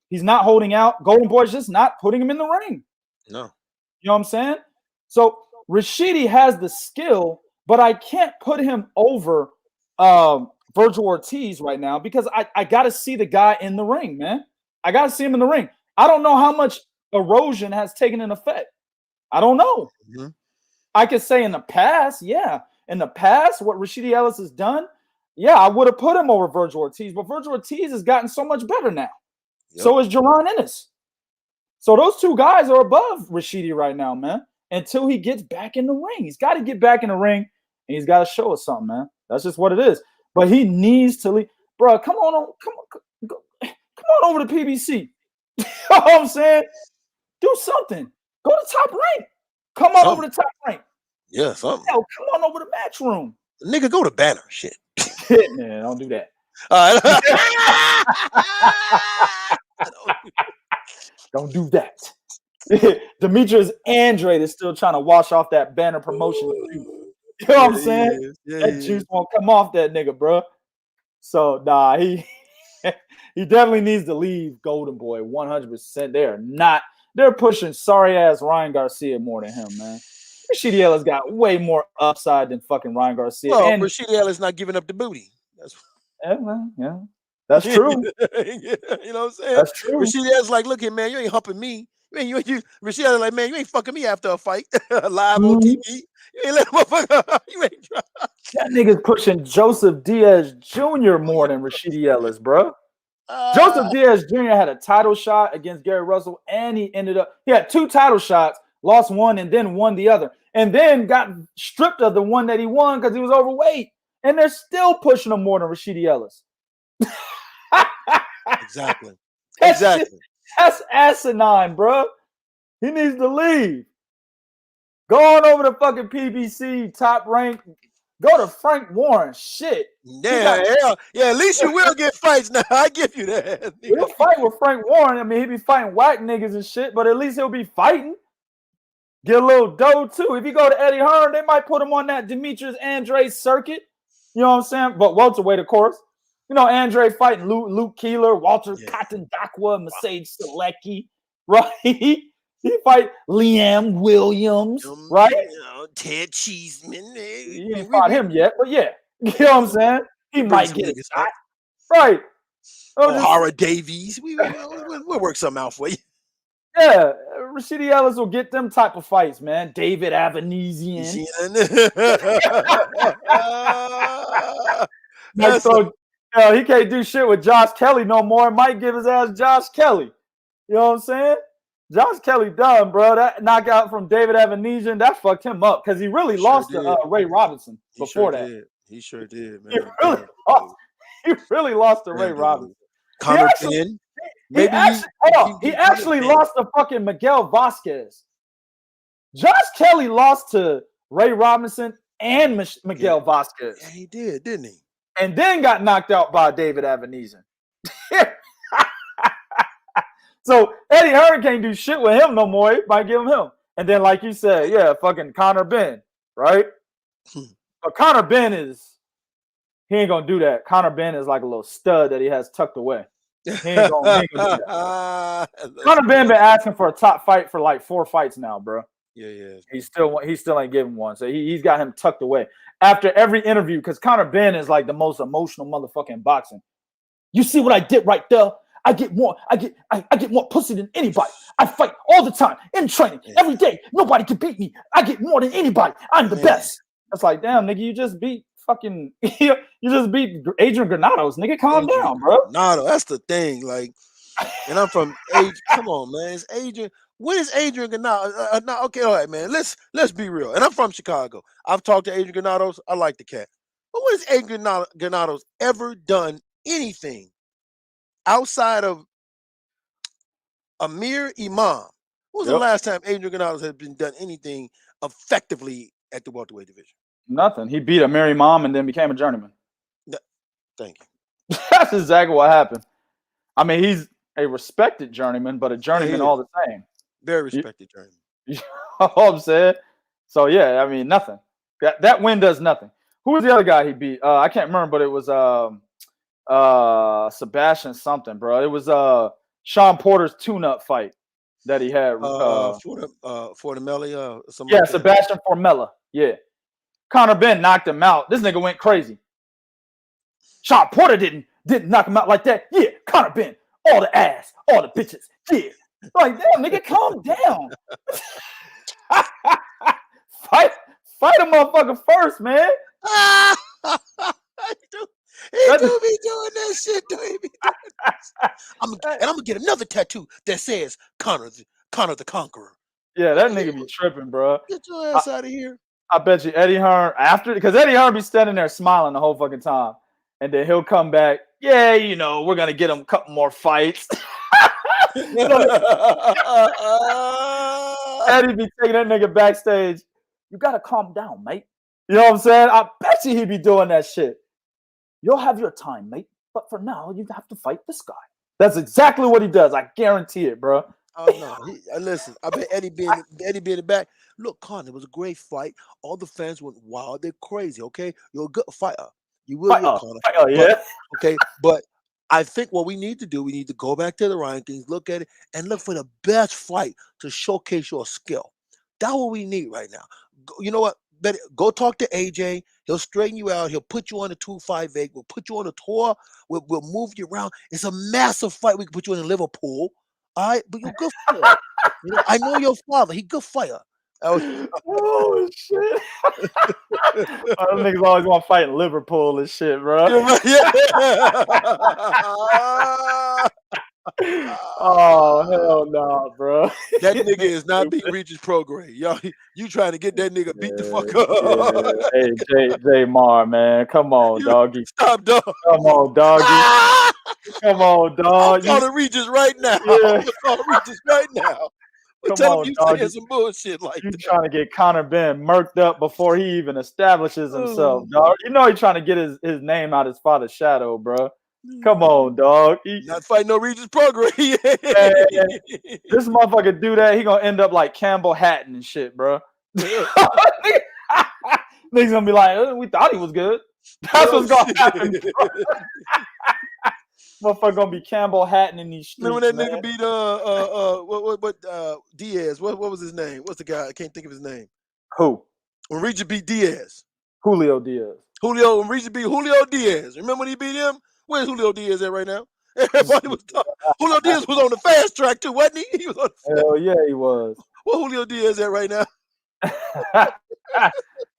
He's not holding out. Golden Boy's just not putting him in the ring. No. You know what I'm saying? So Rashidi has the skill, but I can't put him over Virgil Ortiz right now because I got to see the guy in the ring, man. I got to see him in the ring. I don't know how much erosion has taken an effect. I don't know. I could say in the past, yeah. In the past, what Rashidi Ellis has done, yeah, I would have put him over Virgil Ortiz, but Virgil Ortiz has gotten so much better now. So is Jaron Ennis. So those two guys are above Rashidi right now, man, until he gets back in the ring. He's got to get back in the ring, and he's got to show us something, man. That's just what it is. But he needs to leave. Bro, come on over to PBC. You know what I'm saying? Do something. Go to Top Rank. Come on over to Top Rank. Yeah, something. Hell, come on over to Match Room. Nigga, go to Banner. Shit. Man, don't do that. Don't do that. Demetrius Andrade is still trying to wash off that Banner promotion. You know what I'm saying? That juice won't come off that nigga, bro. So, nah, he definitely needs to leave Golden Boy 100%. They're pushing sorry-ass Ryan Garcia more than him, man. Rashidi Ellis got way more upside than fucking Ryan Garcia. Well, And Rashidi Ellis not giving up the booty. That's yeah, that's true. you know what I'm saying? That's true. Rashidi Ellis like, look here, man, you ain't humping me. Rashidi Ellis like, man, you ain't fucking me after a fight live on TV. You ain't let motherfucker. You ain't try. That nigga's pushing Joseph Diaz Jr. more than Rashidi Ellis, bro. Joseph Diaz Jr. had a title shot against Gary Russell, and he had 2 title shots, lost one, and then won the other, and then got stripped of the one that he won because he was overweight. And they're still pushing him more than Rashidi Ellis. Exactly. That's asinine, bro. He needs to leave. Go on over to fucking PBC, Top Rank. Go to Frank Warren. Shit. Yeah. At least you will get fights now. I give you that. He'll fight with Frank Warren. I mean, he'll be fighting whack niggas and shit, but at least he'll be fighting. Get a little dough too. If you go to Eddie Hearn, they might put him on that Demetrius Andrade circuit. You know what I'm saying? But welterweight, of course. You know, Andre fighting Luke Keeler, Walter Katandakwa, Mercedes Selecki, right? He fight Liam Williams, right? Ted Cheeseman. He ain't fought him yet, but yeah. You know what I'm saying? He might get it. Right. O'Hara Davies. We'll work something out for you. Yeah, Rashidi Ellis will get them type of fights, man. David Avanesian. He can't do shit with Josh Kelly no more. Might give his ass Josh Kelly. You know what I'm saying? Josh Kelly done, bro. That knockout from David Avanesian, that fucked him up because he really lost to Ray Robinson before that. He sure did, man. He really lost to Ray Robinson. Conor Benn. He actually lost to fucking Miguel Vasquez. Josh Kelly lost to Ray Robinson and Miguel Vasquez. Yeah, he did, didn't he? And then got knocked out by David Avanesian. So Eddie Hearn can't do shit with him no more. He might give him. And then, like you said, fucking Conor Benn, right? But Conor Benn he ain't gonna do that. Conor Benn is like a little stud that he has tucked away. He ain't gonna do that. Conor Benn been asking for a top fight for like 4 fights now, bro. Yeah. He still ain't giving one. So he's got him tucked away. After every interview, because Conor Benn is like the most emotional motherfucking boxing. You see what I did right there? I get more pussy than anybody. I fight all the time in training every day. Nobody can beat me. I get more than anybody. I'm the best. It's like, damn, nigga, you just beat fucking you just beat Adrian Granados, nigga. Calm down, bro. Granado, that's the thing. Like, and I'm from come on, man. It's Adrian. What is Adrian Granados? Okay, all right, man. Let's be real. And I'm from Chicago. I've talked to Adrian Granados. I like the cat. But what has Adrian Granados ever done anything outside of Amir Imam? When was the last time Adrian Granados has been done anything effectively at the welterweight division? Nothing. He beat Amir Imam and then became a journeyman. Thank you. That's exactly what happened. I mean, he's a respected journeyman, but a journeyman all the same. Very respected journeyman. You know what I'm saying? So yeah, I mean, nothing. That win does nothing. Who was the other guy he beat? I can't remember, but it was Sebastian something, bro. It was Sean Porter's tune-up fight that he had. Formelli, Sebastian Formella. Yeah. Conor Benn knocked him out. This nigga went crazy. Sean Porter didn't knock him out like that. Yeah, Conor Benn, all the ass, all the bitches. Yeah. Like, damn, nigga, calm down. Fight a motherfucker first, man. He do be doing that shit. I'm gonna get another tattoo that says Conor the Conqueror. Yeah, that nigga be tripping, bro. Get your ass out of here. I bet you Eddie Hearn because Eddie Hearn be standing there smiling the whole fucking time, and then he'll come back. Yeah, you know, we're gonna get him a couple more fights. Eddie be taking that nigga backstage. You gotta calm down, mate. You know what I'm saying? I bet you he be doing that shit. You'll have your time, mate. But for now, you have to fight this guy. That's exactly what he does. I guarantee it, bro. Oh no! Listen, I bet Eddie be in the back. Look, Conor, it was a great fight. All the fans went wild. They're crazy. Okay, you're a good fighter. You will get Conor. Yeah. Okay, but I think what we need to do, we need to go back to the rankings, look at it, and look for the best fight to showcase your skill. That's what we need right now. You know what? Better go talk to AJ. He'll straighten you out. He'll put you on the 258. We'll put you on a tour. We'll move you around. It's a massive fight. We can put you in Liverpool. All right, but you're a good fighter. I know your father. He good fighter. Oh shit! Them niggas always want to fight in Liverpool and shit, bro. Oh hell no, bro. That nigga is not beating Regis Prograis. Y'all, you trying to get that nigga beat the fuck up. Hey, J Mar, man. Come on, doggy. Stop, dog. Come on, doggy. Come on, dog. I'm calling Regis right now. Yeah. I'm calling Regis right now. Come tell on, him you dog. saying some bullshit like you that. Trying to get Conor Ben murked up before he even establishes himself, dog. You know he's trying to get his name out his father's shadow, bro. Come on, dog. Not fighting no Regis Prograis. This motherfucker do that, he gonna end up like Campbell Hatton and shit, bro. Niggas gonna be like, we thought he was good. That's what's gonna happen. Motherfucker gonna be Campbell Hatton in these streets. Remember that nigga beat Diaz? What was his name? What's the guy? I can't think of his name. Who? When Regis beat Diaz. Julio Diaz. When Regis beat Julio Diaz. Remember when he beat him? Where's Julio Diaz at right now? Everybody was talking. Julio Diaz was on the fast track too, wasn't he? He was on the Hell yeah, he was. Where Julio Diaz at right now? That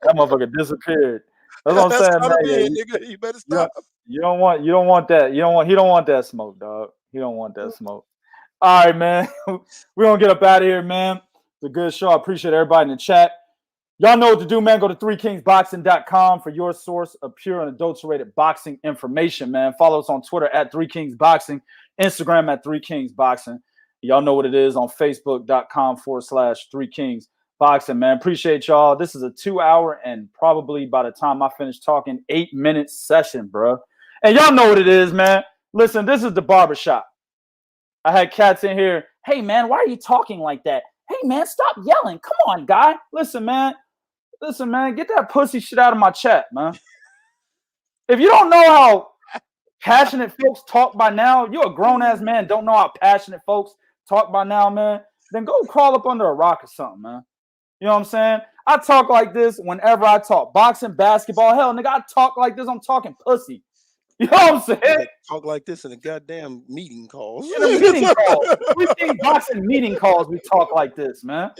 motherfucker disappeared. That's what I'm saying, man. Nigga, you better stop. You don't want that. He don't want that smoke, dog. He don't want that smoke. All right, man. We're gonna get up out of here, man. It's a good show. I appreciate everybody in the chat. Y'all know what to do, man. Go to 3kingsboxing.com for your source of pure and adulterated boxing information, man. Follow us on Twitter at 3kingsboxing, Instagram at 3kingsboxing. Y'all know what it is on Facebook.com/3kingsboxing, man. Appreciate y'all. This is a 2-hour and probably by the time I finish talking, 8-minute session, bro. And y'all know what it is, man. Listen, this is the barbershop. I had cats in here. Hey, man, why are you talking like that? Hey, man, stop yelling. Come on, guy. Listen, man, get that pussy shit out of my chat, man. If you don't know how passionate folks talk by now, you're a grown-ass man, don't know how passionate folks talk by now, man, then go crawl up under a rock or something, man. You know what I'm saying? I talk like this whenever I talk. Boxing, basketball, hell, nigga, I talk like this. I'm talking pussy. You know what I'm saying? Talk like this in a goddamn meeting calls. In a meeting call. We think boxing meeting calls, we talk like this, man.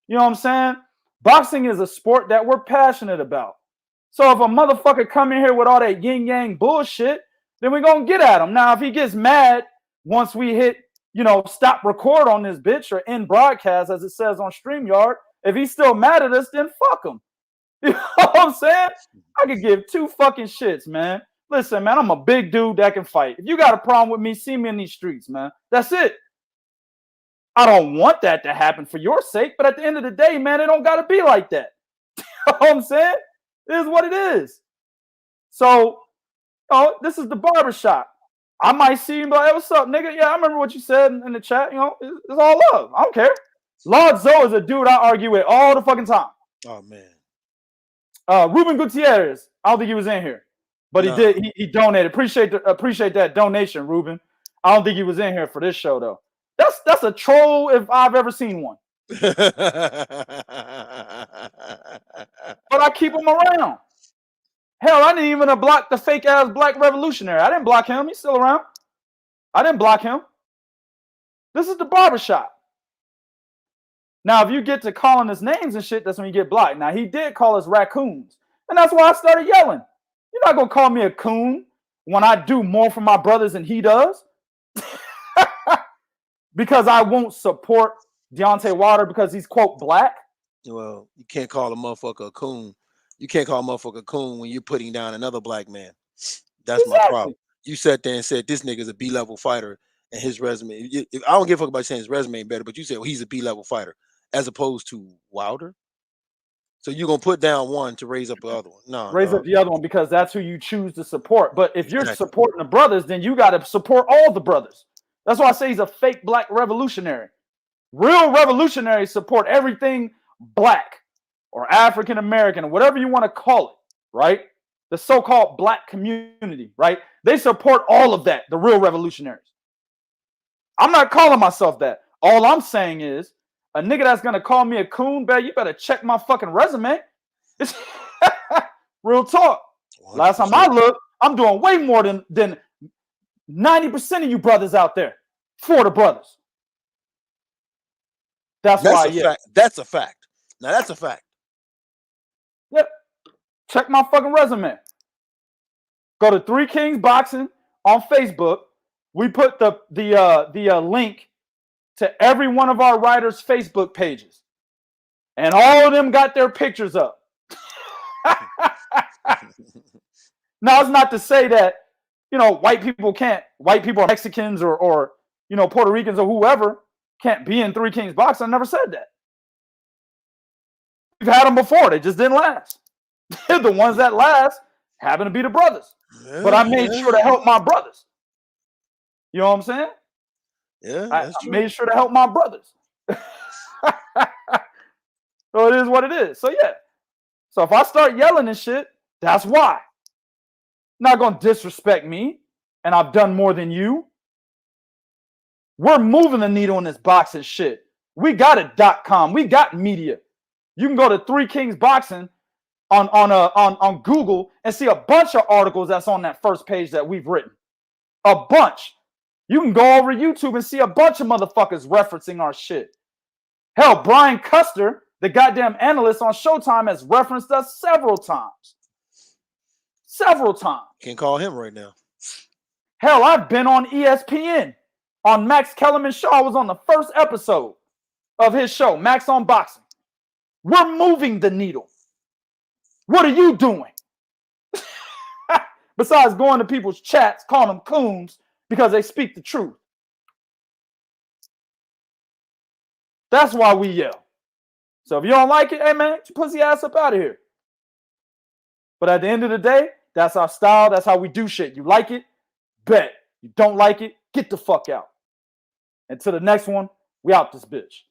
You know what I'm saying? Boxing is a sport that we're passionate about. So if a motherfucker come in here with all that yin-yang bullshit, then we're going to get at him. Now, if he gets mad once we hit, stop record on this bitch or end broadcast, as it says on StreamYard, if he's still mad at us, then fuck him. You know what I'm saying? I could give two fucking shits, man. Listen, man, I'm a big dude that can fight. If you got a problem with me, see me in these streets, man. That's it. I don't want that to happen for your sake, but at the end of the day, man, it don't got to be like that. You know what I'm saying? It is what it is. So, this is the barbershop. I might see you and be like, hey, what's up, nigga? Yeah, I remember what you said in the chat. It's all love. I don't care. Lord Zoe is a dude I argue with all the fucking time. Oh, man. Ruben Gutierrez, I don't think he was in here. But he did. He donated. Appreciate that donation, Ruben. I don't think he was in here for this show though. That's a troll if I've ever seen one. But I keep him around. Hell, I didn't even block the fake ass black revolutionary. I didn't block him. He's still around. I didn't block him. This is the barbershop. Now, if you get to calling us names and shit, that's when you get blocked. Now, he did call us raccoons, and that's why I started yelling. You're not going to call me a coon when I do more for my brothers than he does. Because I won't support Deontay Wilder because he's, quote, black. Well, you can't call a motherfucker a coon. You can't call a motherfucker a coon when you're putting down another black man. That's my problem. You sat there and said this nigga's a B-level fighter and his resume. I don't give a fuck about saying his resume ain't better, but you said, well, he's a B-level fighter as opposed to Wilder. So you're going to put down one to raise up the other one. No. Raise up the other one because that's who you choose to support. But if you're supporting the brothers, then you got to support all the brothers. That's why I say he's a fake black revolutionary. Real revolutionaries support everything black or African American or whatever you want to call it, right? The so-called black community, right? They support all of that, the real revolutionaries. I'm not calling myself that. All I'm saying is a nigga that's gonna call me a coon, bet you better check my fucking resume. It's real talk. 100%. Last time I looked, I'm doing way more than 90% of you brothers out there. For the brothers. That's why, yeah. Fact. That's a fact. Now that's a fact. Yep. Check my fucking resume. Go to 3 Kings Boxing on Facebook. We put the link to every one of our writers' Facebook pages. And all of them got their pictures up. Now, it's not to say that, white people, or Mexicans or Puerto Ricans or whoever can't be in 3 Kings Boxing. I never said that. We've had them before. They just didn't last. The ones that last happen to be the brothers. Yeah, but I made sure to help my brothers. You know what I'm saying? Yeah, I made sure to help my brothers. So it is what it is. So yeah. So if I start yelling and shit, that's why. Not gonna disrespect me, and I've done more than you. We're moving the needle in this boxing shit. We got it.com. We got media. You can go to 3 Kings Boxing on Google and see a bunch of articles that's on that first page that we've written. A bunch. You can go over YouTube and see a bunch of motherfuckers referencing our shit. Hell, Brian Custer, the goddamn analyst on Showtime, has referenced us several times. Several times. Can't call him right now. Hell, I've been on ESPN. On Max Kellerman's show, I was on the first episode of his show, Max on Boxing. We're moving the needle. What are you doing? Besides going to people's chats, calling them coons because they speak the truth. That's why we yell. So if you don't like it, hey man, get your pussy ass up out of here. But at the end of the day, that's our style. That's how we do shit. You like it? Bet. You don't like it? Get the fuck out. Until the next one, we out this bitch.